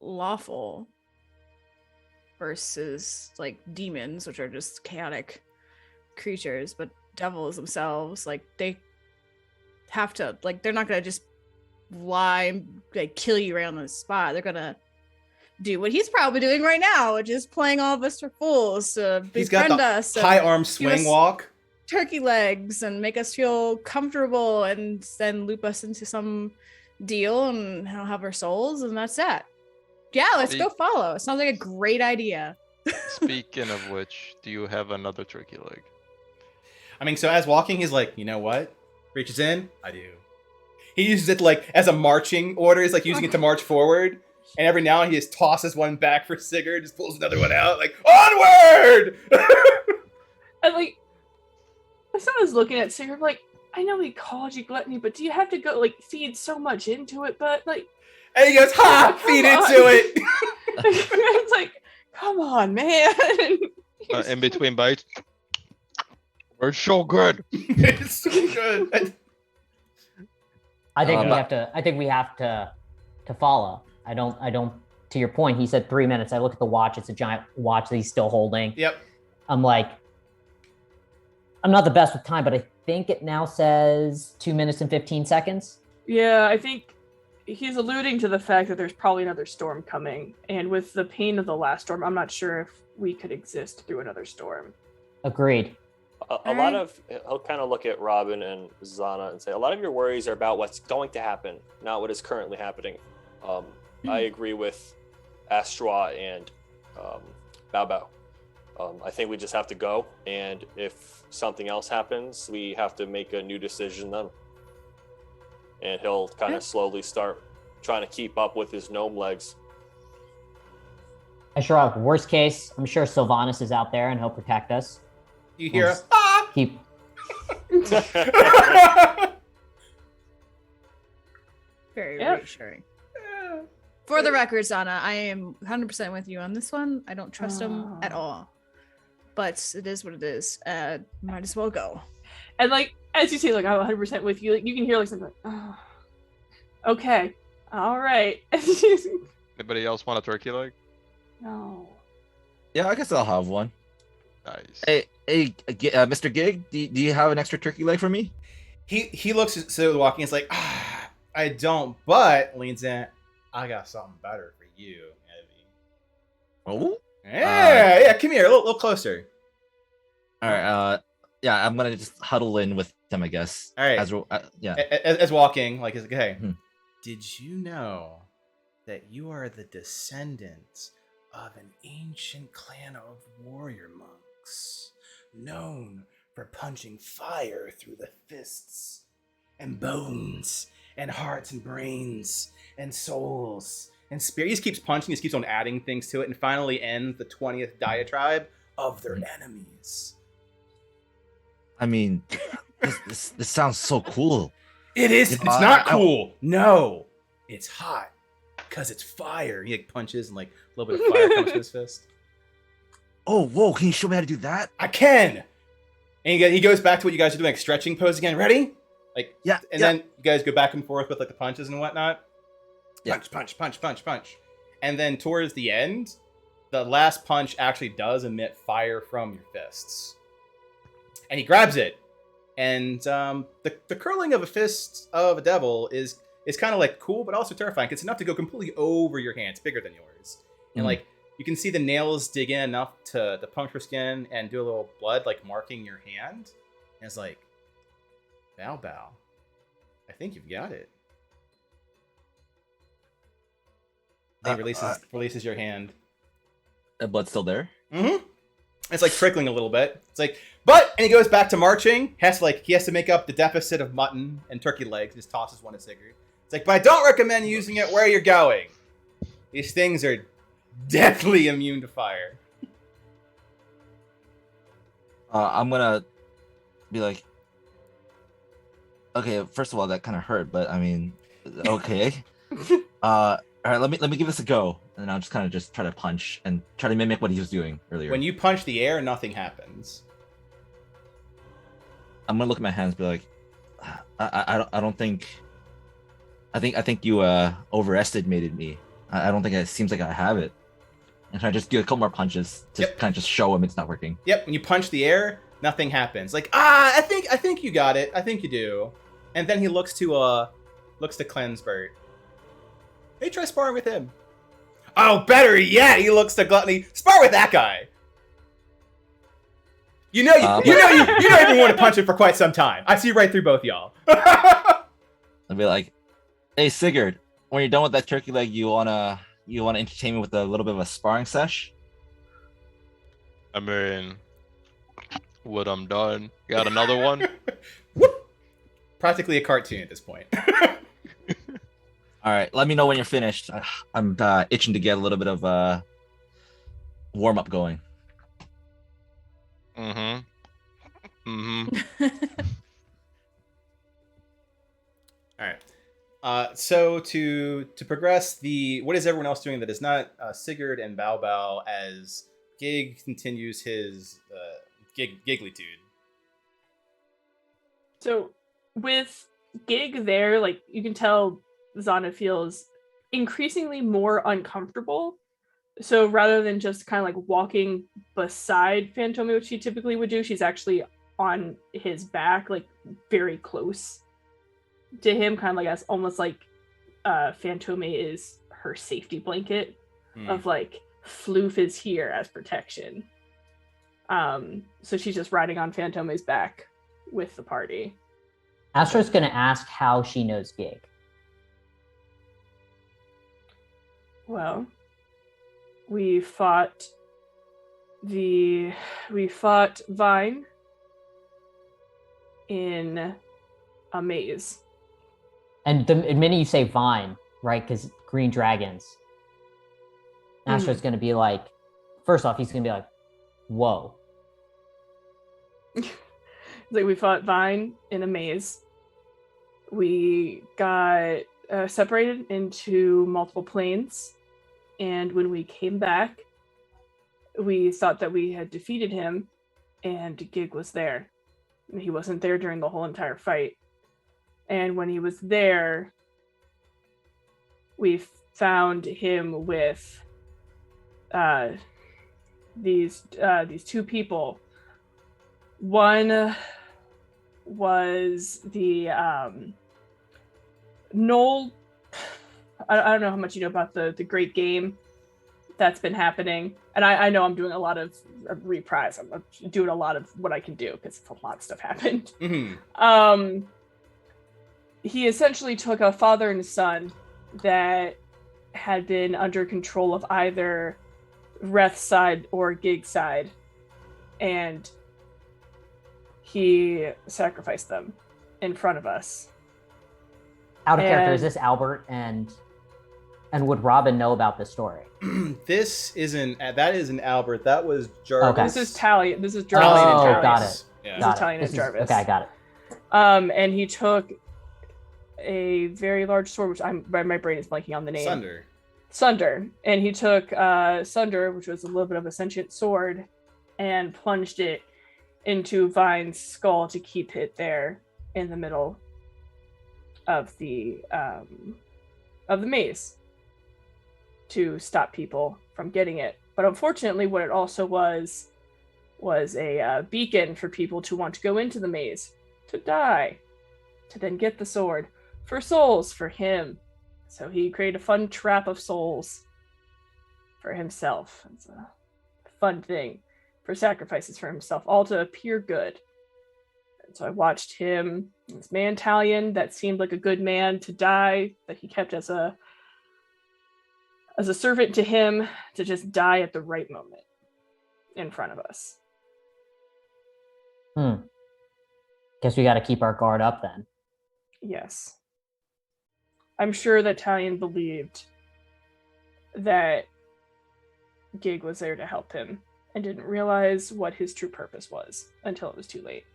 lawful versus like demons, which are just chaotic creatures. But devils themselves, like they have to, like they're not gonna just lie and like kill you right on the spot. They're gonna do what he's probably doing right now, which is playing all of us for fools to He's got befriend the us. and high arm give swing us walk. turkey legs and make us feel comfortable and then loop us into some deal and he'll have our souls and that's that. Yeah, let's go follow. It sounds like a great idea. Speaking of which, do you have another turkey leg? I mean, so as walking, he's like, you know what? Reaches in. I do. He uses it like as a marching order. He's like using it to march forward. And every now and then he just tosses one back for Sigurd, just pulls another one out, like, onward! And like, as I was looking at Sigurd, like, I know he called you gluttony, but do you have to go like feed so much into it? But like, And he goes, ha! Come Feed on. into it! it's like, come on, man. In between bites, it's so good. It's so good. I think we but- have to. I think we have to follow. I don't. To your point, he said 3 minutes. I look at the watch. It's a giant watch that he's still holding. Yep. I'm like, I'm not the best with time, but I think it now says 2 minutes and 15 seconds. Yeah, I think he's alluding to the fact that there's probably another storm coming, and with the pain of the last storm, I'm not sure if we could exist through another storm. Agreed. A lot of he'll kind of look at Robin and Zana and say, a lot of your worries are about what's going to happen, not what is currently happening. I agree with Astra and Bao. I think we just have to go, and if something else happens, we have to make a new decision then. And he'll kind of slowly start trying to keep up with his gnome legs. I sure have worst case. I'm sure Sylvanas is out there and he'll protect us. You hear, Yes. ah! Keep. Very Yep. reassuring. For the record, Zana, I am 100% with you on this one. I don't trust him at all. But it is what it is. Might as well go. And like as you say, like I'm 100% with you. Like you can hear like something like, oh, okay, all right. Anybody else want a turkey leg? No. Yeah, I guess I'll have one. Nice. Hey, Mr. Gig, do you have an extra turkey leg for me? He looks at so walking. It's like, I don't. But leans in. I got something better for you, Evie. Oh. Yeah, come here, a little closer. All right. Yeah, I'm gonna just huddle in with him, I guess. All right. As walking, like, okay. Did you know that you are the descendant of an ancient clan of warrior monks, known for punching fire through the fists, and bones, and hearts, and brains, and souls, and spirit? He just keeps punching, he just keeps on adding things to it, and finally ends the 20th diatribe of their enemies. I mean, this sounds so cool. It is. It's not cool. No, it's hot because it's fire. He like punches and like a little bit of fire comes to his fist. Oh, whoa! Can you show me how to do that? I can. And he goes back to what you guys are doing, like stretching pose again. Ready? Like yeah. And then you guys go back and forth with like the punches and whatnot. Yeah. Punch. And then towards the end, the last punch actually does emit fire from your fists. And he grabs it, and the curling of a fist of a devil is kind of like cool, but also terrifying. 'Cause it's enough to go completely over your hand. It's bigger than yours, and like you can see the nails dig in enough to puncture skin and do a little blood, like marking your hand. And it's like, Bow, I think you've got it. He releases your hand. The blood's still there. Mm-hmm. It's like trickling a little bit. It's like, and he goes back to marching. He has to make up the deficit of mutton and turkey legs. Just tosses one to Sigurd. It's like, but I don't recommend using it where you're going. These things are deathly immune to fire. I'm gonna be like, okay. First of all, that kind of hurt, but I mean, okay. All right, let me give this a go, and I'll just kind of try to punch and try to mimic what he was doing earlier. When you punch the air, nothing happens. I'm gonna look at my hands, and be like, I don't think. I think you overestimated me. I don't think it seems like I have it. And try to just do a couple more punches to kind of just show him it's not working. Yep. When you punch the air, nothing happens. Like, I think you got it. I think you do. And then he looks to Klensbert. Hey, try sparring with him. Oh, better yet, he looks to Gluttony. Spar with that guy. You know you've been wanting to punch him for quite some time. I see right through both y'all. I'll be like, hey Sigurd, when you're done with that turkey leg, you wanna entertain me with a little bit of a sparring sesh? I mean, when I'm done, got another one? Whoop. Practically a cartoon at this point. All right, let me know when you're finished. I'm itching to get a little bit of warm up going. Mm-hmm. All right. So to progress what is everyone else doing that is not Sigurd and Bao as Gig continues his gigglytude? So with Gig there, like you can tell Zana feels increasingly more uncomfortable. So rather than just kind of like walking beside Fantome, which she typically would do, she's actually on his back, like very close to him, kind of like as almost like Fantome is her safety blanket of like Floof is here as protection. So she's just riding on Fantome's back with the party. Astra's gonna ask how she knows Gig. Well, we fought Vine in a maze. And the minute you say Vine, right, because green dragons, Astra's gonna be like, first off, he's gonna be like, whoa. Like we fought Vine in a maze. We got separated into multiple planes, and when we came back, we thought that we had defeated him, and Gig was there. He wasn't there during the whole entire fight. And when he was there, we found him with these two people. One was the Noel. I don't know how much you know about the Great Game that's been happening, and I know I'm doing a lot of reprise. I'm doing a lot of what I can do because a lot of stuff happened. Mm-hmm. He essentially took a father and son that had been under control of either Reth's side or Gig's side, and he sacrificed them in front of us. Out of character, is this Albert and would Robin know about this story? That isn't Albert. That was Jarvis. Okay. This is Tally. This is Jarvis and Oh, Jarvis. got it. Yeah. This is Tally and Jarvis. Okay, I got it. And he took a very large sword, which my brain is blanking on the name. Sunder. And he took Sunder, which was a little bit of a sentient sword, and plunged it into Vine's skull to keep it there in the middle of the maze to stop people from getting it. But unfortunately, what it also was a beacon for people to want to go into the maze, to die, to then get the sword, for souls for him. So he created a fun trap of souls for himself. It's a fun thing for sacrifices for himself, all to appear good. And so I watched him, this man Talion that seemed like a good man, to die, that he kept as a servant to him, to just die at the right moment in front of us. Guess we got to keep our guard up then. Yes. I'm sure that Talion believed that Gig was there to help him and didn't realize what his true purpose was until it was too late.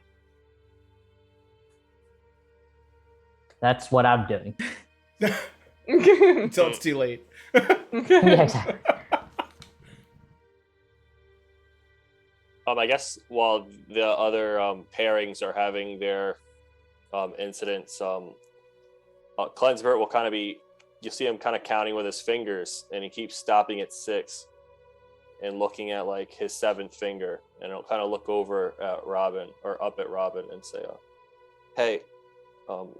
That's what I'm doing. Until it's too late. Yeah, exactly. I guess while the other pairings are having their incidents, Klensbert will kind of be, you see him kind of counting with his fingers, and he keeps stopping at 6 and looking at like his 7th finger, and he'll kind of look over at Robin, or up at Robin, and say, hey,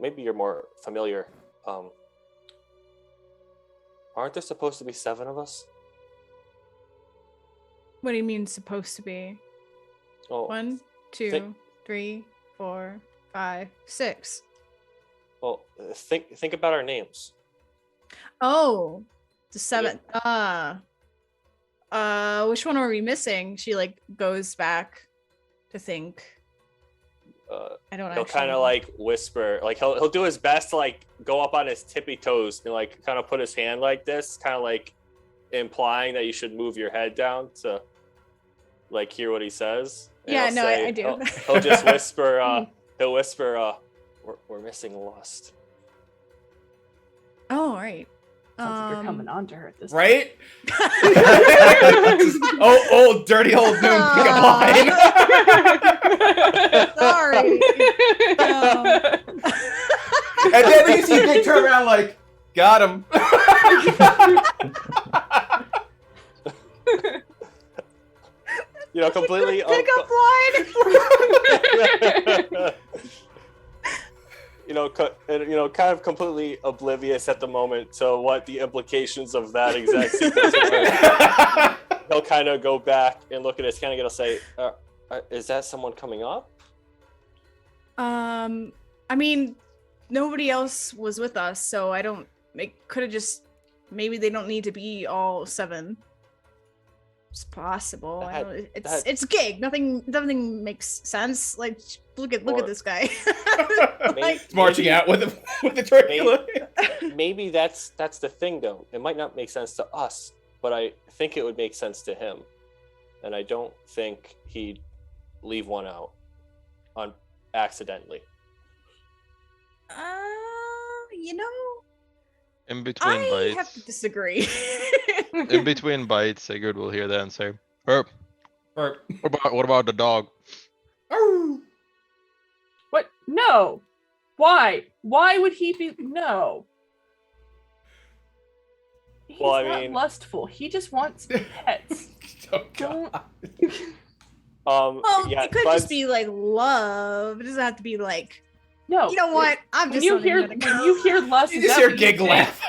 maybe you're more familiar. Aren't there supposed to be 7 of us? What do you mean supposed to be? Oh, 1, 2, 3, 4, 5, 6. Well, think about our names. Oh, the 7th. Which one are we missing? She like goes back to think. I don't know. He'll kind of like whisper, like he'll do his best to like go up on his tippy toes and like kind of put his hand like this, kind of like implying that you should move your head down to like hear what he says. And yeah, no, I do. He'll just whisper. He'll whisper, "We're missing Lust." Oh, right. Sounds like you're coming on to her at this Right? Oh, dirty old Noon pickup line. Sorry. And then you see Big turn around like, got him. You know, completely. Pickup line. Kind of completely oblivious at the moment to what the implications of that exact sequence were. He'll kind of go back and look at his kind of gonna say, "Is that someone coming up?" I mean, nobody else was with us, so I don't. Could have just. Maybe they don't need to be all 7. It's possible. It's Gig. Nothing makes sense. Like, look at this guy. Like, marching out with the Dracula. Maybe that's the thing, though. It might not make sense to us, but I think it would make sense to him, and I don't think he'd leave one out on accidentally? You know, In between I have to bites. disagree. In between bites, Sigurd will hear that and say, "Herp, Or what about the dog?" What? No. Why? Why would he be? No. He's Well, I not mean- lustful. He just wants pets. Oh, Don't. God. Well, Yeah, it could Cleanse- just be like love. It doesn't have to be like. No. You know what? I'm When just you not even hear gonna when go. you hear lust, You is just that hear what you gig think? laugh.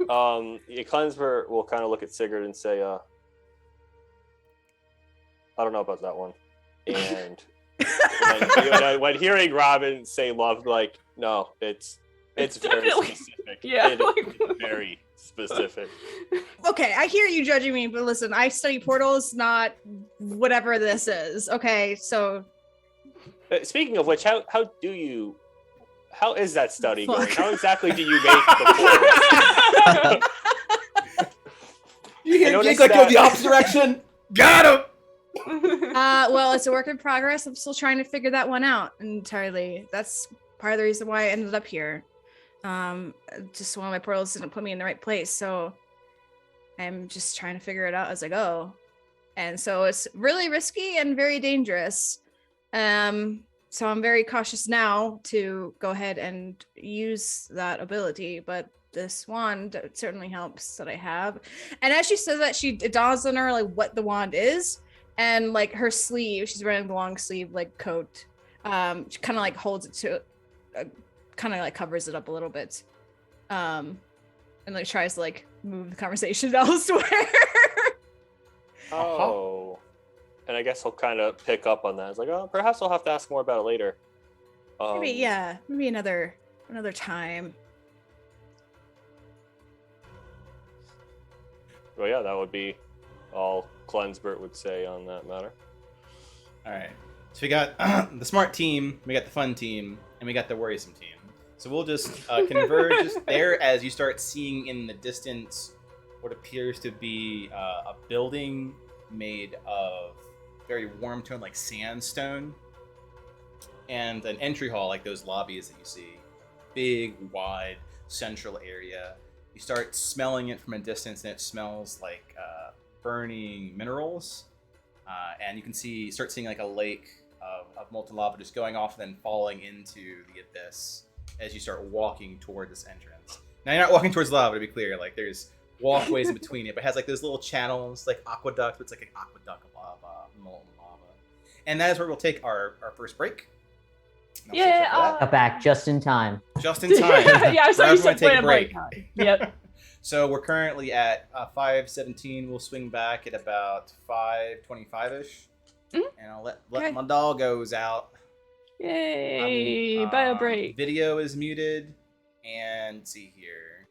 When you- Cleansber will kind of look at Sigurd and say, I don't know about that one. And when hearing Robin say love, like, no, it's very definitely- specific. Yeah, It is like- very specific. Okay, I hear you judging me, but listen, I study portals, not whatever this is. Okay, so Speaking of which, how is that study going? Fuck. How exactly do you make the portals? You I hear noticed gig like go that- the opposite direction. Got him. well, it's a work in progress. I'm still trying to figure that one out entirely. That's part of the reason why I ended up here. Just one of my portals didn't put me in the right place, so I'm just trying to figure it out as I go. And so it's really risky and very dangerous. So I'm very cautious now to go ahead and use that ability, but this wand certainly helps that I have. And as she says that, it dawns on her like what the wand is, and like her sleeve, she's wearing the long sleeve like coat. She kind of like holds it to, kind of like covers it up a little bit, and like tries to like move the conversation elsewhere. Oh. And I guess he'll kind of pick up on that. It's like, oh, perhaps I'll have to ask more about it later. Maybe another time. Well, yeah, that would be all Cleansbert would say on that matter. All right. So we got the smart team, we got the fun team, and we got the worrisome team. So we'll just converge just there as you start seeing in the distance what appears to be a building made of very warm tone, like sandstone, and an entry hall like those lobbies that you see. Big, wide, central area. You start smelling it from a distance, and it smells like burning minerals. And you can start seeing like a lake of molten lava just going off and then falling into the abyss as you start walking toward this entrance. Now you're not walking towards lava, to be clear. Like there's walkways in between it, but it has like those little channels, like aqueduct. But it's like an aqueduct of lava, molten lava. And that is where we'll take our first break. And I'll switch up for Got back just in time. that. Just in time. yeah, I saw Grab you one and said take play a a break. break. Yep. So we're currently at 5:17. We'll swing back at about 5:25ish, and I'll let Okay. my doggos out. Yay! Bio break. Video is muted, and let's see here.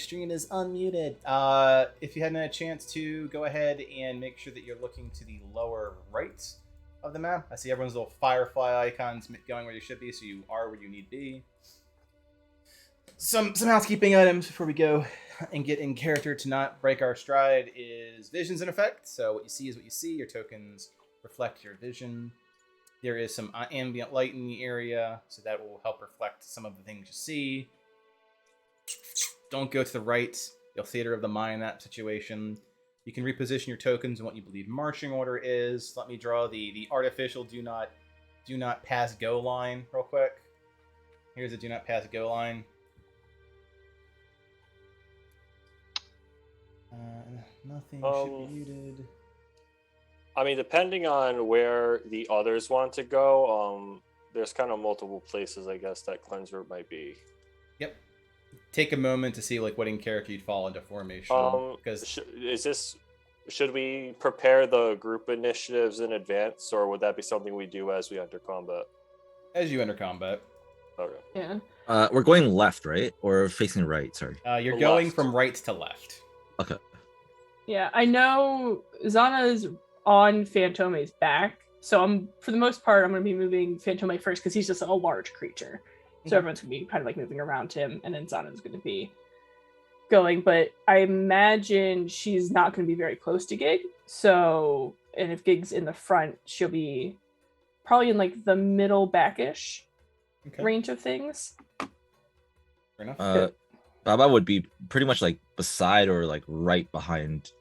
stream is unmuted. If you hadn't had a chance to, go ahead and make sure that you're looking to the lower right of the map. I see everyone's little firefly icons going where you should be, so you are where you need to be. Some housekeeping items before we go and get in character to not break our stride is vision's in effect. So what you see is what you see. Your tokens reflect your vision. There is some ambient light in the area, so that will help reflect some of the things you see. Don't go to the right. You'll theater of the mind in that situation. You can reposition your tokens in what you believe marching order is. Let me draw the artificial do not pass go line real quick. Here's the do not pass go line. Nothing should be muted. I mean, depending on where the others want to go, there's kind of multiple places, I guess, that Cleanser might be. Yep. Take a moment to see like what in character you'd fall into formation. Because should we prepare the group initiatives in advance, or would that be something we do as we enter combat? As you enter combat. Okay. Yeah. We're going left, right? Or facing right, sorry. You're The going left. from right to left. Okay. Yeah, I know Zana's on Fantome's back, so for the most part, I'm going to be moving Fantome first because he's just a large creature. So everyone's going to be kind of like moving around him, and then Zana's going to be going. But I imagine she's not going to be very close to Gig. So, and if Gig's in the front, she'll be probably in like the middle backish range of things. Fair enough. Baba would be pretty much like beside or like right behind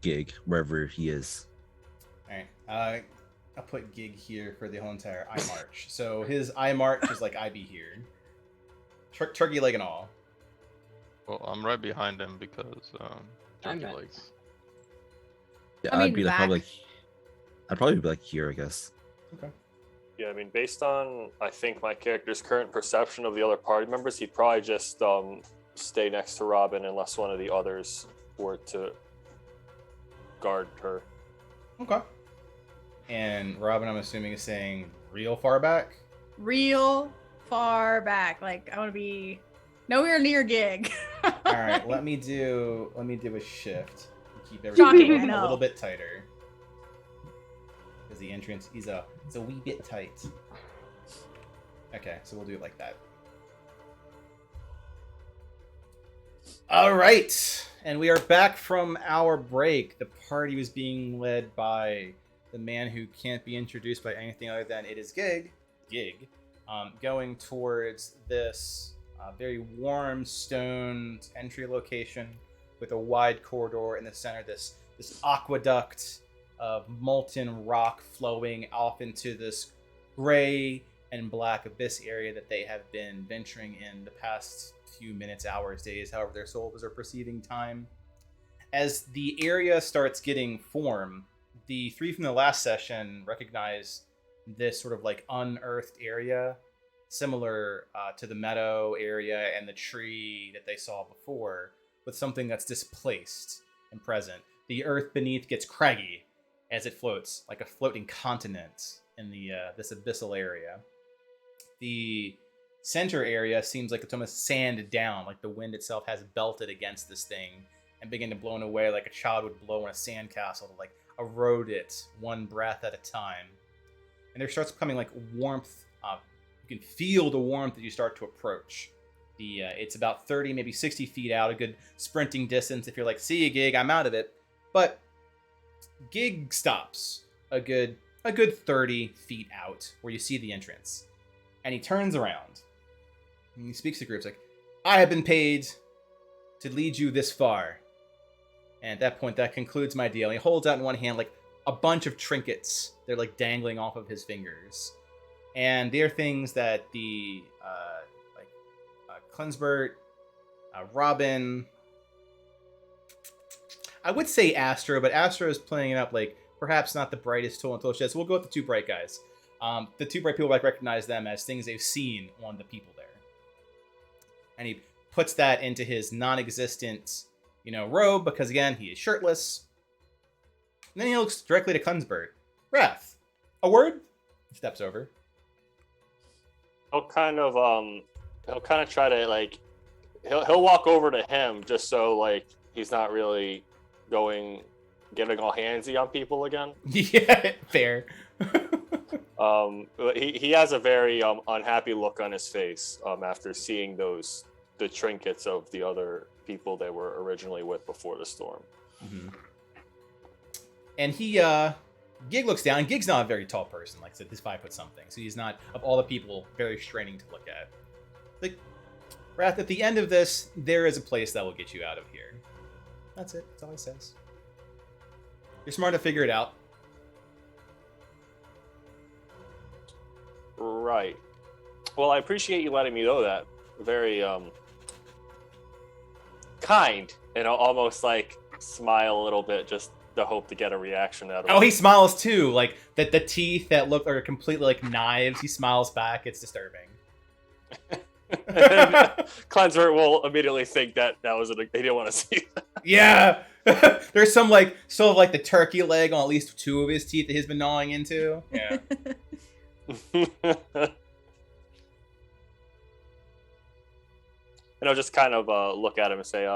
Gig, wherever he is. Alright. I'll put Gig here for the whole entire I march. So his I march is like I be here. Turkey leg and all. Well, I'm right behind him because turkey met. legs. Yeah, I mean, I'd be like, back. I'd probably be like here, I guess. Okay. Yeah, I mean, based on, I think, my character's current perception of the other party members, he'd probably just stay next to Robin unless one of the others were to guard her. Okay. And Robin, I'm assuming, is saying real far back? Real far back. Like, I want to be nowhere near Gig. Alright, let me do a shift. Keep everything Shocking, I a know. little bit tighter. Because the entrance is a wee bit tight. Okay, so we'll do it like that. Alright, and we are back from our break. The party was being led by the man who can't be introduced by anything other than it is Gig, going towards this very warm stoned entry location with a wide corridor in the center, this aqueduct of molten rock flowing off into this gray and black abyss area that they have been venturing in the past few minutes, hours, days, however their souls are perceiving time. As the area starts getting form, the three from the last session recognize this sort of like unearthed area, similar to the meadow area and the tree that they saw before, with something that's displaced and present. The earth beneath gets craggy as it floats, like a floating continent in the this abyssal area. The center area seems like it's almost sanded down, like the wind itself has belted against this thing and began to blow it away like a child would blow in a sandcastle to like erode it one breath at a time. And there starts becoming like warmth. You can feel the warmth as you start to approach. It's about 30, maybe 60 feet out, a good sprinting distance. If you're like, see you, Gig, I'm out of it. But Gig stops a good 30 feet out where you see the entrance. And he turns around. And he speaks to the group. He's like, I have been paid to lead you this far. And at that point, that concludes my deal. And he holds out in one hand like a bunch of trinkets. They're like dangling off of his fingers. And they're things that the Klensbert, Robin, I would say Astro, but Astro is playing it up like perhaps not the brightest tool until she has. So we'll go with the two bright guys. The two bright people like recognize them as things they've seen on the people there. And he puts that into his non-existent, robe because again he is shirtless. And then he looks directly to Klensbert. Wrath, a word? He steps over. He'll kind of try to like he'll walk over to him just so like he's not really getting all handsy on people again. Yeah, fair. He has a very unhappy look on his face after seeing the trinkets of the other people they were originally with before the storm. Mm-hmm. And Gig looks down. Gig's not a very tall person. Like I said, he's 5 foot something. So he's not, of all the people, very straining to look at. Like, Wrath, at the end of this, there is a place that will get you out of here. That's it. That's all he says. You're smart to figure it out. Right. Well, I appreciate you letting me know that. Very kind, and I'll almost like smile a little bit just to hope to get a reaction out of Oh, him. he smiles too. Like the teeth that look are completely like knives. He smiles back. It's disturbing. Cleanser will immediately think that was he didn't want to see that. Yeah. There's some like sort of like the turkey leg on at least 2 of his teeth that he's been gnawing into. Yeah. And I'll just kind of look at him and say,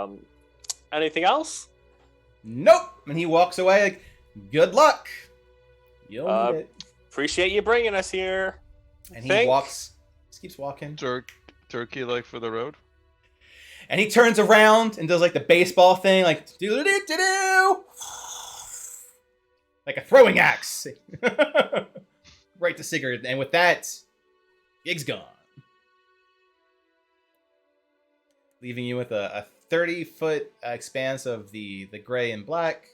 anything else? Nope. And he walks away like, good luck. You'll need it. Appreciate you bringing us here. And he walks, just keeps walking. Turkey leg for the road. And he turns around and does like the baseball thing, like do like a throwing axe. Right to Sigurd. And with that, Gig's gone. Leaving you with a 30-foot expanse of the gray and black.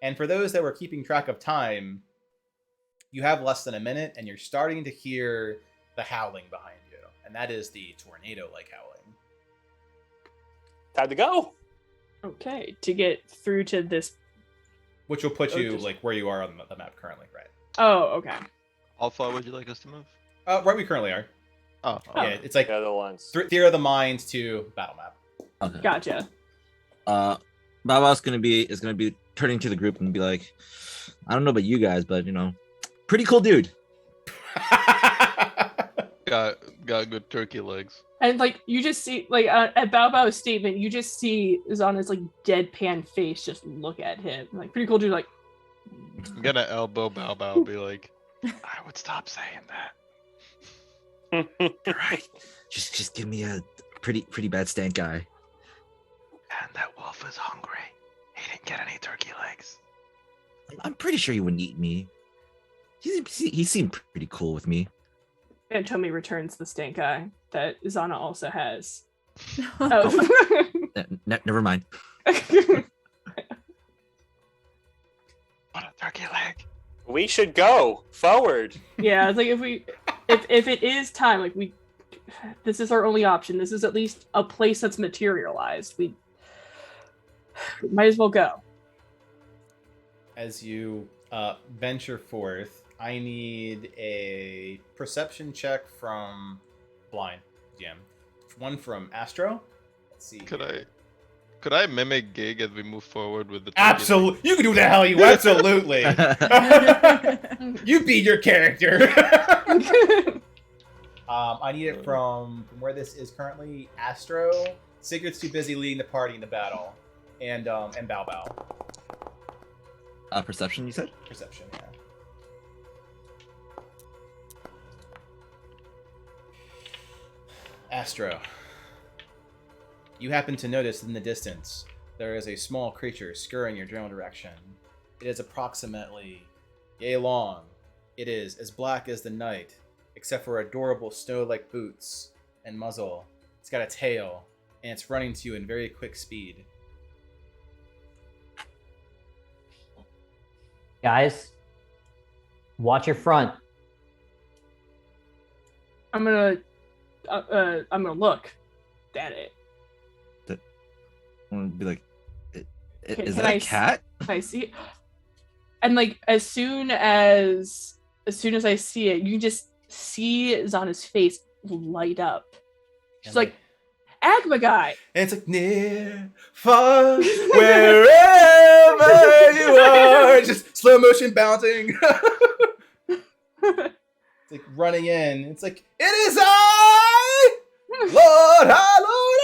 And for those that were keeping track of time, you have less than a minute, and you're starting to hear the howling behind you. And that is the tornado-like howling. Time to go. Okay, to get through to this. Which will put you like where you are on the map currently, right? Oh, okay. How far would you like us to move? Right where we currently are. Oh, Yeah, it's like The other ones. Theater of the Mind to battle map. Okay. Gotcha. Baba's gonna be turning to the group and be like, I don't know about you guys, but pretty cool dude. got good turkey legs. And like you just see, like at Bao Bao's statement, you just see Zana's like deadpan face just look at him. Like pretty cool dude. Like I'm gonna elbow Bao Bao and be like, I would stop saying that. All right, just give me a pretty bad stank guy. And that wolf is hungry. He didn't get any turkey legs. I'm pretty sure he wouldn't eat me. He seemed pretty cool with me. and Tomi returns the stank eye that Zana also has. Oh. Never mind. What a turkey leg. We should go forward. Yeah, it's like if it is time, like this is our only option. This is at least a place that's materialized. We might as well go. As you venture forth, I need a perception check from Blind GM. One from Astro. Let's see. Could I mimic Gig as we move forward with the turkey Absolutely, you can do the hell you absolutely. You be your character. I need it from where this is currently. Astro. Sigurd's too busy leading the party in the battle, and Bao Bao. Perception, you said? Perception, yeah. Astro, you happen to notice in the distance there is a small creature scurrying your general direction. It is approximately yay long. It is as black as the night, except for adorable snow-like boots and muzzle. It's got a tail, and it's running to you in very quick speed. Guys, watch your front. I'm gonna look at it. I'm gonna be like, is Can that I a cat? I see it. And like as soon as I see it, you can just see Zana's face light up. She's And like, Agma guy. And it's like, near, far, wherever you are. Just slow motion bouncing. It's like running in. It's like, it is I, Lord, hallowed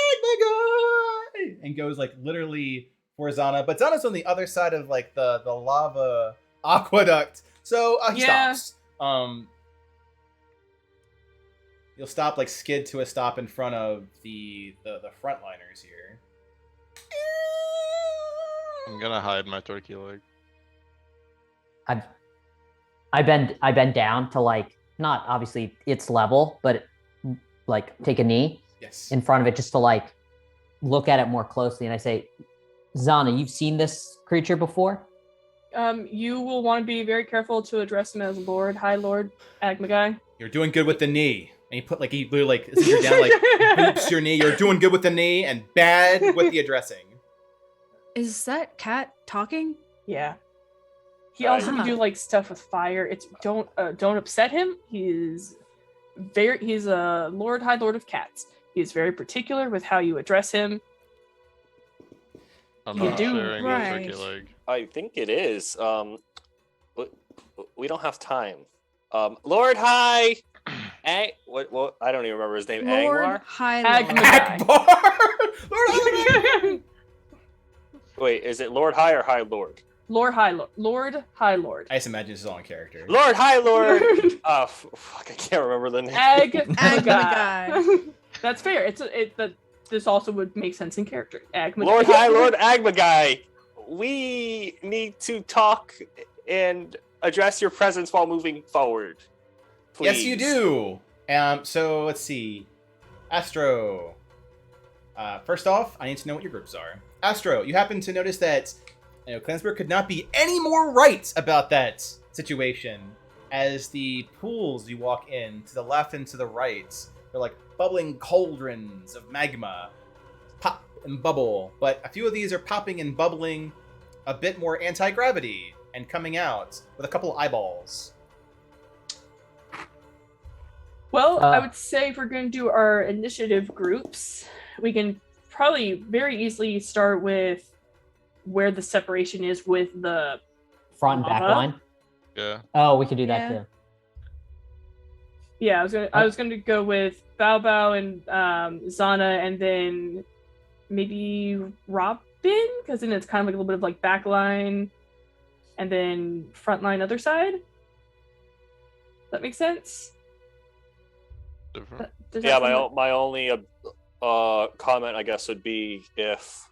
and goes like literally for Zana, but Zana's on the other side of like the lava aqueduct, so he stops. You'll stop, like skid to a stop in front of the frontliners here. I'm gonna hide my turkey leg. I bend down to like not obviously its level, but like take a knee in front of it just to like look at it more closely, and I say, Zana, you've seen this creature before? You will want to be very careful to address him as Lord, High Lord Agmagai. You're doing good with the knee. And he put like he literally like as you're down like boops your knee. You're doing good with the knee and bad with the addressing. Is that cat talking? Yeah. He also can do like stuff with fire. It's don't upset him. He's a Lord, High Lord of Cats. He is very particular with how you address him. I'm You not do, sharing the right. turkey leg. I think it is. We don't have time. Lord High. What? I don't even remember his name. Lord Angmar? High Agmagai. Lord. Akbar! Lord, Wait, is it Lord High or High Lord? Lord High Lord. I just imagine this is all in character. Lord High Lord. Fuck, I can't remember the name. Agmagai. That's fair. This also would make sense in character. Agmagai. Lord High Lord Agmagai. We need to talk and address your presence while moving forward. Please. Yes, you do. So let's see. Astro. First off, I need to know what your groups are. Astro, you happen to notice that Klensburg could not be any more right about that situation. As the pools you walk in, to the left and to the right, they're like bubbling cauldrons of magma. Pop and bubble. But a few of these are popping and bubbling a bit more anti-gravity and coming out with a couple eyeballs. Well, I would say if we're going to do our initiative groups, we can probably very easily start with where the separation is with the Front and back line? Yeah. Oh, we could do that too. Yeah, I was gonna go with Bao Bao and Zana, and then maybe Robin, because then it's kind of like a little bit of like back line, and then front line other side. That makes sense. Yeah, my only comment, I guess, would be if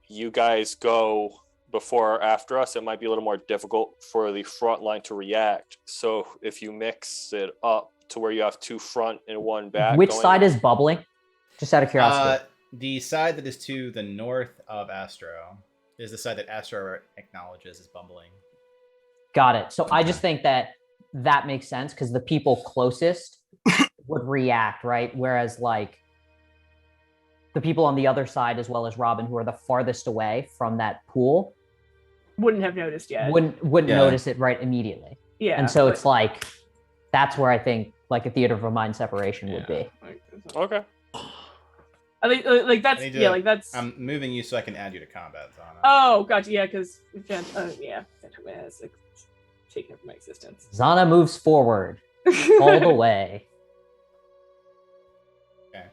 you guys go before or after us, it might be a little more difficult for the front line to react. So if you mix it up to where you have two front and one back. Which side is bubbling? Just out of curiosity. The side that is to the north of Astro is the side that Astro acknowledges is bubbling. Got it. So I just think that makes sense because the people closest would react, right? Whereas like the people on the other side, as well as Robin, who are the farthest away from that pool, wouldn't have noticed yet. Wouldn't notice it right immediately. Yeah. And so it's like, that's where I think like a theater of a mind separation would be. Okay. I think like that's like that's. I'm moving you so I can add you to combat, Zana. Oh, gotcha. Yeah, because Phantom has taken over my existence. Zana moves forward all the way. Okay.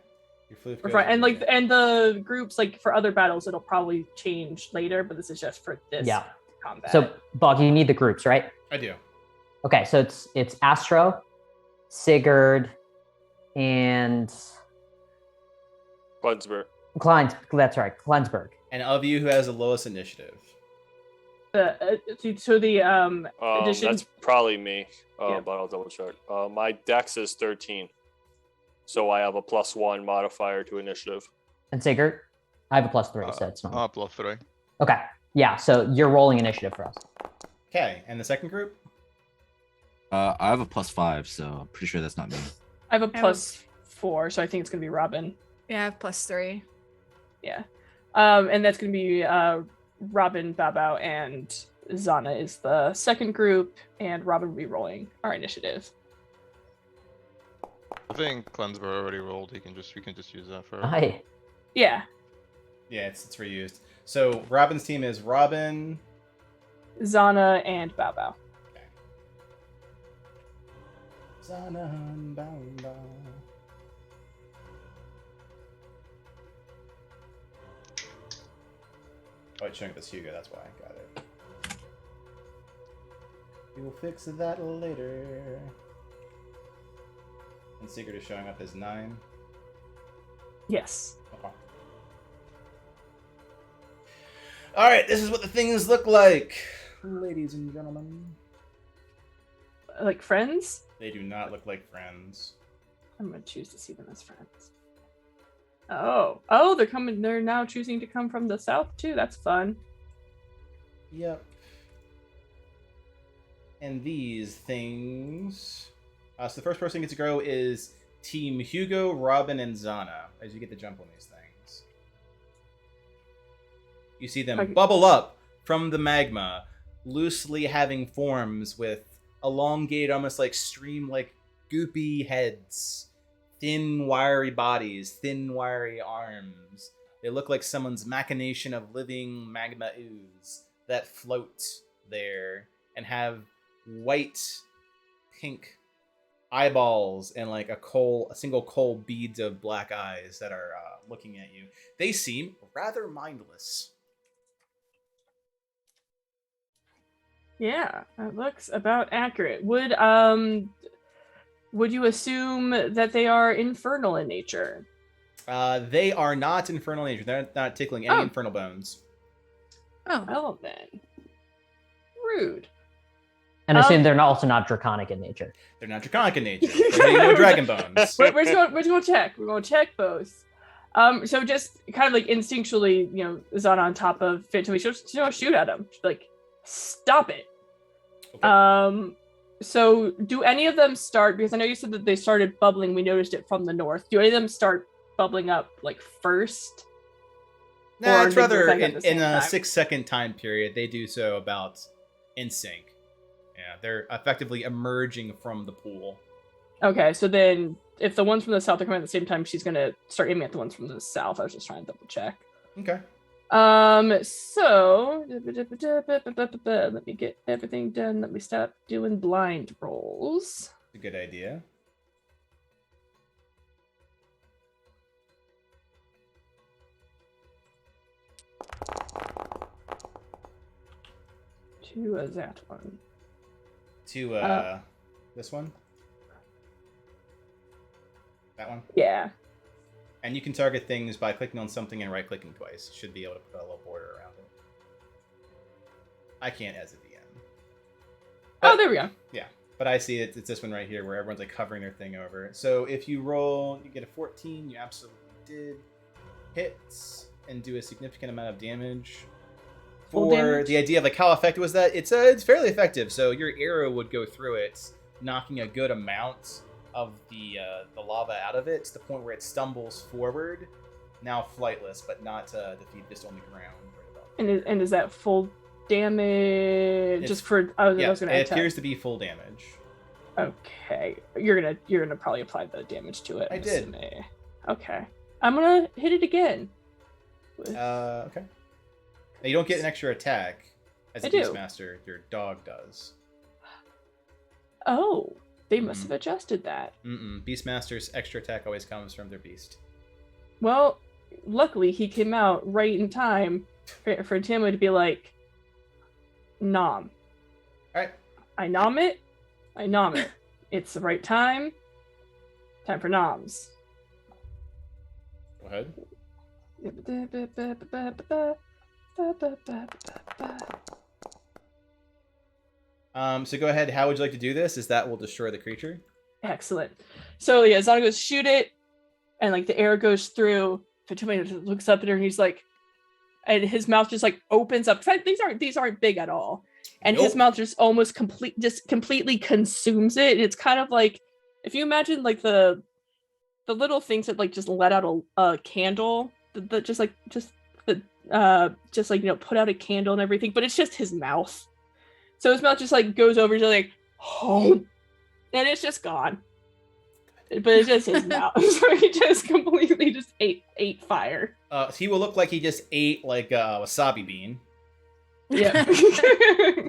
Your floof Or goes and over like there. and the groups like for other battles it'll probably change later, but this is just for this combat. So Bog, you need the groups, right? I do. Okay, so it's Astro, Sigurd, and Klensburg. That's right, Klensburg. And of you, who has the lowest initiative? So the addition. That's probably me. Yeah. But I'll double check. My dex is 13, so I have a +1 modifier to initiative. And Sigurd, I have a +3, so it's not. +3. Okay, yeah, so you're rolling initiative for us. Okay, and the second group? I have a +5, so I'm pretty sure that's not me. I have a +4, so I think it's gonna be Robin. Yeah, I have +3. Yeah, and that's gonna be Robin, Babao, and Zana is the second group, and Robin will be rolling our initiative. I think Klensburg already rolled. We can just use that for. Hi. Yeah. Yeah, it's reused. So Robin's team is Robin, Zana, and Babao. Okay. Zana and Bao. Oh, it's showing up as Hugo, that's why. Got it. We will fix that later. And Sigurd is showing up as 9. Yes. Okay. Alright, this is what the things look like, ladies and gentlemen. Like friends? They do not look like friends. I'm gonna choose to see them as friends. Oh, they're coming. They're now choosing to come from the south too. That's fun. Yep. And these things. So the first person who gets to grow is Team Hugo, Robin, and Zana. As you get to jump on these things, you see them bubble up from the magma, loosely having forms with elongated, almost like stream, like goopy heads, thin, wiry bodies, thin, wiry arms. They look like someone's machination of living magma ooze that float there and have white, pink eyeballs and like a single coal beads of black eyes that are looking at you. They seem rather mindless. Yeah, that looks about accurate. Would you assume that they are infernal in nature? They are not infernal in nature. They're not tickling any infernal bones. Oh, Well then, rude. And assume they're also not draconic in nature. They're not draconic in nature. They're hitting no dragon bones. We're going to check. We're going to check both. So just kind of like instinctually, Zana on top of Phantom, she'll shoot at him. She'll be like, stop it. Okay. So do any of them start, because I know you said that they started bubbling, we noticed it from the north. Do any of them start bubbling up like first? Nah, Or it's they rather go back at the in same a time? 6-second time period. They do so about in sync. Yeah, they're effectively emerging from the pool. Okay, so then if the ones from the south are coming at the same time, she's gonna start aiming at the ones from the south. I was just trying to double check. Okay. So let me get everything done. Let me stop doing blind rolls. A good idea. To that one. To this one? That one? Yeah. And you can target things by clicking on something and right-clicking twice. Should be able to put a little border around it. I can't as a DM. Oh, there we go. Yeah, but I see it. It's this one right here where everyone's like covering their thing over. So if you roll, you get a 14. You absolutely did. Hits and do a significant amount of damage. Full For damage? the idea of like how effective was that, it's fairly effective. So your arrow would go through it, knocking a good amount of the lava out of it to the point where it stumbles forward, now flightless, but not defeated, just on the ground. Right above. And is that full damage? It's- Just for I was gonna it add appears to be full damage. Okay, you're gonna probably apply the damage to it. I did. assuming. Okay, I'm gonna hit it again. Okay. Now you don't get an extra attack as a I do. Beastmaster. Your dog does. Oh, they must have adjusted that. Beastmaster's extra attack always comes from their beast. Well, luckily he came out right in time for Timo to be like, nom. Alright. I nom it. It's the right time. Time for noms. Go ahead. So go ahead. How would you like to do this? Is that will destroy the creature? Excellent. So yeah, Zana goes shoot it, and like the air goes through. Fatuma looks up at her and he's like, and his mouth just like opens up. These aren't big at all, and his Nope. mouth just almost completely consumes it. It's kind of like if you imagine like the little things that like just let out a candle, that just put out a candle and everything, but it's just his mouth. So his mouth just like goes over to like, oh, and it's just gone. But it's just his mouth. So he just completely just ate fire. He will look like he just ate like a wasabi bean, Yeah.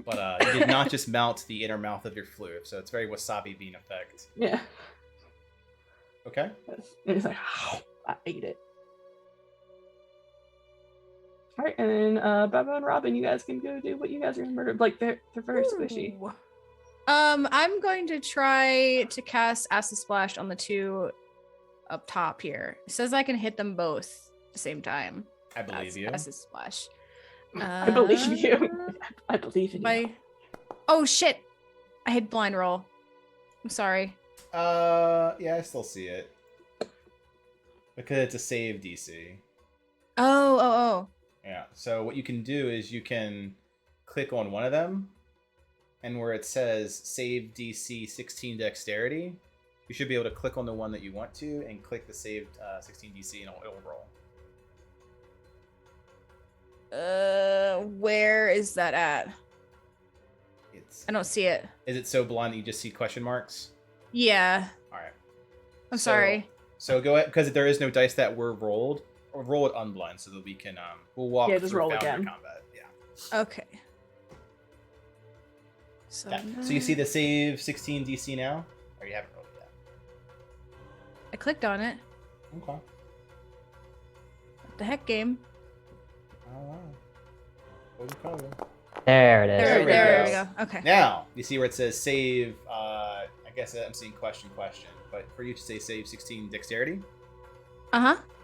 but he did not just melt the inner mouth of your flute. So it's very wasabi bean effect. Yeah. Okay. And he's like, oh, I ate it. All right, and then Baba and Robin, you guys can go do what you guys are gonna murder. Like they're very squishy. Ooh. I'm going to try to cast Acid Splash on the two up top here. It says I can hit them both at the same time. I believe you. Acid Splash. I believe you. I believe in you. Oh shit! I hit blind roll. I'm sorry. Yeah, I still see it. Because it's a save DC. Oh. Yeah, so what you can do is you can click on one of them, and where it says save DC 16 dexterity, you should be able to click on the one that you want to and click the saved 16 DC and it'll roll. Where is that at? I don't see it. Is it so blind that you just see question marks? Yeah. All right. I'm sorry. So go ahead, because there is no dice that were rolled. Or roll it unblind so that we can we'll walk just through roll Foundry again. combat. Yeah. Okay. So Yeah. So you see the save 16 DC now, or you haven't rolled it yet? I clicked on it. Okay. What the heck, game? All right. What do you call it? There it is. There we go. Okay. Now you see where it says save. I guess I'm seeing question, but for you to say save 16 dexterity,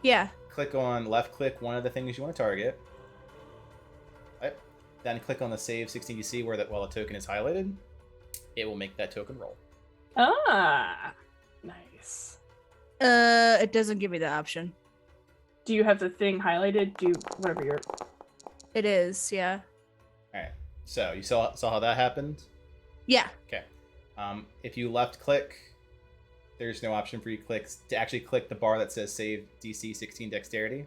Yeah. click on left click one of the things you want to target. Right. Then click on the save 16 DC while the token is highlighted. It will make that token roll. Ah, nice. It doesn't give me the option. Do you have the thing highlighted? Do whatever you're. It is, yeah. All right. So you saw how that happened. Yeah. Okay. If you left click, there's no option for you to actually click the bar that says save DC 16 dexterity.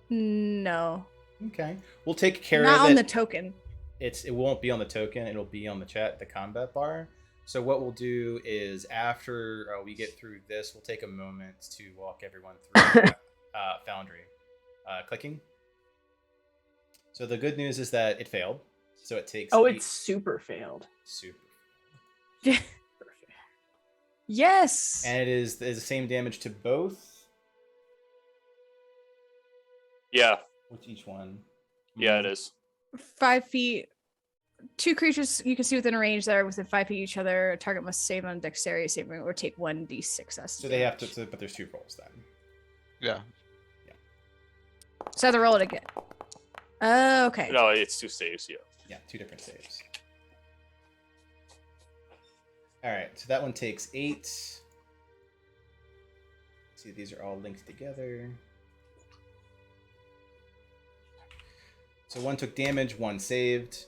No. Okay. We'll take care Not of it. on the token. It won't be on the token. It'll be on the combat bar. So what we'll do is after we get through this, we'll take a moment to walk everyone through Foundry clicking. So the good news is that it failed. So it takes. Oh, it's super failed. Super. Yes. And it is the same damage to both. Yeah. With each one. Yeah, it is. 5 feet. 2 creatures you can see within a range that are within 5 feet of each other. A target must save on dexterity saving or take 1d6. So they have to, but there's 2 rolls then. Yeah. So I have to roll it again. Oh, okay. No, it's 2 saves. Yeah. Yeah, 2 different saves. All right, so that one takes 8. See, these are all linked together. So 1 took damage, 1 saved.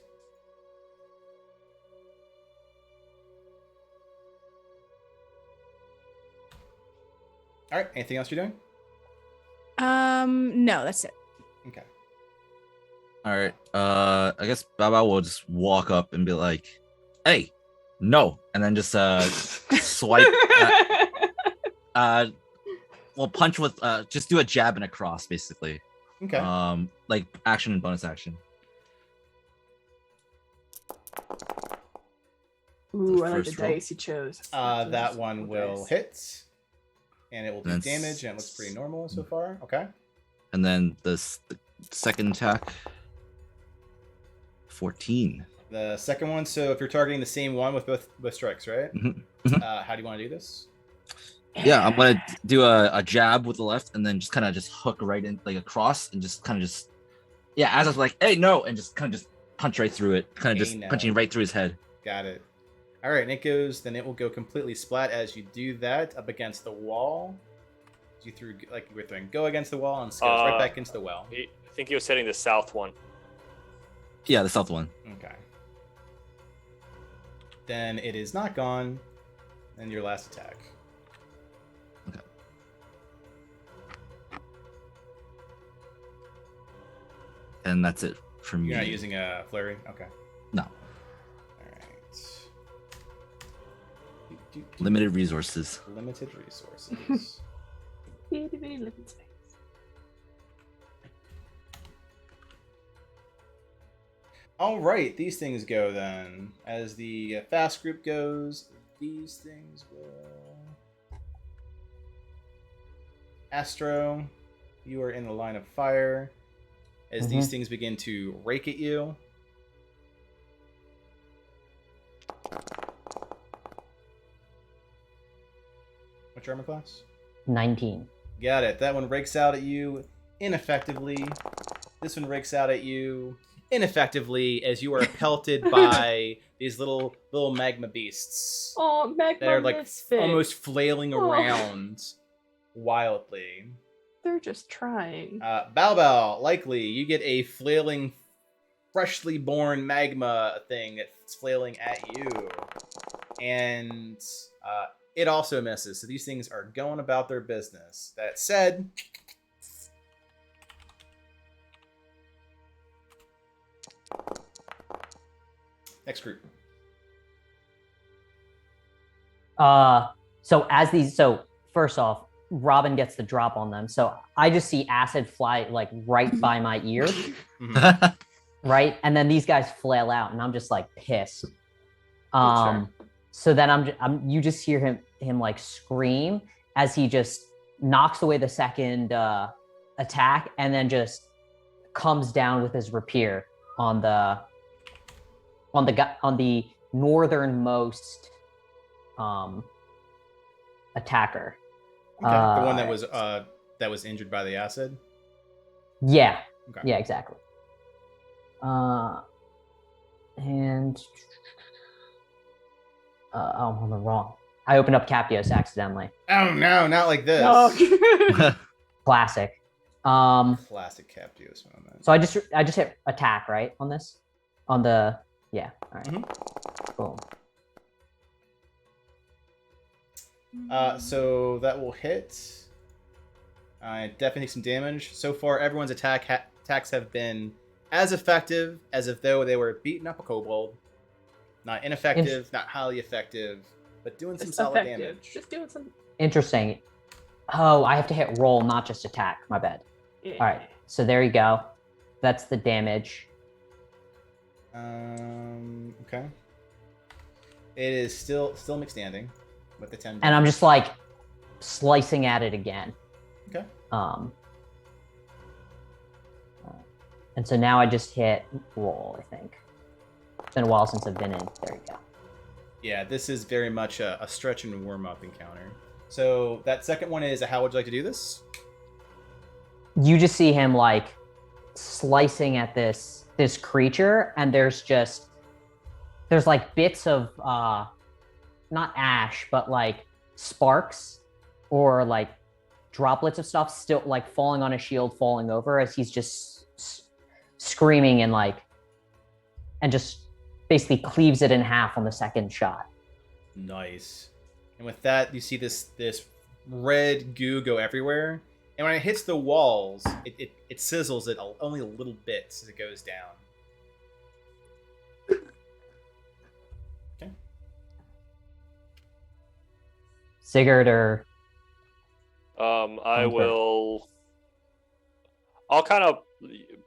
All right, anything else you're doing? No, that's it. Okay. All right. I guess Baba will just walk up and be like, "Hey, no," and then just swipe. Well, punch with just do a jab and a cross, basically. Okay. Like action and bonus action. Ooh, I like the First roll. dice you chose. That one will Dice. hit, and it will do That's- damage, and it looks pretty normal so far. Okay. And then the second attack, 14. The second one. So if you're targeting the same one with both strikes, right? Mhm. How do you want to do this? Yeah, I'm gonna do a jab with the left, and then just kind of just hook right in like across, and just kind of just as I was like, "Hey, no," and just kind of just punch right through it, kind of Hey, just no. punching right through his head. Got it. All right, and it goes. Then it will go completely splat as you do that up against the wall. You threw like you were throwing go against the wall and goes right back into the well. I think he was hitting the south one. Yeah, the south one. Okay. Then it is not gone. And your last attack. Okay. And that's it from you. You're not using a flurry. Okay. No. All right. Limited resources. Limited resources. Itty bitty living space. All right, these things go then. As the fast group goes, these things will. Astro, you are in the line of fire as these things begin to rake at you. What's your armor class? 19. Got it. That one rakes out at you ineffectively. This one rakes out at you ineffectively as you are pelted by these little magma beasts. Oh, magma that are like misfit. almost flailing Oh. around wildly. They're just trying. Bao, likely you get a flailing, freshly born magma thing that's flailing at you, and it also misses. So these things are going about their business. That said, next group. So first off, Robin gets the drop on them. So I just see acid fly like right by my ear, right? And then these guys flail out, and I'm just like pissed. Sure. So then you just hear him like scream as he just knocks away the second attack, and then just comes down with his rapier on the northernmost attacker. Okay. The one that was injured by the acid. Yeah. Okay. Yeah, exactly. And I'm on the wrong. I opened up Capios accidentally. Oh no, not like this. Oh. Classic. Classic Captios moment. So I just hit attack, right, on this? On the yeah. All right. Boom. So that will hit. Definitely take some damage. So far, everyone's attacks have been as effective as if though they were beating up a kobold. Not ineffective, not highly effective, but doing some solid damage. Just doing some. Interesting. Oh, I have to hit roll, not just attack. My bad. Yeah. All right. So there you go. That's the damage. Okay. It is still McStanding with the 10 damage. And I'm just like slicing at it again. Okay. And so now I just hit roll, I think. It's been a while since I've been in. There you go. Yeah, this is very much a stretch and warm-up encounter. So that second one is, how would you like to do this? You just see him like slicing at this creature, and there's like bits of not ash, but like sparks or like droplets of stuff still like falling on his shield, falling over as he's just screaming and just basically cleaves it in half on the second shot. Nice. And with that, you see this red goo go everywhere. And when it hits the walls, it sizzles it only a little bit as it goes down. Okay. Sigurd or I'll kind of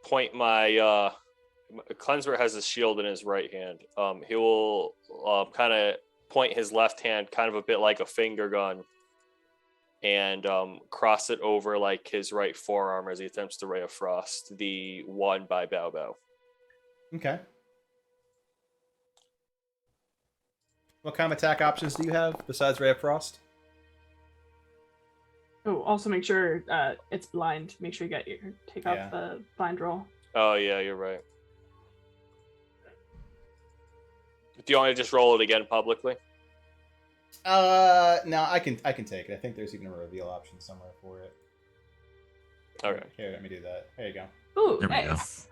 point my Cleanser has his shield in his right hand. He will kind of point his left hand kind of a bit like a finger gun and cross it over like his right forearm as he attempts to Ray of Frost, the one by Bao. Okay. What kind of attack options do you have besides Ray of Frost? Oh, also make sure it's blind. Make sure you take off the blind roll. Oh yeah, you're right. Do you want to just roll it again publicly? No, I can take it. I think there's even a reveal option somewhere for it. Okay. Here, let me do that. There you go. Ooh, There we go. nice.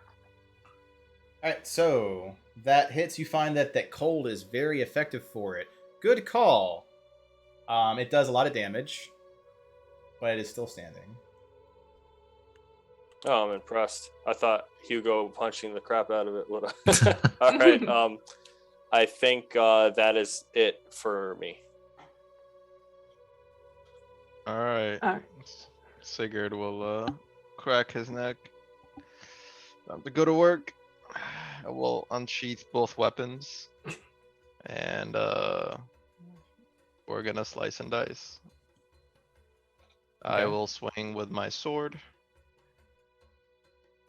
Alright, so that hits. You find that cold is very effective for it. Good call. It does a lot of damage, but it is still standing. Oh, I'm impressed. I thought Hugo punching the crap out of it would have. All right. I think that is it for me. All right. All right. Sigurd will crack his neck. Time to go to work. I will unsheath both weapons, and we're gonna slice and dice. I Okay. will swing with my sword.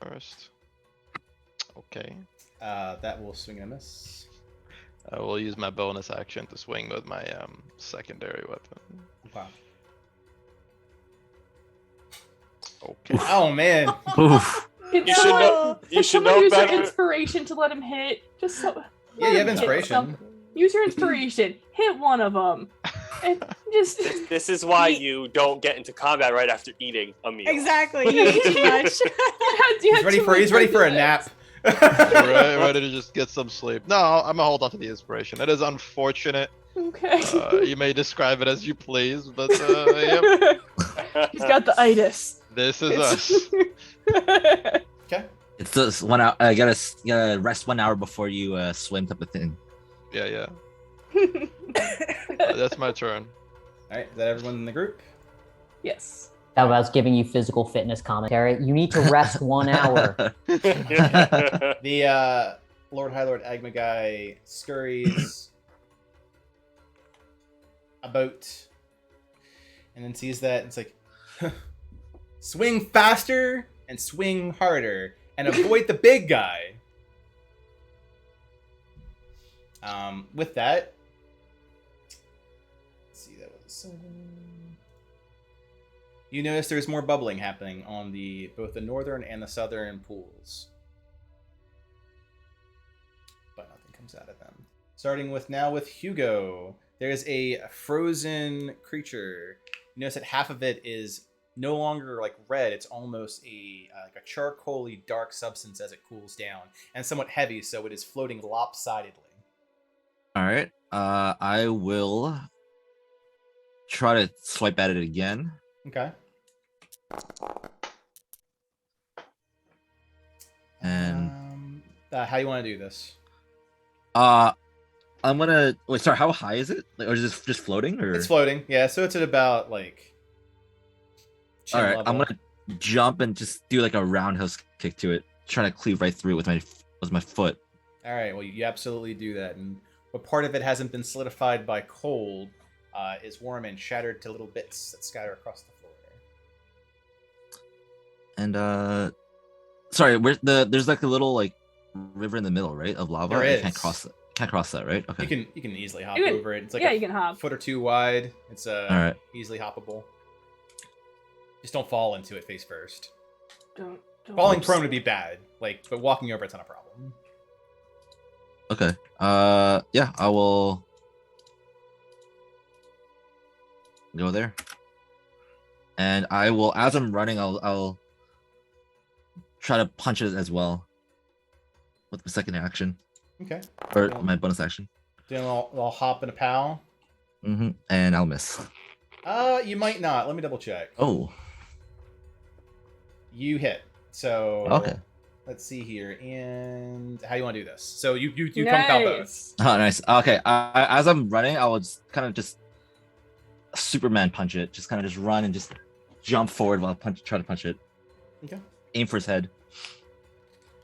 first. Okay. That will swing and a miss. I will use my bonus action to swing with my secondary weapon. Wow. Okay. Oh man. Oof. Can You should someone, know. You can should someone know use their better. inspiration to let him hit? Just so. Yeah, let you have him hit inspiration. something. Use your inspiration. Hit one of them. And just. This is why Ye- you don't get into combat right after eating a meal. Exactly. You ate too much. He's ready for a nap. Ready to just get some sleep. No, I'm gonna hold on to the inspiration. It is unfortunate. Okay. You may describe it as you please, but yep, He's got the itis. this is us. Okay. It's just 1 hour. You gotta rest 1 hour before you swim type of thing. Yeah. That's my turn. All right. Is that everyone in the group? Yes. That was giving you physical fitness commentary. You need to rest 1 hour. The Lord High Lord Agma guy scurries about and then sees that and it's like swing faster and swing harder and avoid the big guy. With that, let's see, that was you notice there's more bubbling happening on both the northern and the southern pools. But nothing comes out of them. Starting with Hugo. There's a frozen creature. You notice that half of it is no longer like red. It's almost like a charcoaly dark substance as it cools down, and somewhat heavy, so it is floating lopsidedly. All right. I will try to swipe at it again. Okay. And how do you want to do this? I'm gonna wait. Sorry, how high is it? Like, or is it just floating? Or It's floating. Yeah, so it's at about like. Chin all right, level. I'm gonna jump and just do like a roundhouse kick to it, trying to cleave right through it with my foot. All right. Well, you absolutely do that, and what part of it hasn't been solidified by cold is warm and shattered to little bits that scatter across the floor. And sorry, there's like a little like river in the middle, right, of lava. There I is. can't cross that. Can't cross that, right? Okay. You can easily hop You can- over it. It's like yeah, a you can hop. foot or two wide. It's All right. easily hoppable. Just don't fall into it face first. Don't Falling oops. prone would be bad, but walking over it's not a problem. Okay. Yeah, I will go there, and I will, as I'm running, I'll try to punch it as well with the second action Okay. or my bonus action. Doing a little hop and a pow. And I'll miss. You might not. Let me double check. Oh, You hit. So okay. Let's see here. And how do you want to do this? So you come out both. Nice. Oh, nice. Okay. As I'm running, I will just kind of just Superman punch it. Just kind of just run and just jump forward while I try to punch it. Okay. Aim for his head.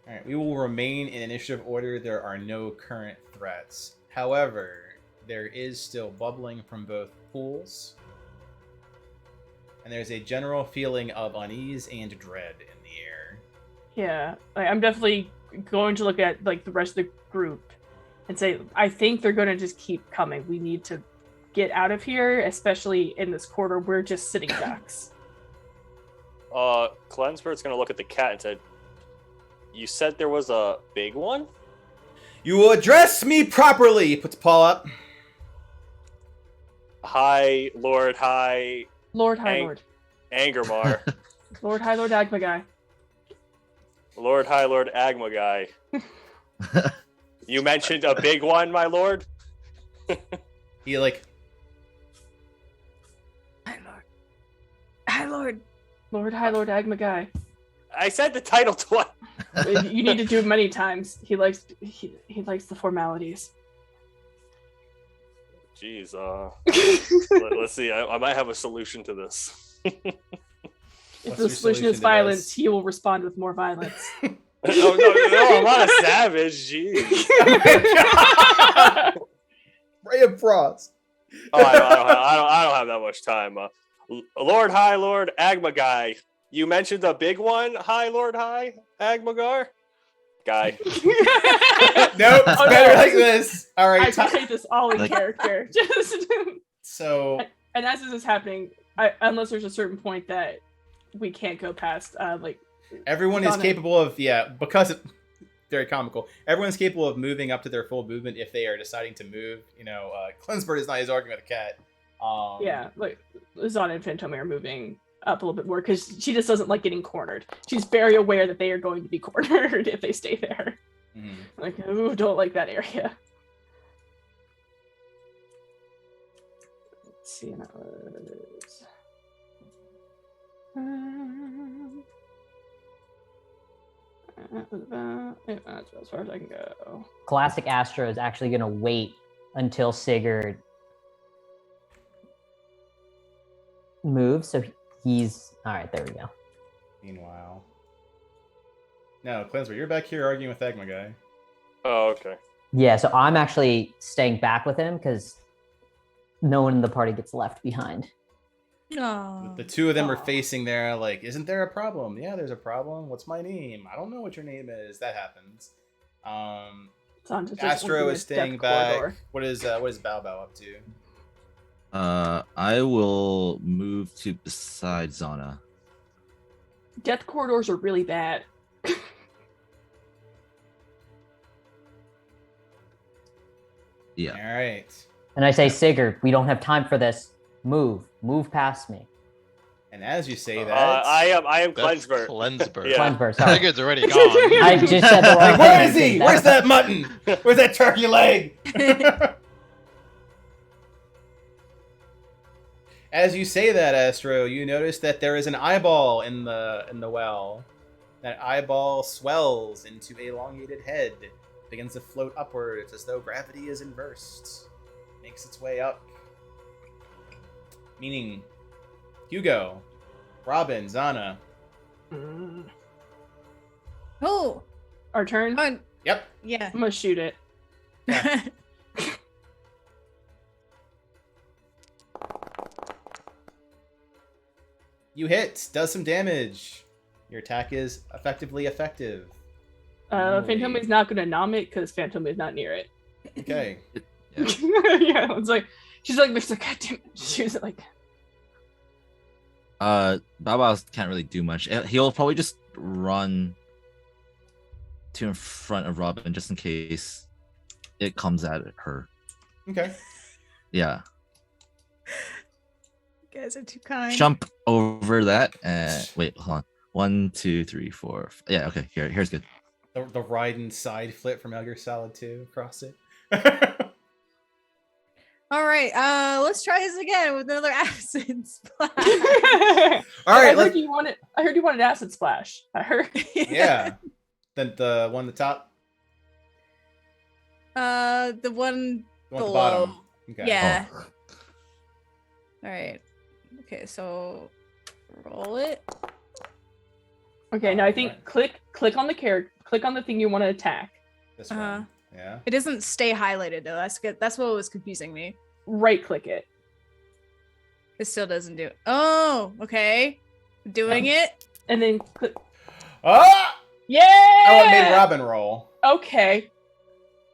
All right. We will remain in initiative order. There are no current threats. However, there is still bubbling from both pools. And there's a general feeling of unease and dread in the air. Yeah, like, I'm definitely going to look at like the rest of the group and say, I think they're going to just keep coming. We need to get out of here, especially in this corridor. We're just sitting ducks. Cleansebert's gonna look at the cat and said, "You said there was a big one?" You will address me properly. He puts a paw up. Hi, Lord. Hi, Lord High Lord. Angermar. Lord High Lord Agma guy. Lord High Lord Agma guy. You mentioned a big one, my lord? He like Hi, Lord. Hi, Lord. Lord High Lord Agma guy. I said the title twice. You need to do it many times. He likes the formalities. Jeez, let's see. I might have a solution to this. If What's the your solution solution is to violence, this? he will respond with more violence. no, I'm not a savage. Jeez. Ray of Frost. Oh, I don't have that much time. Lord High Lord Agma guy, You mentioned the big one, High Lord High, Agmagar? Guy. Nope, it's Oh, better no. like this. All I right. appreciate this all in Like- character. Just So and as this is happening, unless there's a certain point that we can't go past, like everyone is Donna. capable of, because it, very comical. Everyone's capable of moving up to their full movement if they are deciding to move. Cleansbird is not his argument with a cat. yeah, like Zana and Fantome are moving up a little bit more because she just doesn't like getting cornered. She's very aware that they are going to be cornered if they stay there. mhm. Like, ooh, don't like that area. Let's see, that was. That's as far as I can go. Classic Astro is actually going to wait until Sigurd moves. So he's all right. There we go. Meanwhile, no, Cleansbird, you're back here arguing with Agma guy. Oh, okay. Yeah. So I'm actually staying back with him because no one in the party gets left behind. No. The two of them are Aw. facing there, like, isn't there a problem? Yeah, there's a problem. What's my name? I don't know what your name is. That happens. Sansa just Astro went is through a staying depth back. corridor. What is Bao Bao up to? I will move to beside Zana. Death corridors are really bad. Yeah. All right. And I say, Sigurd, we don't have time for this. Move past me. And as you say that, I am That's Cleansbird. Cleansbird. Yeah. Cleansbird, sorry. Sigurd's already gone. I just said the wrong like, where thing. is he? Where's that mutton? Where's that turkey leg? As you say that, Astro, you notice that there is an eyeball in the well. That eyeball swells into a elongated head, begins to float upwards as though gravity is inversed. Makes its way up. Meaning, Hugo, Robin, Zana. Mm. Oh, Our turn. fun. Yep. Yeah. I'm gonna shoot it. You hit, does some damage. Your attack is effectively effective. Phantom is not gonna nom it because Phantom is not near it. Okay. Yeah. Yeah, it's like she's like, "Mr. Goddamn," she was like, Baba can't really do much. He'll probably just run to in front of Robin just in case it comes at her. Okay. Yeah. You guys are too kind. Jump over that and wait, hold on. 1, 2, 3, 4. Yeah, okay. Here's good. The Raiden side flip from Metal Gear Solid 2 across it. All right. Let's try this again with another acid splash. All I right. heard you wanted. I heard you wanted acid splash. I heard. Yeah. Then the one at the top, The one the one at the below. bottom. Okay. Yeah. Oh. All right. Okay, so roll it. Okay, now I think click on the character. Click on the thing you want to attack. This Uh-huh. one. Yeah. It doesn't stay highlighted though. That's good. That's what was confusing me. Right click it. It still doesn't do it. Oh, okay. Doing it. And then click. Ah! Yeah. Oh, it made Robin roll. Okay,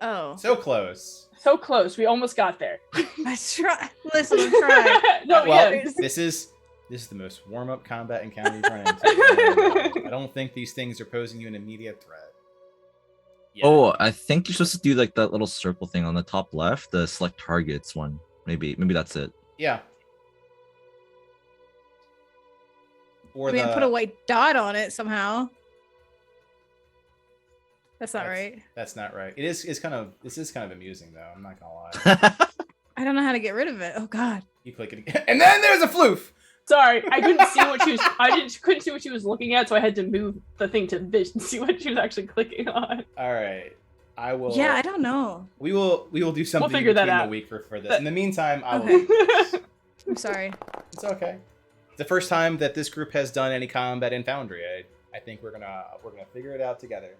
Oh, So close. so close. We almost got there. I try. Listen, I'm trying. No, Well, yeah. this is the most warm-up combat encounter you've run into. I don't think these things are posing you an immediate threat. Yeah. Oh, I think you're supposed to do like that little circle thing on the top left, the select targets one. Maybe that's it. Yeah. Or I mean, the, put a white dot on it somehow. That's not right. That's not right. This is kind of amusing though. I'm not gonna lie. I don't know how to get rid of it. Oh God. You click it again, and then there's a floof. Sorry, I couldn't see what she was. Couldn't see what she was looking at, so I had to move the thing to see what she was actually clicking on. All right, I will. Yeah, I don't know. We will do something figure that between the out. week for this. That- In the meantime, I will. Okay. I'm sorry. It's okay. It's the first time that this group has done any combat in Foundry. I think we're gonna figure it out together.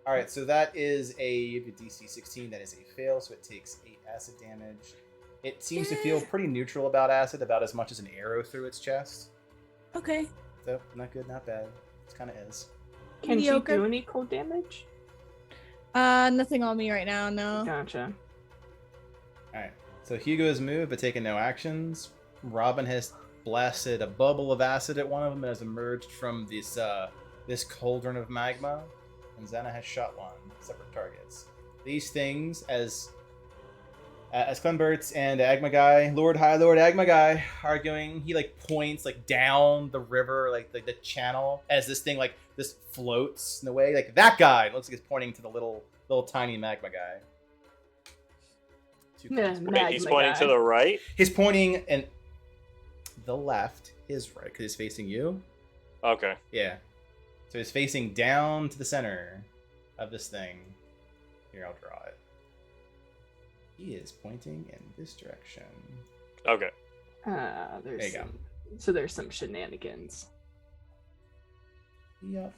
All right, so that is a DC 16. That is a fail, so it takes 8 acid damage. It seems to feel pretty neutral about acid, about as much as an arrow through its chest. Okay. Nope, not good, not bad. It kind of is. Can Mediocre. she do any cold damage? Nothing on me right now. No. Gotcha. Alright, so Hugo has moved but taken no actions. Robin has blasted a bubble of acid at one of them that has emerged from this cauldron of magma. And Xana has shot one. Separate targets. These things, as Clenbert's and Agma Lord Agma arguing, he like points like down the river, like the channel, as this thing like this floats in the way, like that guy. It looks like he's pointing to the little tiny magma guy. Wait, he's pointing to the right? He's pointing and the left, his right, because he's facing you. Okay. Yeah. So he's facing down to the center of this thing. Here, I'll draw it. He is pointing in this direction. Okay. There's There you go. So there's some shenanigans. Yep.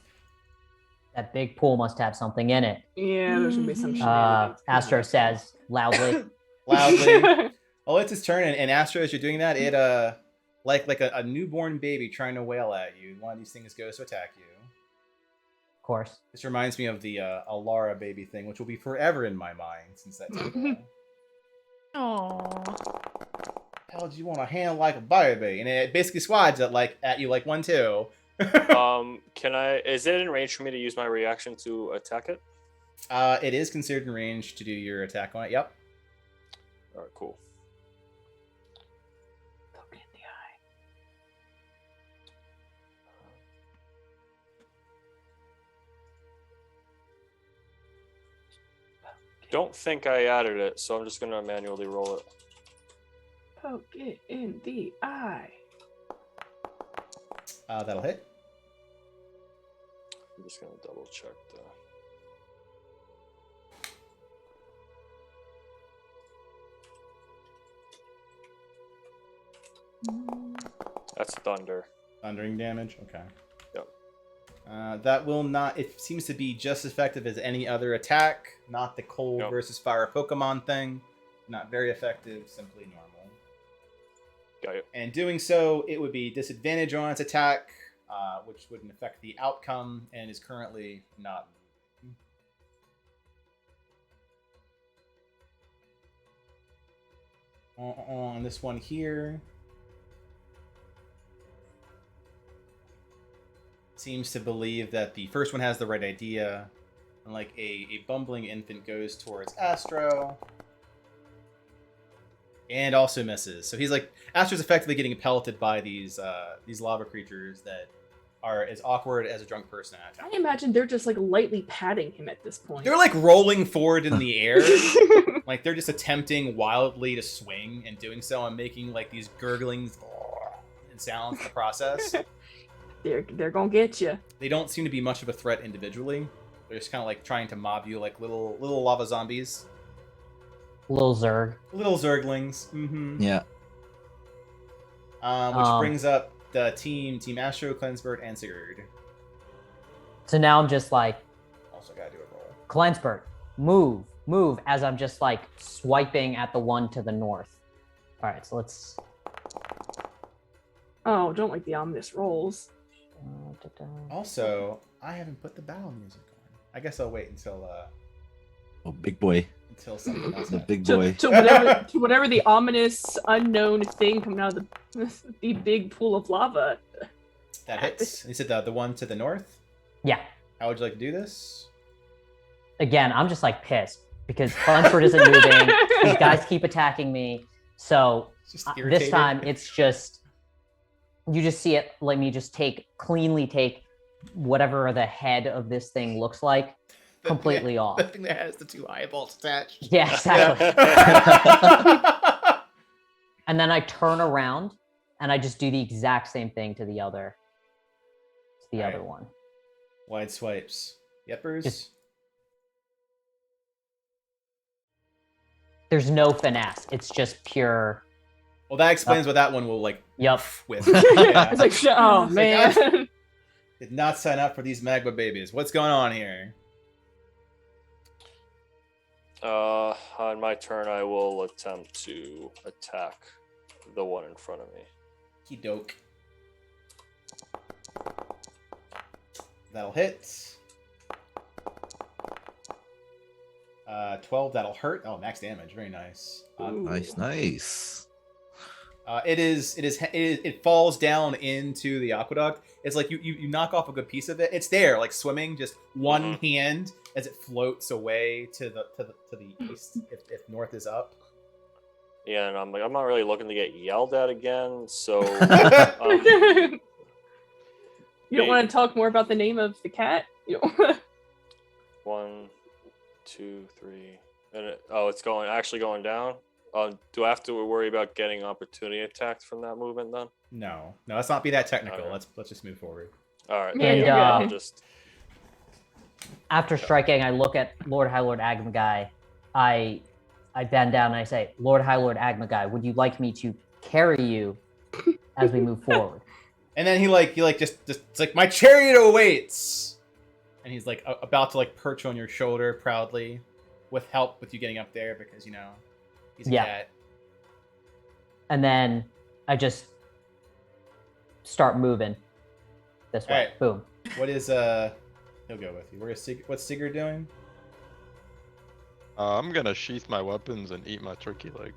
That big pool must have something in it. Yeah, there's gonna be some shenanigans. Astro says loudly. Loudly. Oh, it's his turn, and Astro, as you're doing that, it like a newborn baby trying to wail at you. One of these things goes to attack you. Of course. This reminds me of the Alara baby thing, which will be forever in my mind since that time. Aww. Hell, do you want to handle like a baby? And it basically swads at you like 1-2. Can I? Is it in range for me to use my reaction to attack it? It is considered in range to do your attack on it. Yep. All right, cool. Poke in the eye. Don't think I added it, so I'm just gonna manually roll it. Poke it in the eye. That'll hit. I'm just gonna double check the. That's thunder. Thundering damage. Okay. Yep. That will not. It seems to be just as effective as any other attack. Not the cold Yep. versus fire Pokemon thing. Not very effective. Simply normal. Got it. And doing so, it would be disadvantage on its attack, which wouldn't affect the outcome, and is currently not. On this one here, seems to believe that the first one has the right idea, and like a bumbling infant goes towards Astro. And also misses. So he's like, Astro's effectively getting pelleted by these lava creatures that are as awkward as a drunk person at a I time. imagine they're just like lightly patting him at this point. They're like rolling forward in the air. Like they're just attempting wildly to swing and doing so and making like these gurglings and sounds in the process. They're gonna get you. They don't seem to be much of a threat individually. They're just kind of like trying to mob you like little lava zombies. Little Zerg. Little Zerglings. Mm-hmm. Yeah. Which brings up the team Astro, Cleansbird, and Sigurd. So now I'm just like, Also gotta do a roll. Cleansbert, move, as I'm just like swiping at the one to the north. All right, so let's. Oh, don't like the ominous rolls. Also, I haven't put the battle music on. I guess I'll wait until Oh, big boy. something else The happens. big boy. To whatever the ominous unknown thing coming out of the big pool of lava. That hits. You said the one to the north? Yeah. How would you like to do this? Again, I'm just like pissed because Cleansbert isn't moving. These guys keep attacking me. So It's just this irritated. time it's just you just see it. Let me just cleanly take whatever the head of this thing looks like completely off. The thing that has the two eyeballs attached. Yeah, exactly. Yeah. And then I turn around and I just do the exact same thing to the other Alright. other one. Wide swipes. Yepers. Just- There's no finesse. It's just pure. Well, that explains what that one will like Yup. with. It's like, oh It's like, man. Did not sign up for these magma babies. What's going on here? On my turn, I will attempt to attack the one in front of me. Kidoke. That'll hit. 12, that'll hurt. Oh, max damage. Very nice. Nice. It falls down into the aqueduct. It's like you knock off a good piece of it. It's there, like swimming, just one hand as it floats away to the east if north is up. Yeah, and I'm not really looking to get yelled at again, so You don't want to talk more about the name of the cat? You don't 1, 2, 3, and it's actually going down. Do I have to worry about getting opportunity attacked from that movement then? No, let's not be that technical. Okay. Let's just move forward. All right. Yeah, And, you're I'll good. just After striking, I look at Lord High Lord Agmagai. I bend down and I say, Lord High Lord Agmagai, would you like me to carry you as we move forward? And then he just it's like, my chariot awaits, and he's like about to like perch on your shoulder proudly, with you getting up there because he's a cat. And then I just start moving this way. Alright. Boom. What is He'll go with you. What's Sigurd doing? I'm gonna sheath my weapons and eat my turkey leg.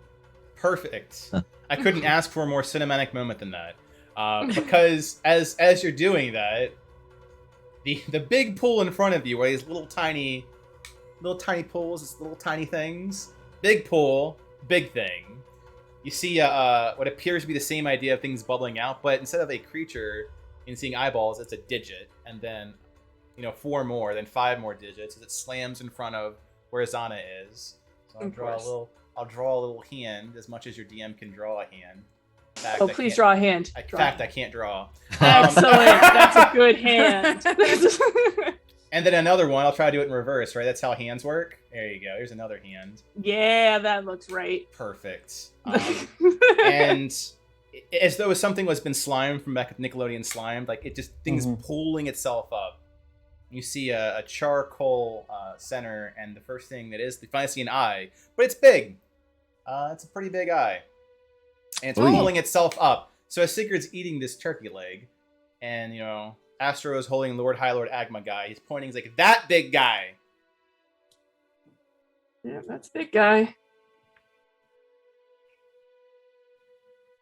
Perfect. I couldn't ask for a more cinematic moment than that. Because as you're doing that, the big pool in front of you, where these little tiny pools, these little tiny things, big pool, big thing. You see what appears to be the same idea of things bubbling out, but instead of a creature and seeing eyeballs, it's a digit, and then 4 more, then 5 more digits as it slams in front of where Zana is. So I'll draw a little hand, as much as your DM can draw a hand. In fact, please draw a hand. In fact, I can't draw. Excellent. That's a good hand. And then another one. I'll try to do it in reverse, right? That's how hands work. There you go. Here's another hand. Yeah, that looks right. Perfect. And as though something was been slimed from back at Nickelodeon Slimed, like it just things pulling itself up. You see a charcoal center, and the first thing that is, you finally see an eye, but it's big. It's a pretty big eye. And it's pulling itself up. So as Sigurd's eating this turkey leg, and Astro is holding Lord High Lord Agmagai, he's pointing, he's like, that big guy. Yeah, that's big guy.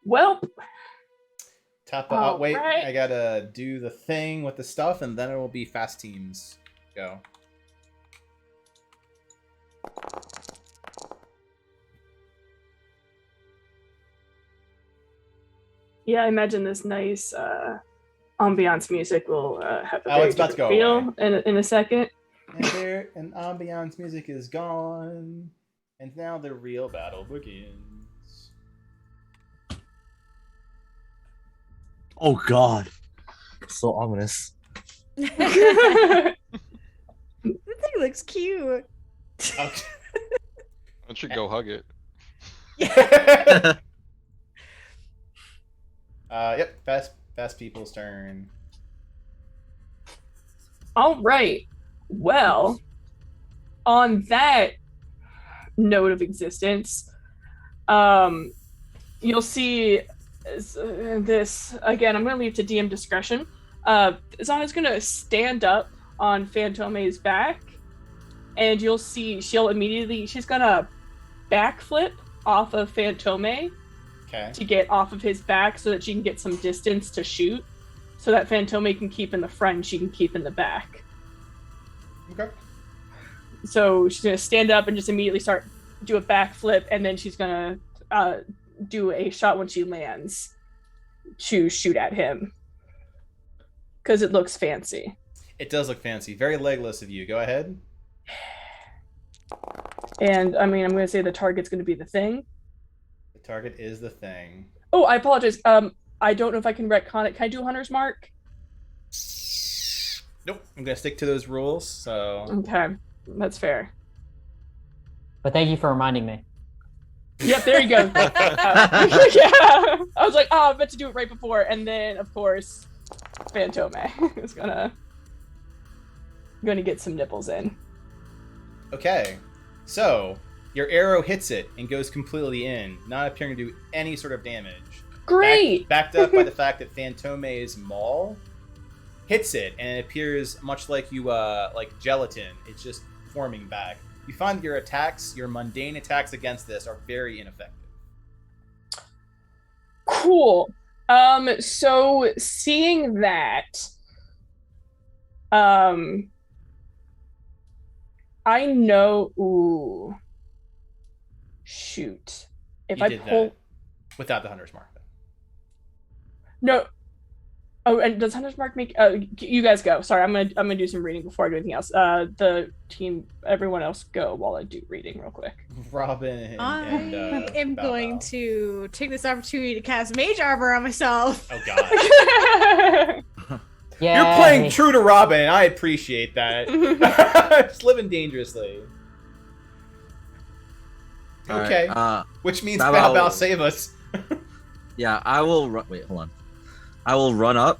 Well, Wait, right. I gotta do the thing with the stuff, and then it will be fast teams. Go. yeah, I imagine this nice ambiance music will have a very it's about to different go feel in a second. And ambiance music is gone, and now the real battle begins. Oh God, so ominous. The thing looks cute. Okay. Why don't you go hug it? Yep, fast people's turn. All right. Well, on that note of existence, you'll see this again. I'm going to leave to DM discretion. Zana's going to stand up on Fantome's back, and you'll see she's going to backflip off of Fantome to get off of his back so that she can get some distance to shoot, so that Fantome can keep in the front and she can keep in the back. Okay. So she's going to stand up and just immediately do a backflip, and then she's going to do a shot when she lands to shoot at him. Because it looks fancy. It does look fancy. Very legless of you. Go ahead. And, I'm going to say the target's going to be the thing. The target is the thing. Oh, I apologize. I don't know if I can retcon it. Can I do Hunter's Mark? Nope. I'm going to stick to those rules, so... Okay. That's fair. But thank you for reminding me. Yep, there you go. Yeah. I was like, I meant to do it right before. And then, of course, Fantome is gonna get some nipples in. Okay. So, your arrow hits it and goes completely in, not appearing to do any sort of damage. Great! Backed up by the fact that Fantome's maul hits it, and it appears much like you like gelatin. It's just forming back. You find that your attacks, your mundane attacks against this, are very ineffective. Cool. So seeing that, I know. Ooh, shoot! If You I did pull, that without the hunter's mark, though. no. Oh, and does Hunter's Mark make? You guys go. Sorry, I'm gonna do some reading before I do anything else. The team, everyone else, go while I do reading real quick. Robin I and am Bow going Wow. to take this opportunity to cast Mage Armor on myself. Oh God. Yeah. You're playing true to Robin. I appreciate that. Just living dangerously. Okay. Which means Bow Bow Wow. Bow save us. Yeah, I will run. Wait, hold on. I will run up.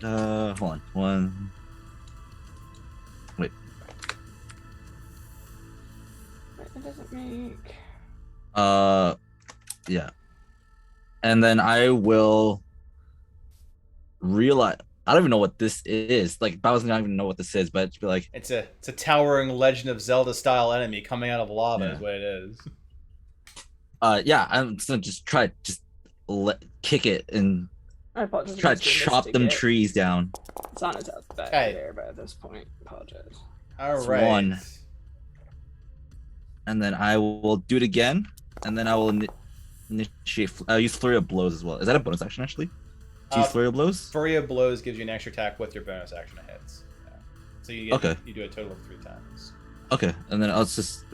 Hold on. One. Wait. It doesn't make. Yeah. And then I will realize. I don't even know what this is. Like, I don't even know what this is, but it's be like, It's a towering Legend of Zelda style enemy coming out of lava. Yeah. Is what it is. yeah, I'm just gonna just try kick it and I apologize. try to chop them trees down. It's on its back Okay. there, but at this point, apologize. All It's right. one. And then I will do it again, and then I will initiate. I'll use Flurry of Blows as well. Is that a bonus action actually? To use Flurry of Blows? Flurry of Blows gives you an extra attack with your bonus action it hits. Yeah. So you get, Okay. you do a total of 3 times. Okay, and then I'll just.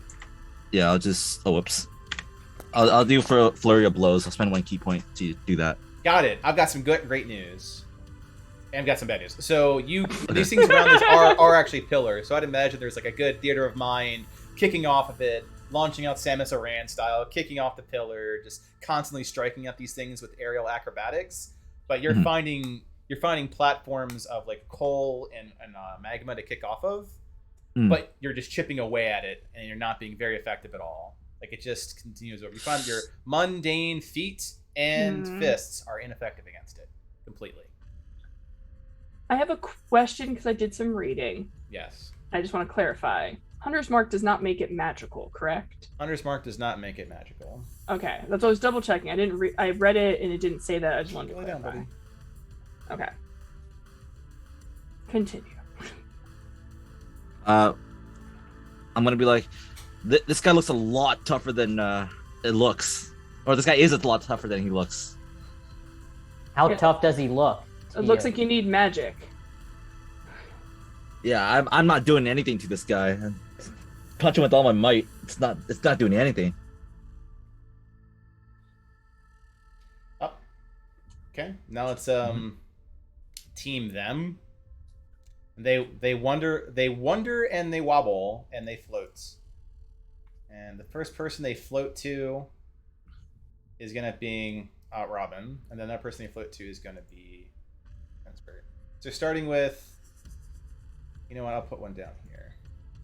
Oh, whoops. I'll do for Flurry of Blows. I'll spend 1 key point to do that. Got it. I've got some great news. And I've got some bad news. So these things around this are actually pillars. So I'd imagine there's like a good theater of mind kicking off of it, launching out Samus Aran style, kicking off the pillar, just constantly striking at these things with aerial acrobatics. But you're finding platforms of like coal and magma to kick off of, but you're just chipping away at it, and you're not being very effective at all. Like it just continues over. You find your mundane feet and fists are ineffective against it completely. I have a question because I did some reading. Yes. I just want to clarify. Hunter's Mark does not make it magical, correct? Hunter's Mark does not make it magical. Okay, that's what I was double checking. I didn't. I read it and it didn't say that. I just wanted to Lay down, clarify. buddy. Okay. Continue. I'm gonna be like, this guy looks a lot tougher than it looks, or this guy is a lot tougher than he looks. How Yeah. tough does he look? It looks like you need magic. Yeah, I'm not doing anything to this guy. Punch him with all my might. It's not doing anything. Oh. Okay. Now let's team them. They wonder and they wobble and they float. And the first person they float to is gonna be Robin, and then that person they float to is gonna be Cleansbert. So starting with, you know what? I'll put one down here.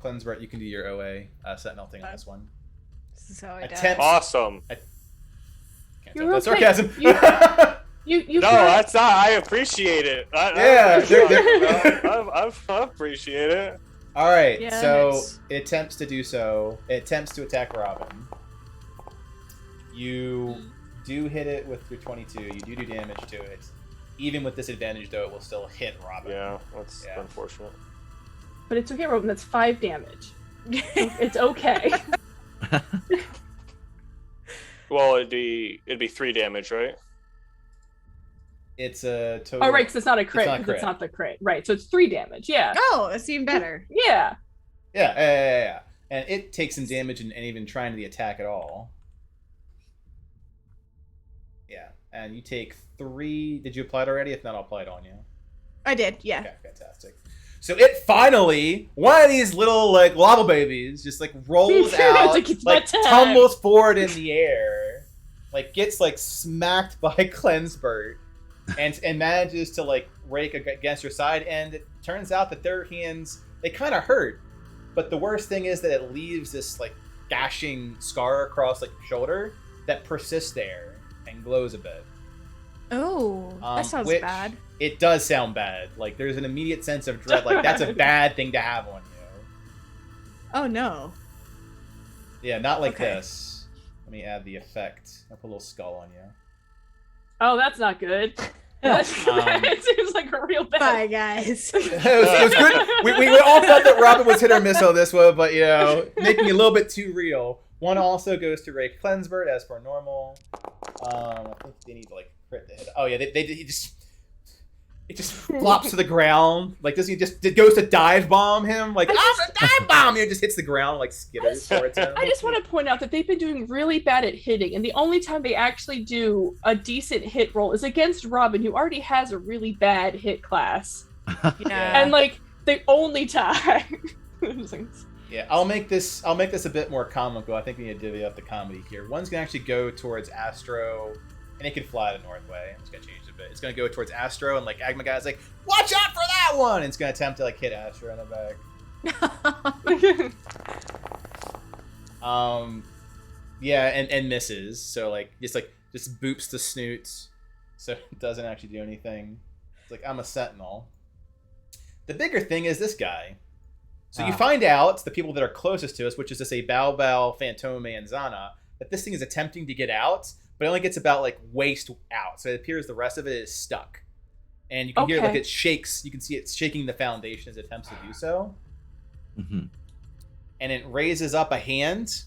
Cleansbert, you can do your OA sentinel thing on this one. This is how I die. Attempt. Awesome. Can't You're tell if that's okay. sarcasm. You No, that's not. I appreciate it. Yeah, I appreciate it. All right, Yeah, so it's- it attempts to do so. It attempts to attack Robin. You do hit it with your 22. You do damage to it. Even with disadvantage, though, it will still hit Robin. Yeah, that's Yeah. unfortunate. But it's okay, Robin. That's 5 damage. It's okay. Well, it'd be 3 damage, right? It's a total. Oh, right, because it's not a crit. not a Because it's crit. not the crit. Right, so it's 3 damage. Yeah. Oh, that's even better. Yeah. Yeah. And it takes some damage and even trying the attack at all. Yeah, and you take 3. Did you apply it already? If not, I'll apply it on you. I did, yeah. Okay, fantastic. So it finally, one of these little like lava babies, just like rolls out, Like it's like my time. tumbles forward in the air, like gets like smacked by Cleansbert, and manages to like rake against your side. And it turns out that their hands, they kind of hurt, but the worst thing is that it leaves this like gashing scar across like your shoulder that persists there and glows a bit. Oh, that sounds which bad. It does sound bad. Like there's an immediate sense of dread. Like that's a bad thing to have on you. Oh no. Yeah, not like Okay. this. Let me add the effect. I'll put a little skull on you. Oh, that's not good. It seems like a real bad. Bye, guys. It was good. We all thought that Robin was hit or miss on this one, but making it a little bit too real. One also goes to Ray Klensbert as per normal. I think they need to like crit the hit. Oh yeah, it just flops to the ground. Like doesn't he just it goes to dive bomb him? Like dive bomb! It just hits the ground like skitters towards him. I just want to point out that they've been doing really bad at hitting, and the only time they actually do a decent hit roll is against Robin, who already has a really bad hit class. Yeah. And like the only time. Yeah, I'll make this a bit more comical. I think we need to divvy up the comedy here. One's gonna actually go towards Astro, and it can fly the north way. I'm just gonna change it a bit. It's gonna go towards Astro, and like Agma guy's like, watch out for that one! And it's gonna attempt to like hit Astro in the back. Yeah, and misses. So like just boops the snoot, so it doesn't actually do anything. It's like I'm a sentinel. The bigger thing is this guy. So you find out, the people that are closest to us, which is to say Bao Bao, Fantome, and Zana, that this thing is attempting to get out, but it only gets about like waist out. So it appears the rest of it is stuck. And you can hear like it shakes. You can see it shaking the foundation as it attempts to do so. Mm-hmm. And it raises up a hand,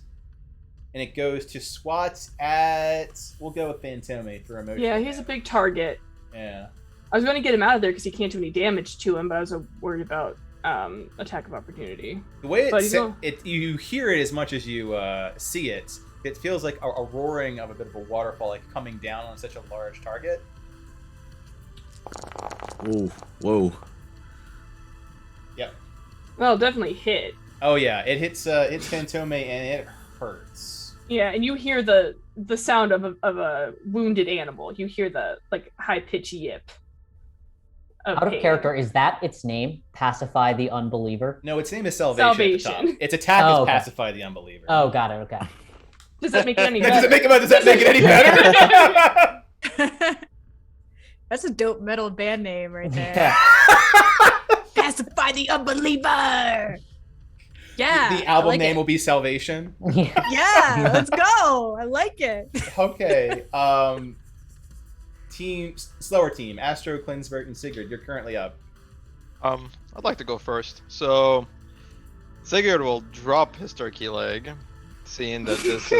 and it goes to swat at... We'll go with Fantome for emotion. Yeah, he's a big target. Yeah. I was going to get him out of there because he can't do any damage to him, but I was worried about attack of opportunity. The way you hear it as much as you see it, it feels like a roaring of a bit of a waterfall, like coming down on such a large target. Ooh, whoa. Yep. Well, definitely hit. Oh yeah, it hits Fantome and it hurts. Yeah, and you hear the sound of a wounded animal. You hear the like high pitched yip. Out of character, is that its name? Pacify the Unbeliever? No, its name is Salvation. At the top. Its attack is Pacify the Unbeliever. Oh, got it. Okay. Does that make it any better? Does that make it any better? That's a dope metal band name right there. Yeah. Pacify the Unbeliever. Yeah. The album name will be Salvation. Yeah, let's go. I like it. Okay. Slower team, Astro, Klinsberg, and Sigurd. You're currently up. I'd like to go first. So Sigurd will drop his turkey leg, seeing that this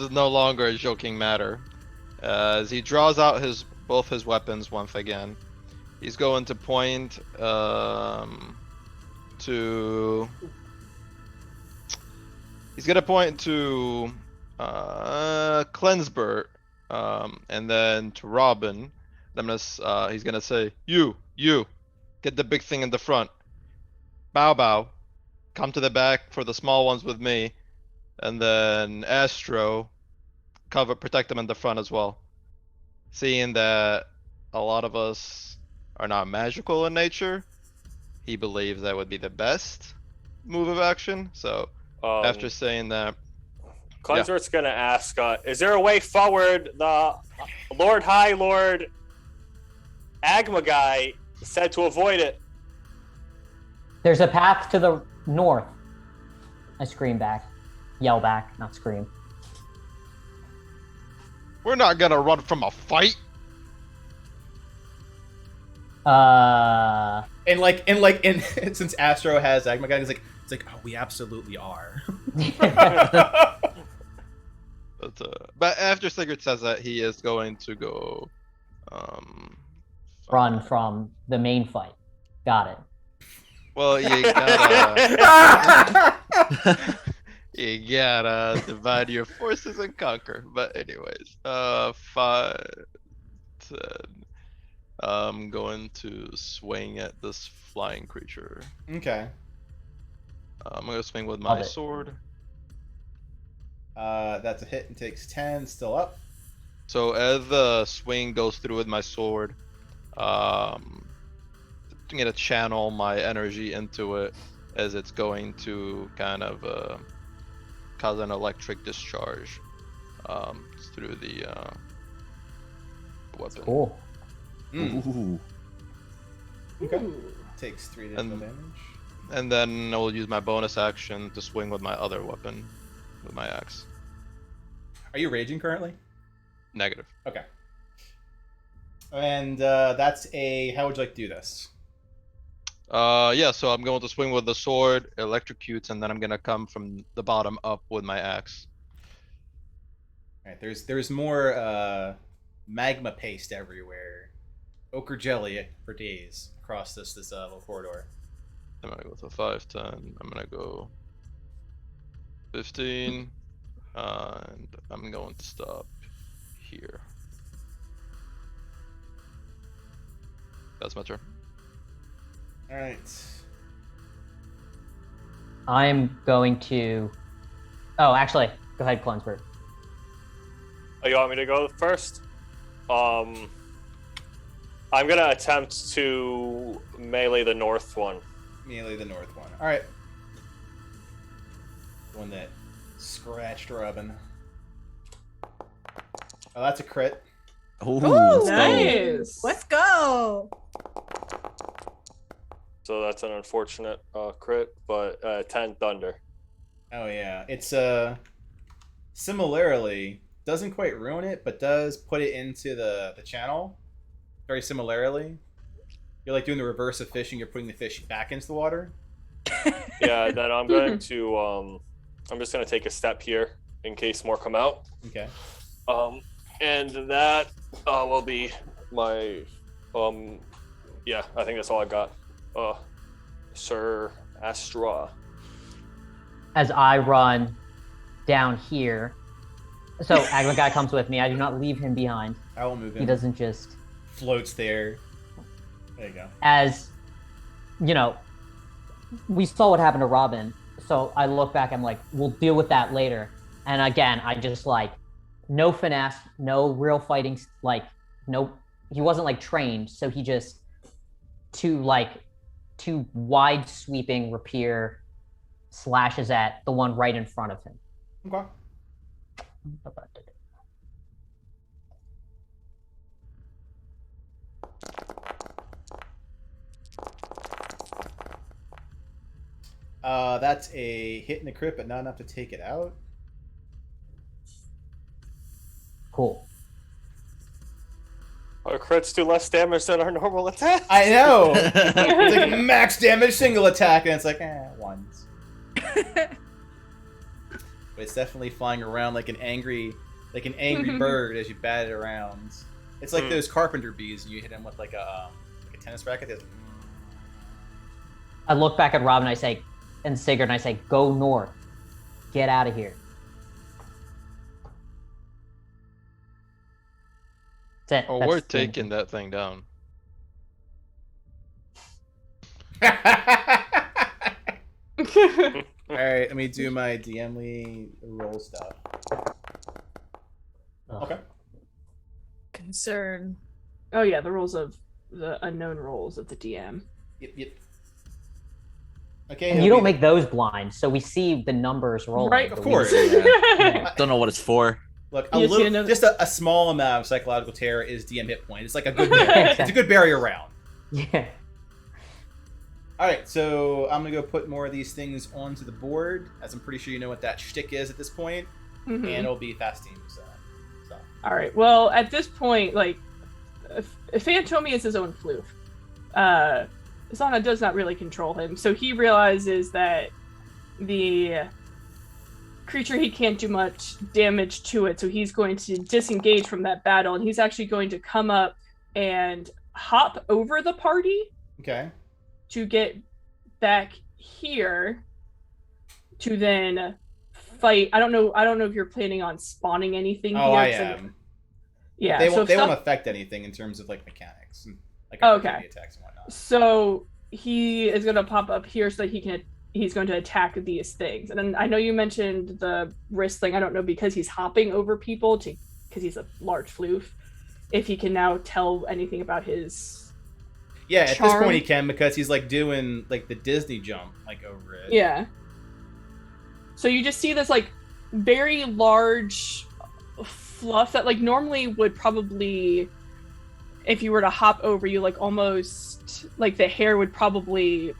is no longer a joking matter. As he draws out both his weapons once again, he's going to point to Klinsberg. And then to Robin, he's gonna say, you, get the big thing in the front. Bao Bao, come to the back for the small ones with me. And then Astro, protect them in the front as well. Seeing that a lot of us are not magical in nature, he believes that would be the best move of action. So after saying that, Klinsbert's gonna ask, is there a way forward? The High Lord Agma guy said to avoid it. There's a path to the north. I scream back. Yell back, not scream. we're not gonna run from a fight. And since Astro has Agma guy, it's like, oh, we absolutely are. But after Sigurd says that, he is going to go Run from the main fight. Got it. Well, you gotta divide your forces and conquer. But anyways, 5, 10. I'm going to swing at this flying creature. Okay. I'm gonna swing with my sword. That's a hit and takes 10. Still up. So as the swing goes through with my sword, I'm gonna channel my energy into it as it's going to kind of cause an electric discharge through the weapon. Cool. Ooh. Okay. Ooh. Takes 3 additional And- damage. And then I will use my bonus action to swing with my other weapon, with my axe. Are you raging currently? Negative. Okay. And that's a. How would you like to do this? Yeah, so I'm going to swing with the sword, electrocutes, and then I'm gonna come from the bottom up with my axe. All right. There's more magma paste everywhere. Ochre jelly for days across this little corridor. I'm gonna go with a 5, 10. I'm gonna go 15, and I'm going to stop here. That's my turn. All right. I'm going to. Oh, actually, go ahead, Cleansburg. Oh, you want me to go first? I'm gonna attempt to melee the north one. Melee the north one. All right. The one that scratched Robin. Oh, that's a crit. Ooh, Ooh, let's go. Nice. Let's go. So that's an unfortunate crit, but 10 thunder. Oh yeah, it's similarly doesn't quite ruin it, but does put it into the channel. Very similarly, you're like doing the reverse of fishing. You're putting the fish back into the water. Yeah, then I'm going to I'm just gonna take a step here in case more come out. Okay. And that will be my yeah, I think that's all I got. Sir Astra. As I run down here, so Agma guy comes with me. I do not leave him behind. I will move him. He doesn't just. Floats there. There you go. As you know, we saw what happened to Robin, so I look back. I'm like, we'll deal with that later. And again, I just like no finesse, no real fighting. Like no, he wasn't like trained, so he just two wide sweeping rapier slashes at the one right in front of him. Okay. That's a hit in the crit, but not enough to take it out. Cool. Our crits do less damage than our normal attack. I know. It's like max damage single attack, and it's like ones. But it's definitely flying around like an angry bird as you bat it around. It's like those carpenter bees, and you hit them with like a tennis racket. That's... I look back at Rob and I say, and Sigurd, and I say, go north. Get out of here. That's it. Oh, That's we're the- taking that thing down. All right, let me do my DMly roll stuff. Ugh. Okay. Concern. Oh yeah, the rules of the unknown roles of the DM. Yep. Okay. And you don't make those blind, so we see the numbers rolling. Right, but of we- course. Yeah. Don't know what it's for. Look, You just get another- just a small amount of psychological terror is DM hit point. It's like a good barrier. It's a good barrier round. Yeah. All right, so I'm gonna go put more of these things onto the board, as I'm pretty sure you know what that shtick is at this point, Mhm. and it'll be fast teams. So. All right. Well, at this point, like, Phantomi is his own floof. Zana does not really control him, so he realizes that the creature, he can't do much damage to it, so he's going to disengage from that battle, and he's actually going to come up and hop over the party Okay. to get back here to then fight. I don't know if you're planning on spawning anything Oh, here. I 'cause am. Yeah. They so won't. They if won't some- affect anything in terms of like mechanics, like Okay. opportunity attacks and whatnot. So he is going to pop up here so that he's going to attack these things. And then I know you mentioned the wrist thing. I don't know, because he's hopping over people because he's a large floof, if he can now tell anything about his. Yeah, at this Charm. point he can, because he's like doing like the Disney jump like over it. Yeah. So you just see this like very large fluff that like normally would probably if you were to hop over you, like almost like the hair would probably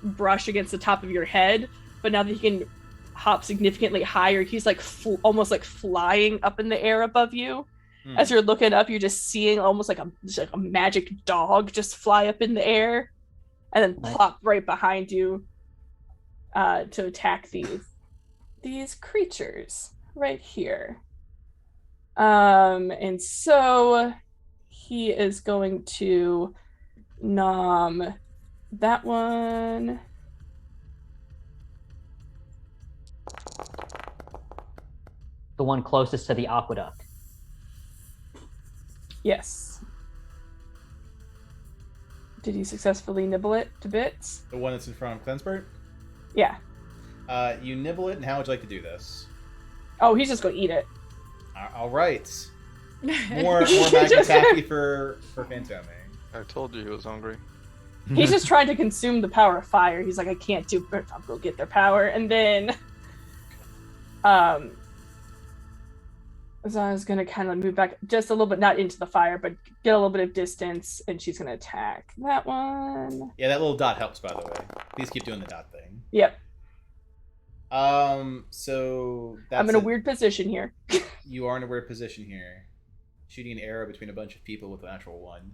brush against the top of your head, but now that he can hop significantly higher, he's like almost like flying up in the air above you. As you're looking up, you're just seeing almost like a magic dog just fly up in the air and then plop right behind you to attack these creatures right here. And so he is going to nom that one. The one closest to the aqueduct. Yes. Did you successfully nibble it to bits? The one that's in front of Cleansebert? Yeah. You nibble it, and how would you like to do this? Oh, he's just going to eat it. All right. More Magataki for Fantome. I told you he was hungry. He's just trying to consume the power of fire. He's like, I can't do it. I'll go get their power. And then Zana's going to kind of move back just a little bit, not into the fire, but get a little bit of distance, and she's going to attack that one. Yeah, that little dot helps, by the way. Please keep doing the dot thing. Yep. So that's I'm in a weird position here. You are in a weird position here. Shooting an arrow between a bunch of people with a natural one.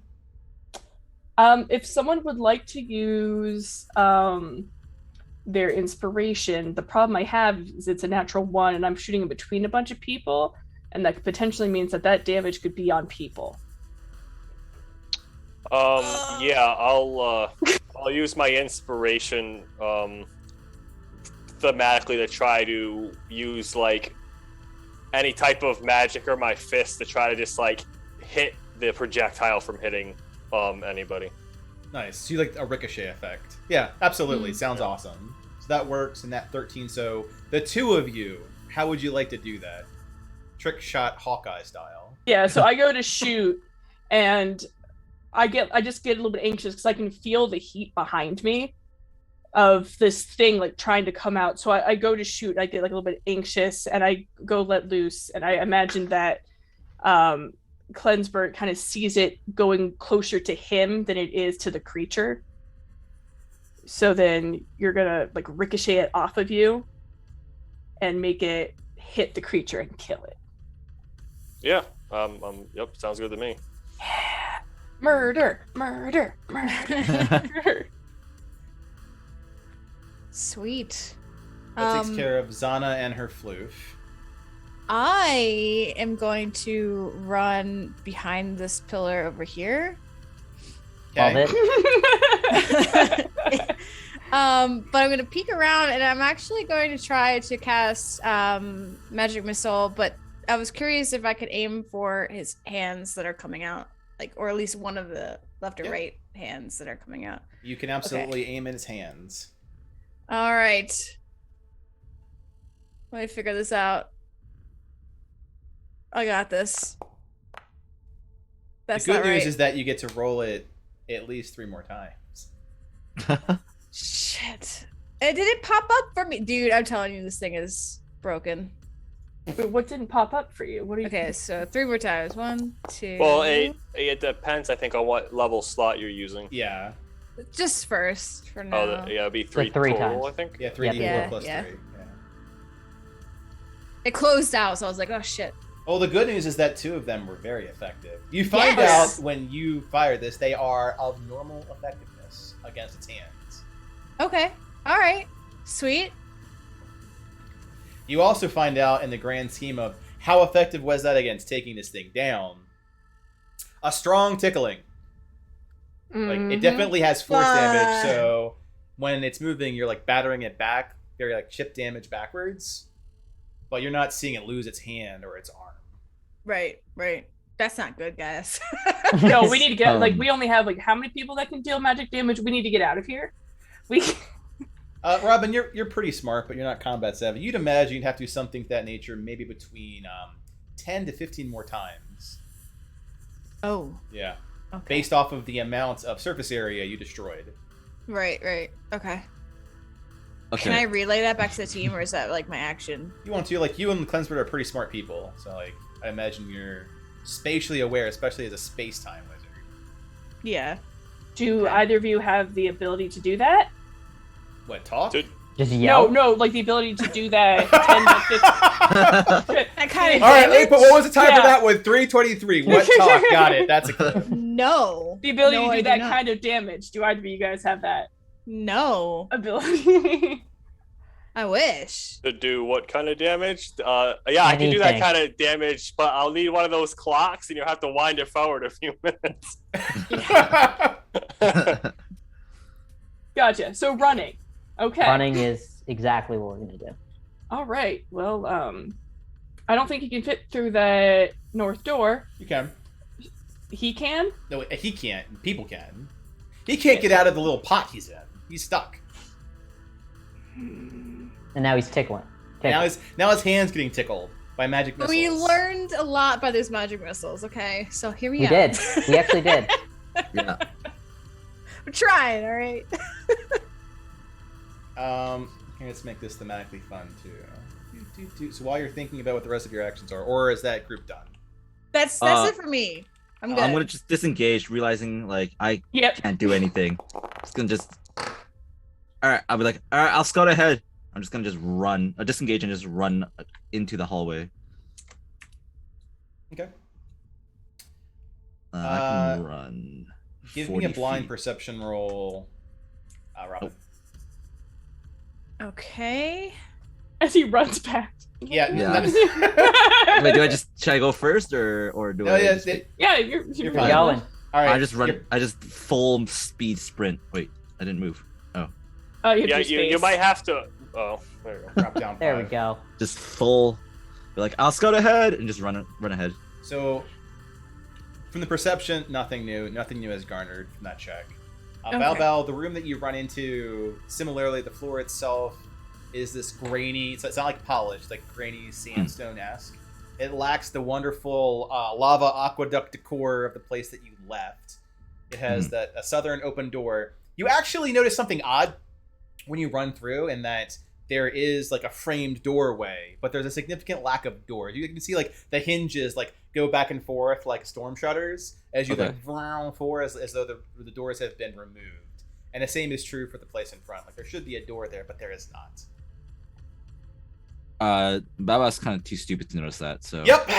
If someone would like to use their inspiration, the problem I have is it's a natural one, and I'm shooting in between a bunch of people, and that potentially means that damage could be on people. Yeah, I'll use my inspiration thematically to try to use like any type of magic or my fist to try to just like hit the projectile from hitting anybody. Nice. So you like a ricochet effect. Yeah, absolutely. Sounds awesome. So that works in that 13. So the two of you, how would you like to do that? Trick shot Hawkeye style. Yeah, so I go to shoot, and I just get a little bit anxious because I can feel the heat behind me of this thing like trying to come out. So I go to shoot, I get like a little bit anxious, and I go let loose, and I imagine that Cleansebert kind of sees it going closer to him than it is to the creature. So then you're gonna like ricochet it off of you and make it hit the creature and kill it. Yeah. Yep. Sounds good to me. Yeah. Murder. Sweet. That takes care of Zana and her floof. I am going to run behind this pillar over here. Okay. But I'm going to peek around, and I'm actually going to try to cast Magic Missile, but I was curious if I could aim for his hands that are coming out, like, or at least one of the left or right hands that are coming out. You can absolutely aim at his hands. All right. Let me figure this out. I got this. That's the good not news right. is that you get to roll it at least 3 more times. Shit. Did it pop up for me? Dude, I'm telling you, this thing is broken. Wait, what didn't pop up for you? What are you? Okay, so 3 more times. 1, 2. Well, it depends, I think, on what level slot you're using. Yeah. Just first for now. Oh, it'd be 3 3 total, times. I think. Yeah, 3d4 Yeah, plus yeah. 3. Yeah. It closed out, so I was like, oh shit. Oh, the good news is that 2 of them were very effective. You find Yes. out when you fire this, they are of normal effectiveness against its hands. Okay. All right. Sweet. You also find out in the grand scheme of how effective was that against taking this thing down. A strong tickling. Like, it definitely has force damage, so when it's moving, you're like battering it back, very like chip damage backwards, but you're not seeing it lose its hand or its arm. Right. That's not good, guys. No, we need to get like we only have like how many people that can deal magic damage? We need to get out of here. Robin, you're pretty smart, but you're not combat savvy. You'd imagine you'd have to do something to that nature, maybe between 10 to 15 more times. Oh. Yeah. Okay. Based off of the amount of surface area you destroyed. Right. Okay. Okay. Can I relay that back to the team, or is that like my action? You want to, like, you and Cleansebert are pretty smart people, so like I imagine you're spatially aware, especially as a space-time wizard. Yeah. Do either of you have the ability to do that? What, talk? Dude, Just yell. No, like the ability to do that 10 to 15. That kind of All right, but what was the time Yeah. for that one? 3:23. What talk? Got it. That's a clue. No. The ability No, to I do do that not. kind of damage. Do either of you guys have that No. ability? I wish. to do what kind of damage? Yeah, I can do that Anything. kind of damage, but I'll need one of those clocks, and you'll have to wind it forward a few minutes. Gotcha. So running. Okay. Running is exactly what we're gonna do. All right. Well, I don't think he can fit through that north door. You can. He can. No, he can't. People can. He can't get out of the little pot he's in. He's stuck. And now he's tickling. Now his hand's getting tickled by magic missiles. We learned a lot by those magic missiles, okay? So here we We are. did. We actually did. Yeah. We're trying, all right? Here, let's make this thematically fun too. So while you're thinking about what the rest of your actions are, or is that group done? That's it for me. I'm good. I'm gonna just disengage, realizing like I Yep. can't do anything. Just gonna all right, I'll be like, all right, I'll scout ahead. I'm just gonna run, disengage and just run into the hallway. Okay. I can run. Give me 40 a blind feet. perception roll, Robin. Okay. As he runs back. Yeah. Yeah. that is- Wait, should I go first or do No, I? yeah, just- Yeah, you're You're We're fine. going. All right. I just run. you're- I just full speed sprint. Wait, I didn't move. Oh, you have Yeah, your you space. might have to. Oh, there you go. Drop down. There we 5. go. Just full. Be like, I'll scout ahead and just run ahead. So, from the perception, nothing new. Nothing new is garnered from that check. Okay. Bao, the room that you run into, similarly, the floor itself is this grainy. So it's not like polished, like grainy sandstone-esque. It lacks the wonderful lava aqueduct decor of the place that you left. It has a southern open door. You actually notice something odd when you run through, in that there is like a framed doorway, but there's a significant lack of doors. You can see like the hinges like go back and forth like storm shutters as you Okay. like vroom forward, as though the doors have been removed. And the same is true for the place in front. Like there should be a door there, but there is not. Baba's kind of too stupid to notice that. So. Yep.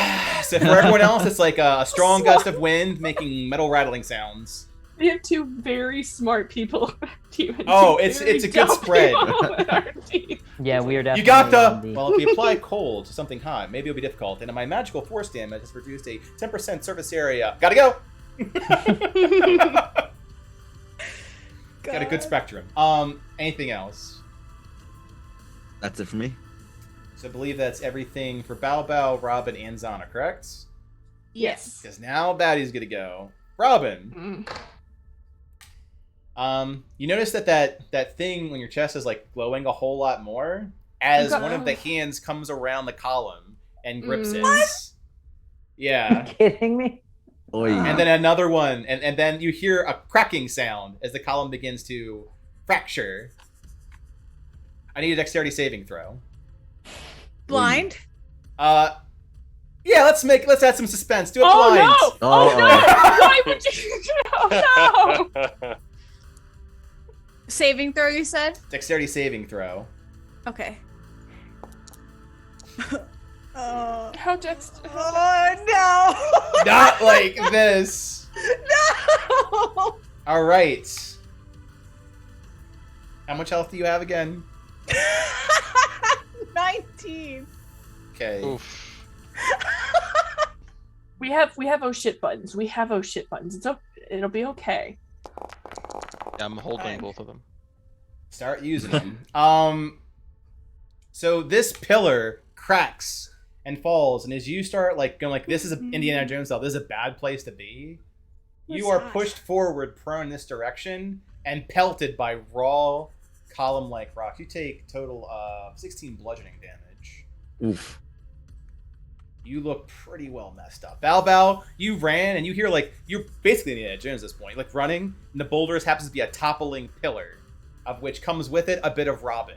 So for everyone else, it's like a strong gust of wind making metal rattling sounds. We have two very smart people. Oh, it's a good spread. Yeah, we are definitely. You got on the. Well, if you apply cold to something hot, maybe it'll be difficult. And my magical force damage has reduced a 10% surface area. Gotta go. Got a good spectrum. Anything else? That's it for me. So I believe that's everything for Bao, Robin, and Zana, correct? Yes. Because now Baddie's gonna go. Robin. You notice that thing on your chest is like glowing a whole lot more as Okay. one of the hands comes around the column and grips it. What? Yeah. Kidding me? Oy. And then another one, and then you hear a cracking sound as the column begins to fracture. I need a dexterity saving throw. Blind? Yeah, let's add some suspense. Do it Oh blind. no! Oh no! Why would you? Oh no! Saving throw, you said? Dexterity saving throw. Okay. How dex? Oh no! Not like this. No! All right. How much health do you have again? 19. Okay. Oof. We have oh shit buttons. We have oh shit buttons. It'll be okay. Yeah, I'm holding Fine. both of them. Start using them. So this pillar cracks and falls, and as you start like going like, this is a Indiana Jones style, this is a bad place to be. You are What's that? pushed forward, prone in this direction, and pelted by raw column-like rock. You take total of 16 bludgeoning damage. Oof. You look pretty well messed up. Bao, you ran, and you hear like you're basically Indiana Jones at this point, like running, and the boulders happens to be a toppling pillar, of which comes with it a bit of Robin.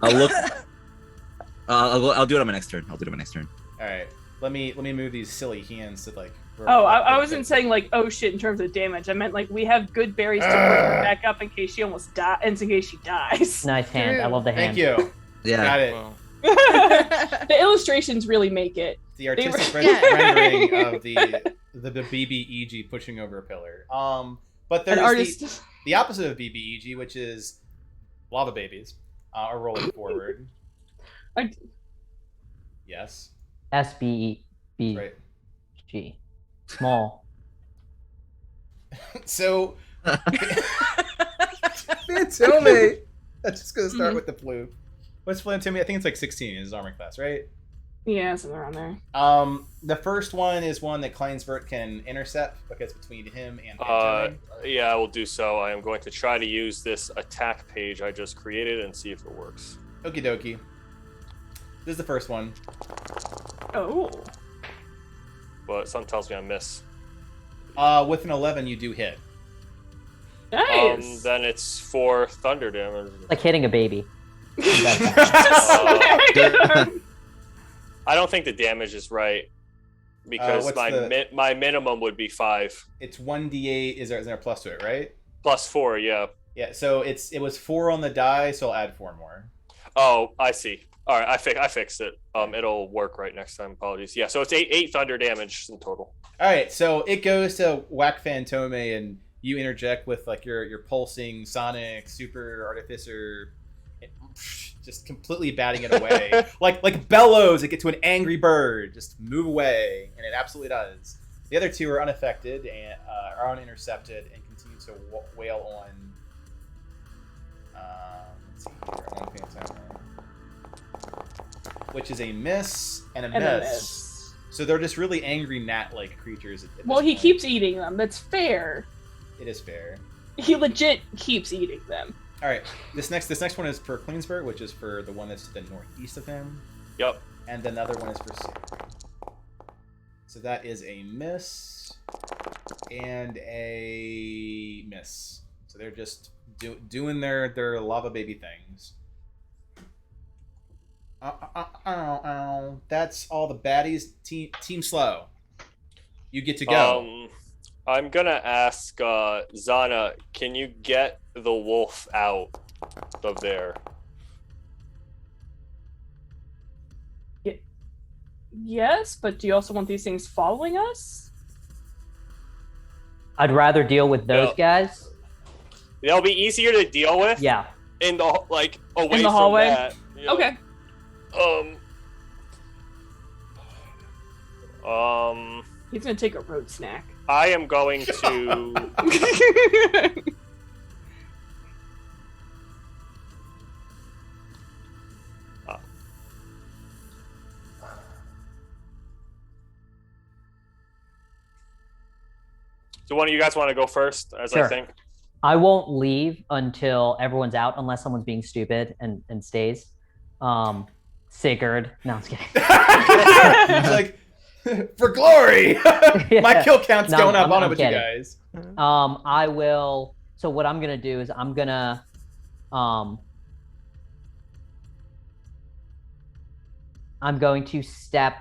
I'll look. I'll do it on my next turn. I'll do it on my next turn. All right, let me move these silly hands to like Oh, I wasn't saying like, oh shit, in terms of damage. I meant like we have good berries to bring her back up in case she almost dies, in case she dies. Nice hand. I love the hand. Thank you. Yeah. Got it. Well, The illustrations really make it. The artistic Yeah. rendering of the BBEG pushing over a pillar. But An there's artist. the opposite of BBEG, which is lava babies are rolling forward. I- Yes. SBEG. Right. Small. So, Fantome. That's just gonna start with the flu. What's Fantome? I think it's like 16 in his armor class, right? Yeah, something around there. The first one is one that Kleinsvert can intercept because between him and Fantome. Yeah, I will do so. I am going to try to use this attack page I just created and see if it works. Okie dokie. This is the first one. Oh. But something tells me I miss. With an 11, you do hit. Nice. Then it's 4 thunder damage. Like hitting a baby. I don't think the damage is right because what's my minimum would be 5 It's 1d8. Is there a plus to it, right? plus 4. Yeah. Yeah. So it was 4 on the die, so I'll add 4 more. Oh, I see. All right, I fixed it. It'll work right next time. Apologies. Yeah. So it's 8 thunder damage in total. All right. So it goes to whack Fantome, and you interject with like your pulsing sonic super artificer, just completely batting it away. like bellows that get to an angry bird. Just move away, and it absolutely does. The other 2 are unaffected and are unintercepted and continue to wail on. Let's see here, on Fantome, which is a miss and a miss. So they're just really angry gnat-like creatures. At Well, this he point. keeps eating them. That's fair. It is fair. He legit keeps eating them. All right. This next one is for Queensburg, which is for the one that's to the northeast of him, Yep. and another one is for Sigurd. So that is a miss and a miss. So they're just doing their lava baby things. That's all the baddies. Team Slow. You get to go. I'm gonna ask Zana, can you get the wolf out of there? Yes, but do you also want these things following us? I'd rather deal with those guys. They'll be easier to deal with. Yeah. In the away In the hallway? from that. Yeah. Okay. He's gonna take a road snack. I am going to. So one of you guys want to go first, as Sure. I think? I won't leave until everyone's out, unless someone's being stupid and stays. Sigurd. No, I'm just kidding. It's like, for glory! My kill count's No, going up I'm on it with you kidding. guys. I will. So what I'm gonna do is I'm gonna to step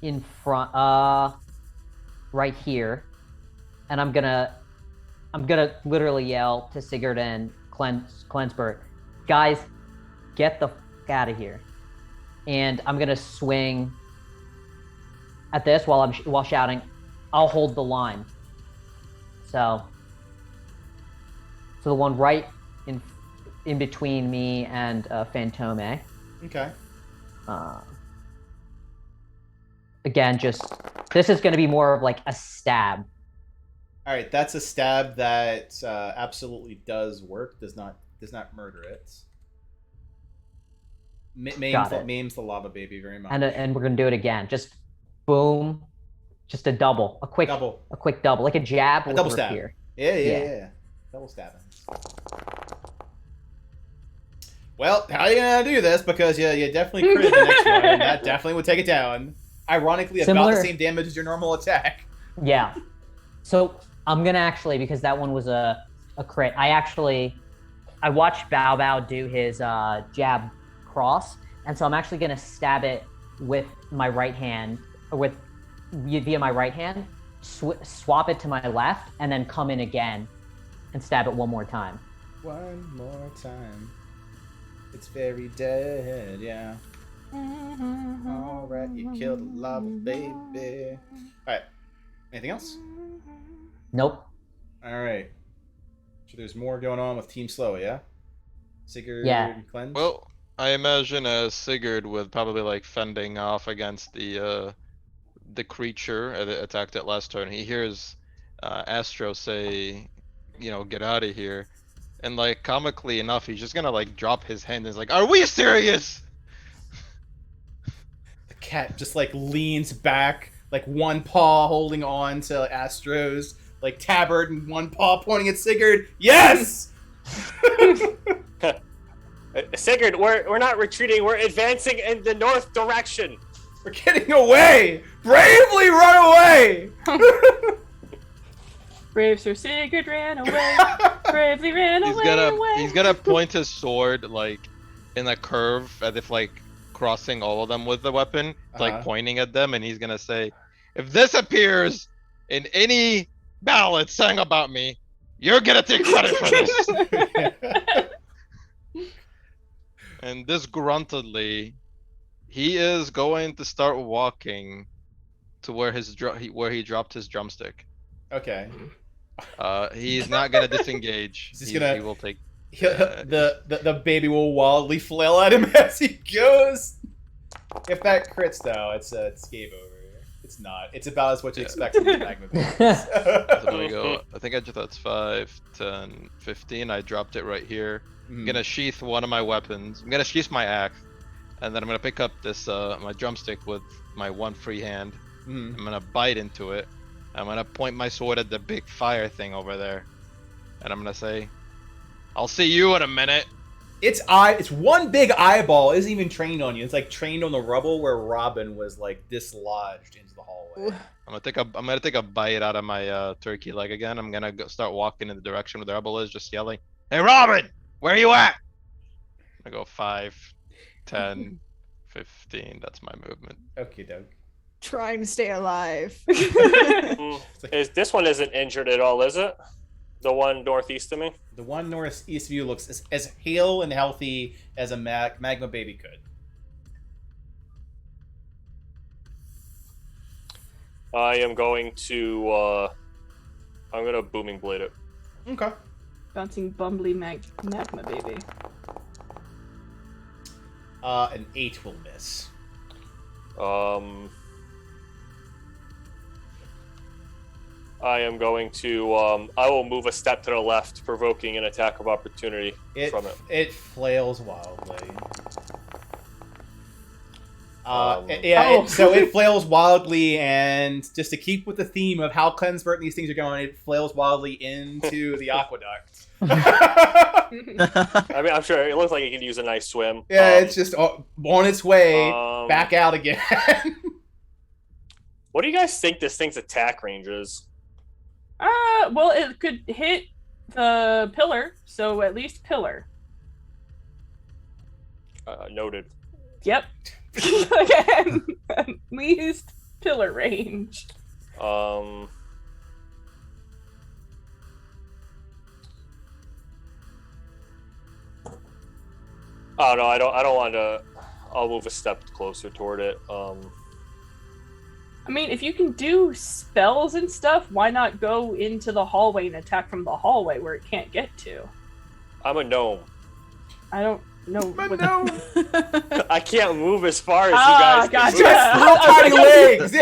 in front, right here, and I'm gonna literally yell to Sigurd and Klensbert, guys, get the f*** out of here, and I'm gonna swing at this while shouting, I'll hold the line. So the one right in between me and Fantome. Okay. Again, this is going to be more of like a stab. All right, that's a stab that absolutely does work. Does not murder it. Maims the lava baby very much. And we're going to do it again. Just boom. Just a double. A quick double. Like a jab. A double stab. Here. Yeah. Double stabbing. Well, how are you gonna do this? Because you definitely crit the next one, and that definitely would take it down. Ironically, about the same damage as your normal attack. Yeah. So I'm gonna actually, because that one was a crit. I watched Bao Bao do his jab cross, and so I'm actually gonna stab it with my right hand, with via my right hand, swap it to my left, and then come in again and stab it one more time. One more time. It's very dead, yeah. Alright, you killed a lava baby. Alright. Anything else? Nope. Alright. So there's more going on with Team Slow, yeah? Sigurd Yeah. and Cleanse? Well, I imagine Sigurd with probably like fending off against the creature that attacked it last turn. He hears Astro say, get out of here. And like comically enough, he's just gonna like drop his hand and is like, "Are we serious?" The cat just like leans back, like one paw holding on to Astro's like tabard and one paw pointing at Sigurd. Yes! Sigurd, we're not retreating. We're advancing in the north direction. We're getting away! Bravely run away! Brave Sir Sigurd ran away. Bravely ran away. He's gonna point his sword like in a curve as if like crossing all of them with the weapon, like pointing at them, and he's gonna say, "If this appears in any ballad sang about me, you're gonna take credit for this." And disgruntledly, he is going to start walking to where he dropped his drumstick. Okay. He's not gonna disengage. He will take. The baby will wildly flail at him as he goes. If that crits though, it's game over. It's not. It's about as what you expect from the magma babies. So there we go. I think that's 5, 10, 15. I dropped it right here. I'm gonna sheath one of my weapons. I'm gonna sheath my axe, and then I'm gonna pick up this my drumstick with my one free hand. I'm gonna bite into it. I'm gonna point my sword at the big fire thing over there, and I'm gonna say, "I'll see you in a minute." It's one big eyeball. It isn't even trained on you. It's like trained on the rubble where Robin was like dislodged into the hallway. I'm gonna take a bite out of my turkey leg again. I'm gonna start walking in the direction where the rebel is, just yelling, "Hey Robin, where are you at?" I go 5, 10, 15. That's my movement. Okay, Doug. Trying to stay alive. This one isn't injured at all, is it? The one northeast of me? The one northeast of you looks as hale and healthy as a magma baby could. I am going to I'm gonna booming blade it. Okay. Bouncing bumbly magma baby. An 8 will miss. I am going to I will move a step to the left, provoking an attack of opportunity from it. It flails wildly. So it flails wildly, and just to keep with the theme of how Cleansbert and these things are going, it flails wildly into the aqueduct. I mean, I'm sure it looks like it can use a nice swim. Yeah, it's just on its way back out again. What do you guys think this thing's attack range is? Well, it could hit the pillar, so at least pillar. Noted. Yep. Again, at least pillar range. Oh no, I don't want to. I'll move a step closer toward it. I mean, if you can do spells and stuff, why not go into the hallway and attack from the hallway where it can't get to? I'm a gnome. I don't know. I can't move as far as you guys. Gotcha. Can Just little tiny legs.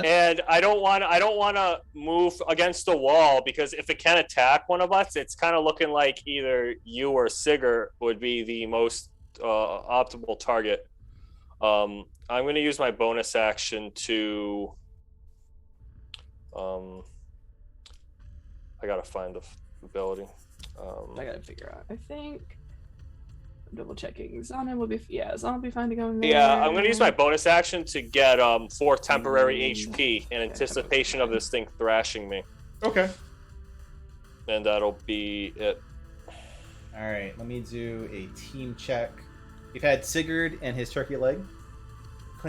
And I don't want to move against the wall, because if it can attack one of us, it's kind of looking like either you or Sigurd would be the most optimal target. I'm going to use my bonus action to. I gotta find the ability. I gotta figure out. I think. I'm double checking. Zana will be fine to go in there. Yeah, I'm going to use my bonus action to get 4 temporary HP in anticipation of this thing thrashing me. Okay. And that'll be it. All right, let me do a team check. You've had Sigurd and his turkey leg,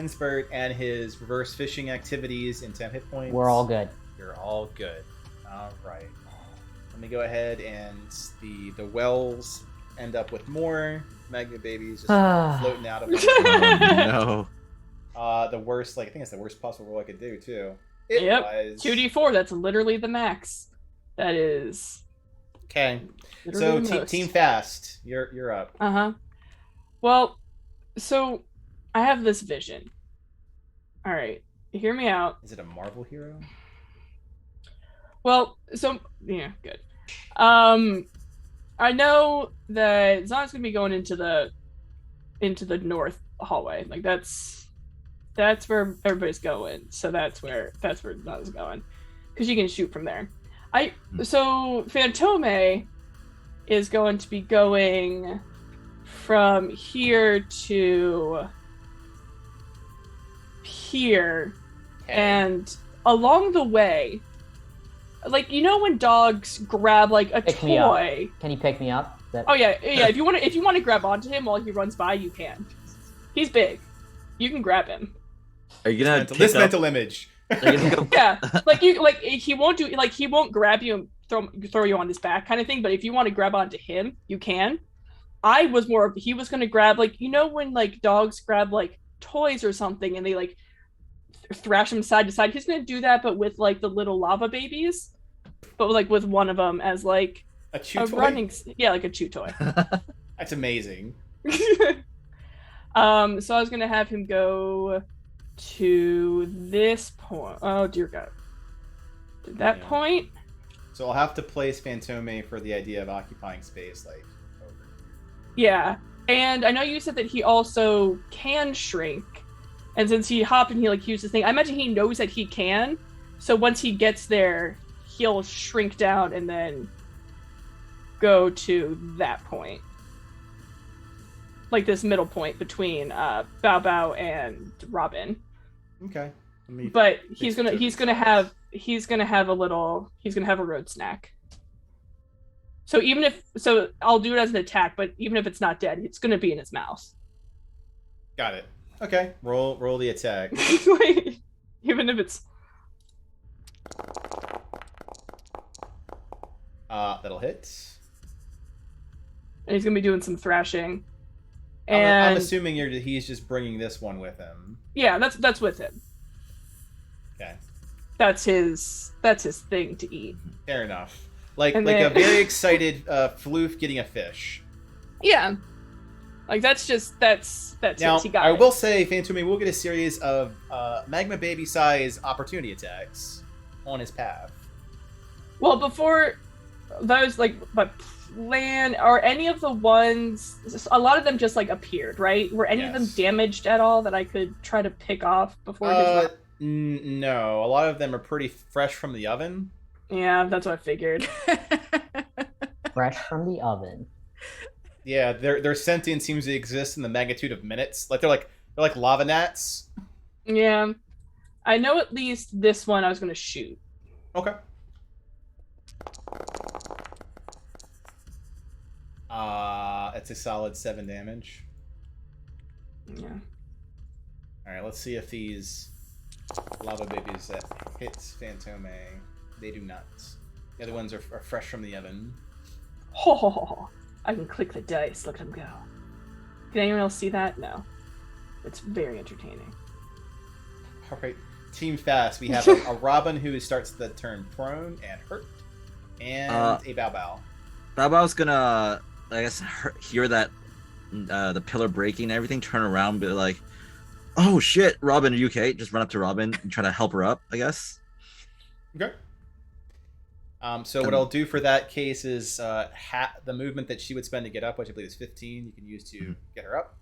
Klinsbert and his reverse fishing activities and 10 hit points. We're all good. You're all good. All right. Let me go ahead and the wells end up with more magnet babies just floating out of them. Oh, no. The worst, I think it's the worst possible roll I could do too. Yep. Was... 2d4. That's literally the max. That is. Okay. literally So the most. Team Fast, you're up. Well, so I have this vision. All right, hear me out. Is it a Marvel hero? Well, so yeah, good. I know that Zon's gonna be going into the north hallway. Like that's where everybody's going. So that's where Zon's going, because you can shoot from there. So Fantome is going to be going from here to here, and along the way, when dogs grab a Pick me up. toy. Can you pick me up? Oh yeah. If you want to grab onto him while he runs by, you can. He's big. You can grab him. Are you gonna This mental image. Are you gonna go... Yeah, he won't grab you and throw you on his back kind of thing. But if you want to grab onto him, you can. I was more of he was gonna grab when dogs grab toys or something and they thrash them side to side. He's gonna do that, but with the little lava babies, but with one of them as A chew toy? running, a chew toy. That's amazing. So I was gonna have him go to this point. Oh dear God, that point. So I'll have to place Fantome for the idea of occupying space, over. Yeah, and I know you said that he also can shrink, and since he hopped and he used this thing, I imagine he knows that he can. So once he gets there, he'll shrink down and then go to that point, this middle point between Bao Bao and Robin. Okay. But he's gonna have a road snack. So I'll do it as an attack, but even if it's not dead, it's gonna be in his mouth. Got it. Okay. Roll the attack. Even if it's that'll hit. and he's gonna be doing some thrashing. I'm And assuming he's just bringing this one with him. yeah, that's with him. Okay. That's his thing to eat. Fair enough. Like And a then- very excited floof getting a fish. Yeah. That's Now, it. He got I it. will say, Fantome will get a series of magma baby size opportunity attacks on his path. Well, before those, my plan, are any of the ones, a lot of them just appeared, right? Were any of them Yes. damaged at all that I could try to pick off before his No, a lot of them are pretty fresh from the oven. Yeah, that's what I figured. Fresh from the oven. Yeah, their sentience seems to exist in the magnitude of minutes. They're like lava gnats. Yeah. I know at least this one I was gonna shoot. Okay. It's a solid 7 damage. Yeah. All right, let's see if these lava babies that hits Fantome, they do not. The other ones are fresh from the oven. Ho ho ho ho. I can click the dice, look at them go. Can anyone else see that? No. It's very entertaining. All right, Team Fast. We have a Robin who starts the turn prone and hurt, and a Bao Bao. Bao Bao's gonna, I guess, hear that the pillar breaking and everything, turn around and be like, oh shit, Robin, are you okay? Just run up to Robin and try to help her up, I guess. Okay. So what I'll do for that case is the movement that she would spend to get up, which I believe is 15, you can use to get her up.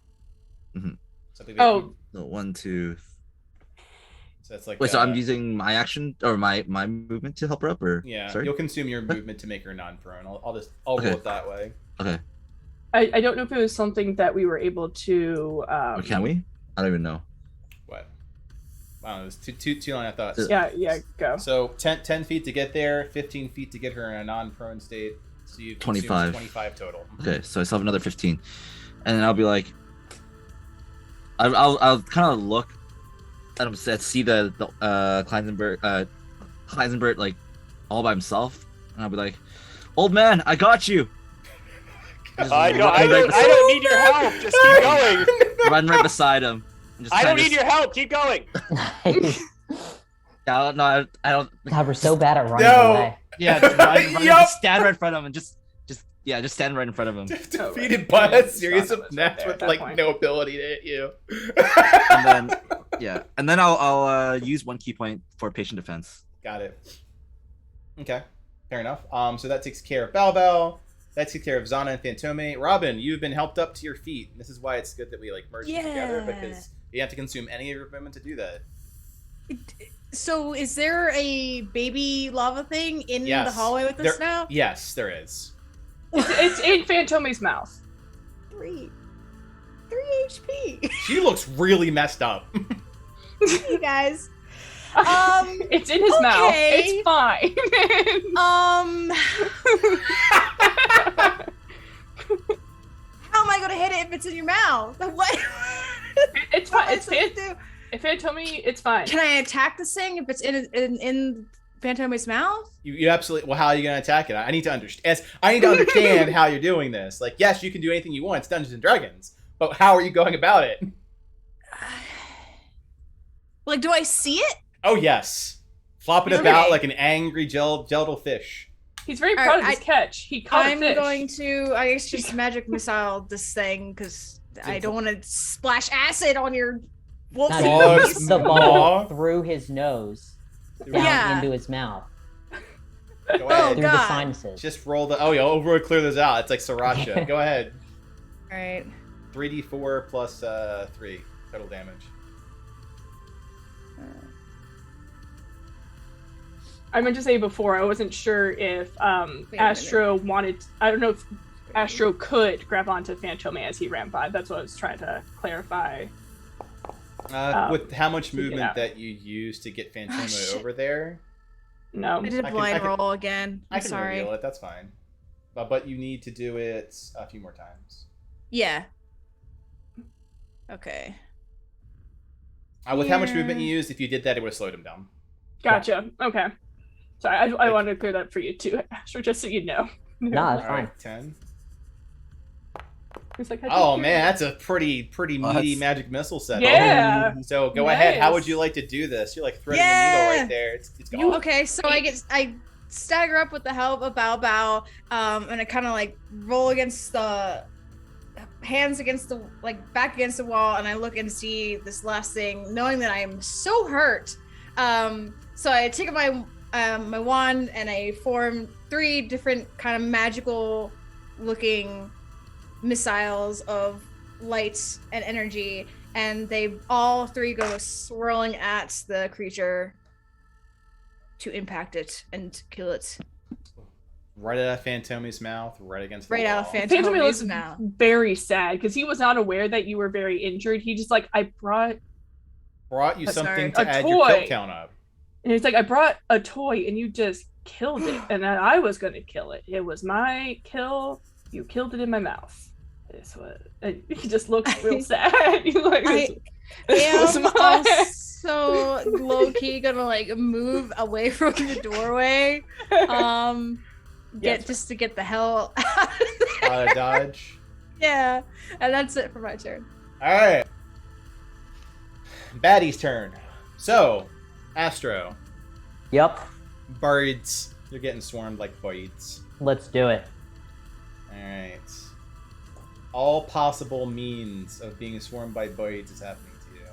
Mhm. So, Oh. No, 1, 2. So that's like. Wait, so I'm using my action or my movement to help her up, or Yeah, Sorry? you'll consume your movement to make her non-prone. I'll Okay. roll it that way. Okay. I don't know if it was something that we were able to Or can we? I don't even know. What? Wow, it was too long. I thought. Yeah, go. So 10 feet to get there, 15 feet to get her in a non-prone state. So you 25. 25 total. Okay, so I still have another 15, and then I'll be like, I'll kind of look see the Heisenberg like all by himself, and I'll be like, "Old man, I got you." I don't need your help. Just keep going. Run right beside him. I don't need your help. Keep going. No, I don't. God, we're so bad at running No. away. Yeah, just run, Yup. just stand right in front of him, and just stand right in front of him. Defeated by a series Stop of it nets there with at that like point. no ability to hit you. And then I'll use 1 key point for patient defense. Got it. Okay, fair enough. So that takes care of Bao. That takes care of Zana and Fantome. Robin, you've been helped up to your feet. This is why it's good that we like merge them together, Yeah. because you have to consume any of your movement to do that. So is there a baby lava thing in Yes. the hallway with us now? Yes, there is. It's in Fantome's mouth. 3 HP. She looks really messed up. You guys. It's in his mouth. okay. It's fine. How am I gonna hit it if it's in your mouth? What? It's What am fine. I It's supposed to do? if Fantome, it's fine. Can I attack this thing if it's in Phantom's mouth? You absolutely. Well, how are you going to attack it? I need to understand. I need to understand how you're doing this. Like, yes, you can do anything you want. It's Dungeons and Dragons, but how are you going about it? Like, do I see it? Oh yes, flopping Okay. about like an angry gel fish. He's very All proud right, of his catch. He caught I'm a fish. going to, I guess, just magic missile this thing because I don't want to splash acid on your wolf. Now, Dog. he puts the Aw. ball through his nose down Yeah. into his mouth Go Oh, ahead. through God. the sinuses. Just roll the. Oh yeah, over clear those out. It's like sriracha. Go ahead. All right. 3d4 plus 3 total damage. I meant to say before, I wasn't sure if Astro wanted. I don't know if Astro could grab onto Fantome as he ran by. That's what I was trying to clarify. With how much figure it movement out. that you use to get Fantoma shit. over there, No. I did I a can- blind I can- roll again. I I'm can sorry. reveal it. That's fine. But you need to do it a few more times. Yeah. Okay. With how much Yeah. movement you used, if you did that, it would have slowed him down. Gotcha. Okay. Sorry, I wanted to clear that for you too, Astro, just so you know. No, it's All fine. right, 10. He's like, Oh man, that's a pretty meaty that's- magic missile set. Yeah. So go ahead. How would Nice. you like to do this? You're like threading the Yeah. needle right there. It's gone. Okay, so I stagger up with the help of Bao, and I kind of like roll against the hands against the back against the wall, and I look and see this last thing, knowing that I am so hurt. So I take my my wand and I form 3 different kind of magical looking missiles of light and energy, and they all 3 go swirling at the creature to impact it and kill it. Right out of Fantome's mouth, right against the Right wall. out of Fantome looks Phantom's mouth. very sad because he was not aware that you were very injured. He just like, I brought, Brought you That's something sorry. to A add your kill toy. count up. and he's like, I brought a toy and you just killed it, and then I was gonna kill it. It was my kill. You killed it in my mouth. This was. And he just looks real sad. He's like, this was I'm mine. also low key gonna move away from the doorway. Yes. Just to get the hell out of there. Dodge. Yeah, and that's it for my turn. All right. Baddie's turn. So, Astro, Yep, birds. You're getting swarmed like birds. let's do it. All right. All possible means of being swarmed by birds is happening to you.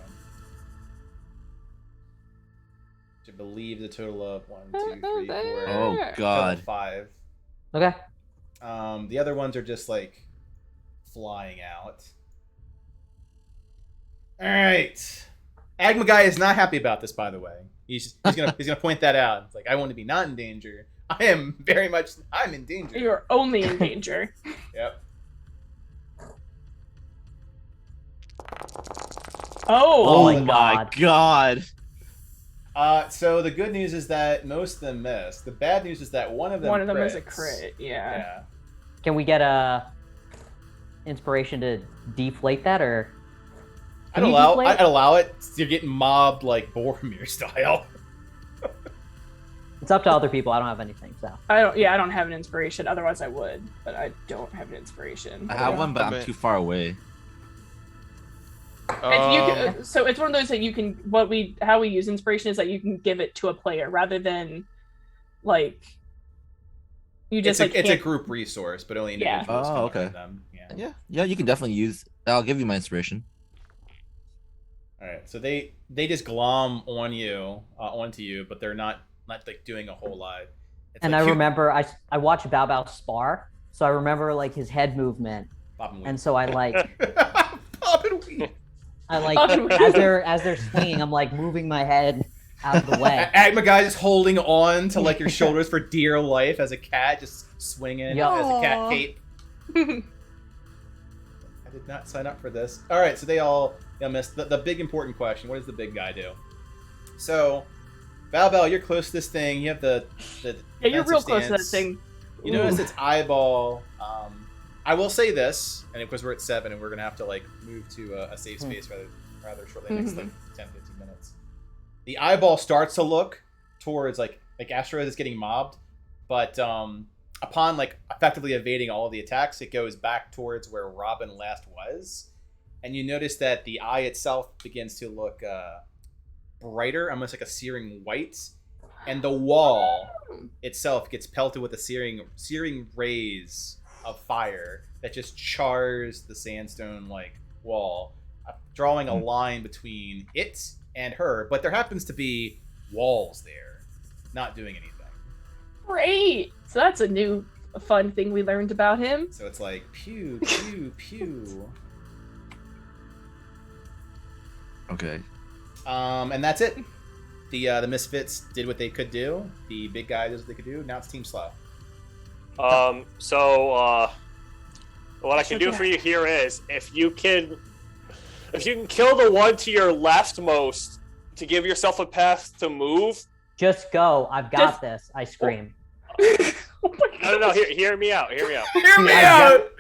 Which I believe the total of 1, 2, 3, 4. Oh total God. of 5. Okay. The other ones are just like flying out. All right. Agma guy is not happy about this, by the way. He's gonna point that out. It's like, I want to be not in danger. I'm in danger. You're only in danger. Yep. Oh, Oh my God. So the good news is that most of them miss. The bad news is that one of them is a crits. crit. Yeah. Yeah. Can we get a inspiration to deflate that, or I I'd you allow. deflate? I'd allow it. You're getting mobbed like Boromir style. It's up to other people. I don't have anything, so. I don't have an inspiration. Otherwise, I would, but I don't have an inspiration. I have one, but I'm too far away. So it's one of those that you can. How we use inspiration is that you can give it to a player rather than, like, you just it's a group resource, but only individuals. Oh, can okay. use them. Yeah. You can definitely use. I'll give you my inspiration. All right. So they just glom onto you, but they're not like doing a whole lot. It's And like, I remember I watched Bao Bao spar, so I remember like his head movement, and so I like Bob and weave. I like as they're swinging, I'm like moving my head out of the way. Agma guy just holding on to like your shoulders for dear life as a cat, just swinging Yep. as a cat cape. I did not sign up for this. All right, so they all missed the big important question. What does the big guy do? So, Bao, you're close to this thing. You have the Yeah, you're real defensive close to that stance. thing. You notice its eyeball. I will say this, and because we're at 7, and we're gonna have to like move to a safe space rather shortly, next like 10, 15 minutes. The eyeball starts to look towards like Asteroid is getting mobbed, but upon like effectively evading all of the attacks, it goes back towards where Robin last was, and you notice that the eye itself begins to look brighter, almost like a searing white, and the wall itself gets pelted with a searing rays of fire that just chars the sandstone like wall, drawing a line between it and her, but there happens to be walls there not doing anything. Great. So that's a fun thing we learned about him. So it's like pew pew pew. Okay. And that's it. The Misfits did what they could do. The big guy did what they could do. Now it's Team Slow. So what I can do for you here is if you can kill the one to your leftmost to give yourself a path to move. Just go. I've got this. I scream. No. Hear me out. Hear me out.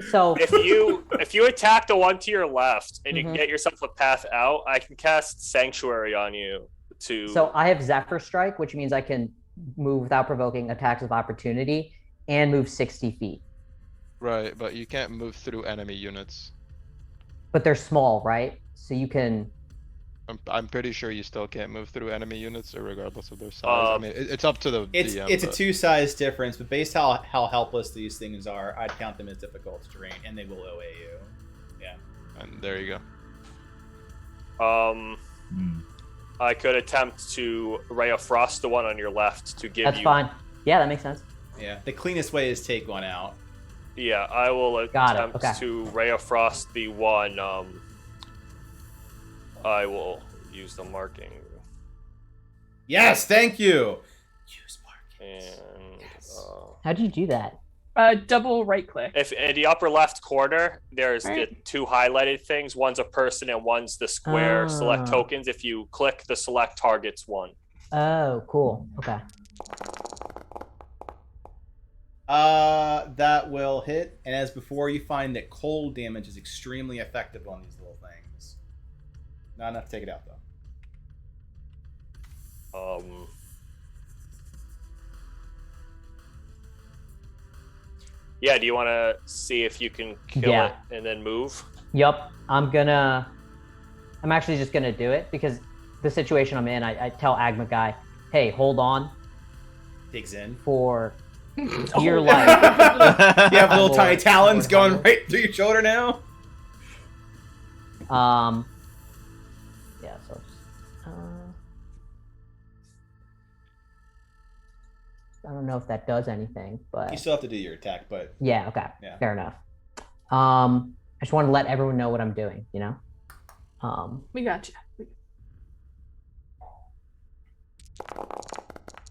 So if you attack the one to your left and you can Mhm. get yourself a path out, I can cast Sanctuary on you to. So I have Zephyr Strike, which means I can move without provoking attacks of opportunity and move 60 feet. Right, but you can't move through enemy units. But they're small, right? So you can. I'm pretty sure you still can't move through enemy units, regardless of their size. I mean, it's up to the DM. It's a 2-size difference, but based how helpless these things are, I'd count them as difficult terrain, and they will OA you. Yeah. And there you go. I could attempt to Ray of Frost the one on your left to give That's you. fine. Yeah, that makes sense. Yeah. The cleanest way is take one out. Yeah, I will Got it, attempt okay. to Ray of Frost the one. I will use the marking. Yes, thank you. Use markings. And How do you do that? Double right click. if in the upper left corner, there's the Right. 2 highlighted things. One's a person and one's the square select Ah. tokens. If you click the select targets one. Oh, cool. Okay. That will hit, and as before, you find that cold damage is extremely effective on these little things. Not enough to take it out, though. Yeah, do you want to see if you can kill Yeah. it and then move? Yup. I'm actually just gonna do it because the situation I'm in, I tell Agma guy, hey, hold on Digs in. for dear life. You have little tiny Lord, talons Lord, going Lord. right through your shoulder now. Yeah, so I don't know if that does anything, but You still have to do your attack, but yeah, okay. Yeah. Fair enough. I just want to let everyone know what I'm doing, you know? We got you.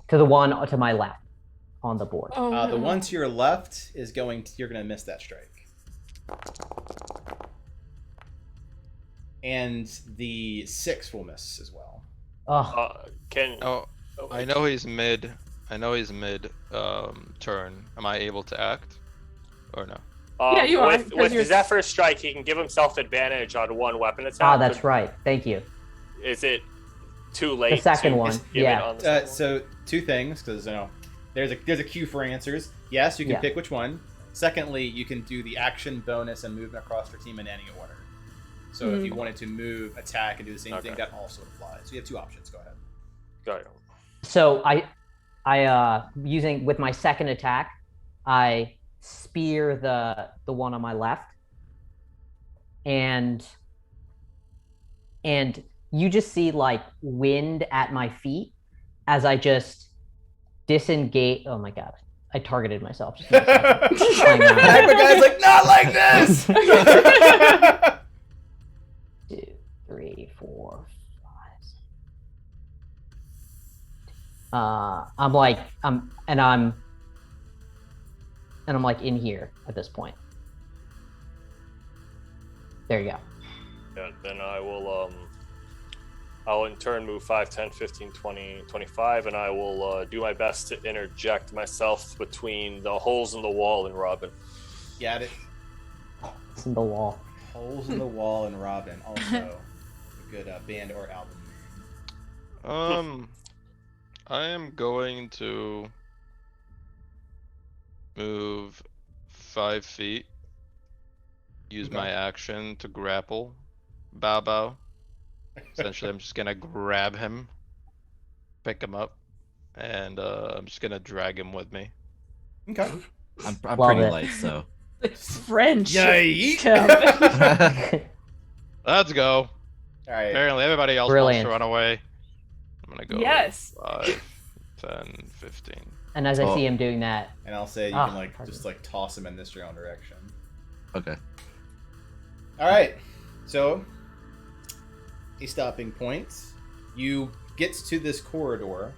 To the one to my left on the board. Oh, the no. one to your left is you're going to miss that strike. And the 6 will miss as well. Oh, go. I know he's mid. Turn. Am I able to act, or no? Yeah, you are, With 'cause you're- Zephyr Strike, he can give himself advantage on one weapon attack. Ah, that's right. Thank you. Is it too late? The second to one, give it yeah. on the second one? So 2 things, because there's a queue for answers. Yes, you can Yeah. pick which one. Secondly, you can do the action bonus and movement across your team in any order. So if you wanted to move, attack, and do the same thing, that also applies. So you have 2 options. Go ahead. Got it. So I using with my second attack, I spear the one on my left, and you just see like wind at my feet as I just disengage. Oh my god, I targeted myself. Just give me a second. Hang on. The guy's like, not like this. 2, 3, 4, 5. I'm like in here at this point. There you go. Yeah, then I'll in turn move 5, 10, 15, 20, 25, and I will do my best to interject myself between the holes in the wall and Robin. Got it. It's in the wall. Holes in the Wall and Robin. Also a good band or album name. I am going to move 5 feet. Use my action to grapple Bao Bao. Essentially, I'm just gonna grab him, pick him up, and I'm just gonna drag him with me. Okay. I'm Love pretty it. light, so. French. Yay! Let's go. All right. Apparently, everybody else Brilliant. wants to run away. I'm gonna go. Yes. 5, 10, 15. And as I Oh. see him doing that, And I'll say you Ah, can like pardon. just like toss him in this general direction. Okay. All right. So a stopping point. You get to this corridor,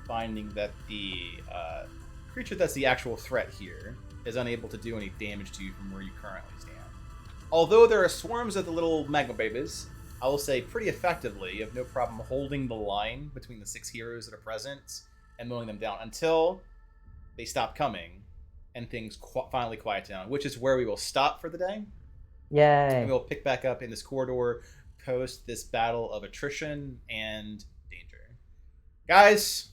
finding that the creature that's the actual threat here is unable to do any damage to you from where you currently stand. Although there are swarms of the little magma babies, I will say pretty effectively, you have no problem holding the line between the 6 heroes that are present and mowing them down until they stop coming and things finally quiet down, which is where we will stop for the day. yay. And we'll pick back up in this corridor post this battle of attrition and danger. Guys,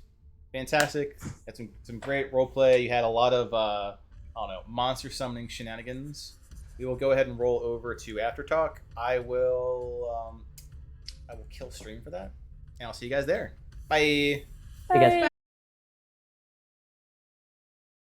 fantastic. Had some great roleplay. You had a lot of monster summoning shenanigans. We will go ahead and roll over to Aftertalk. I will kill stream for that. And I'll see you guys there. Bye. Hey guys.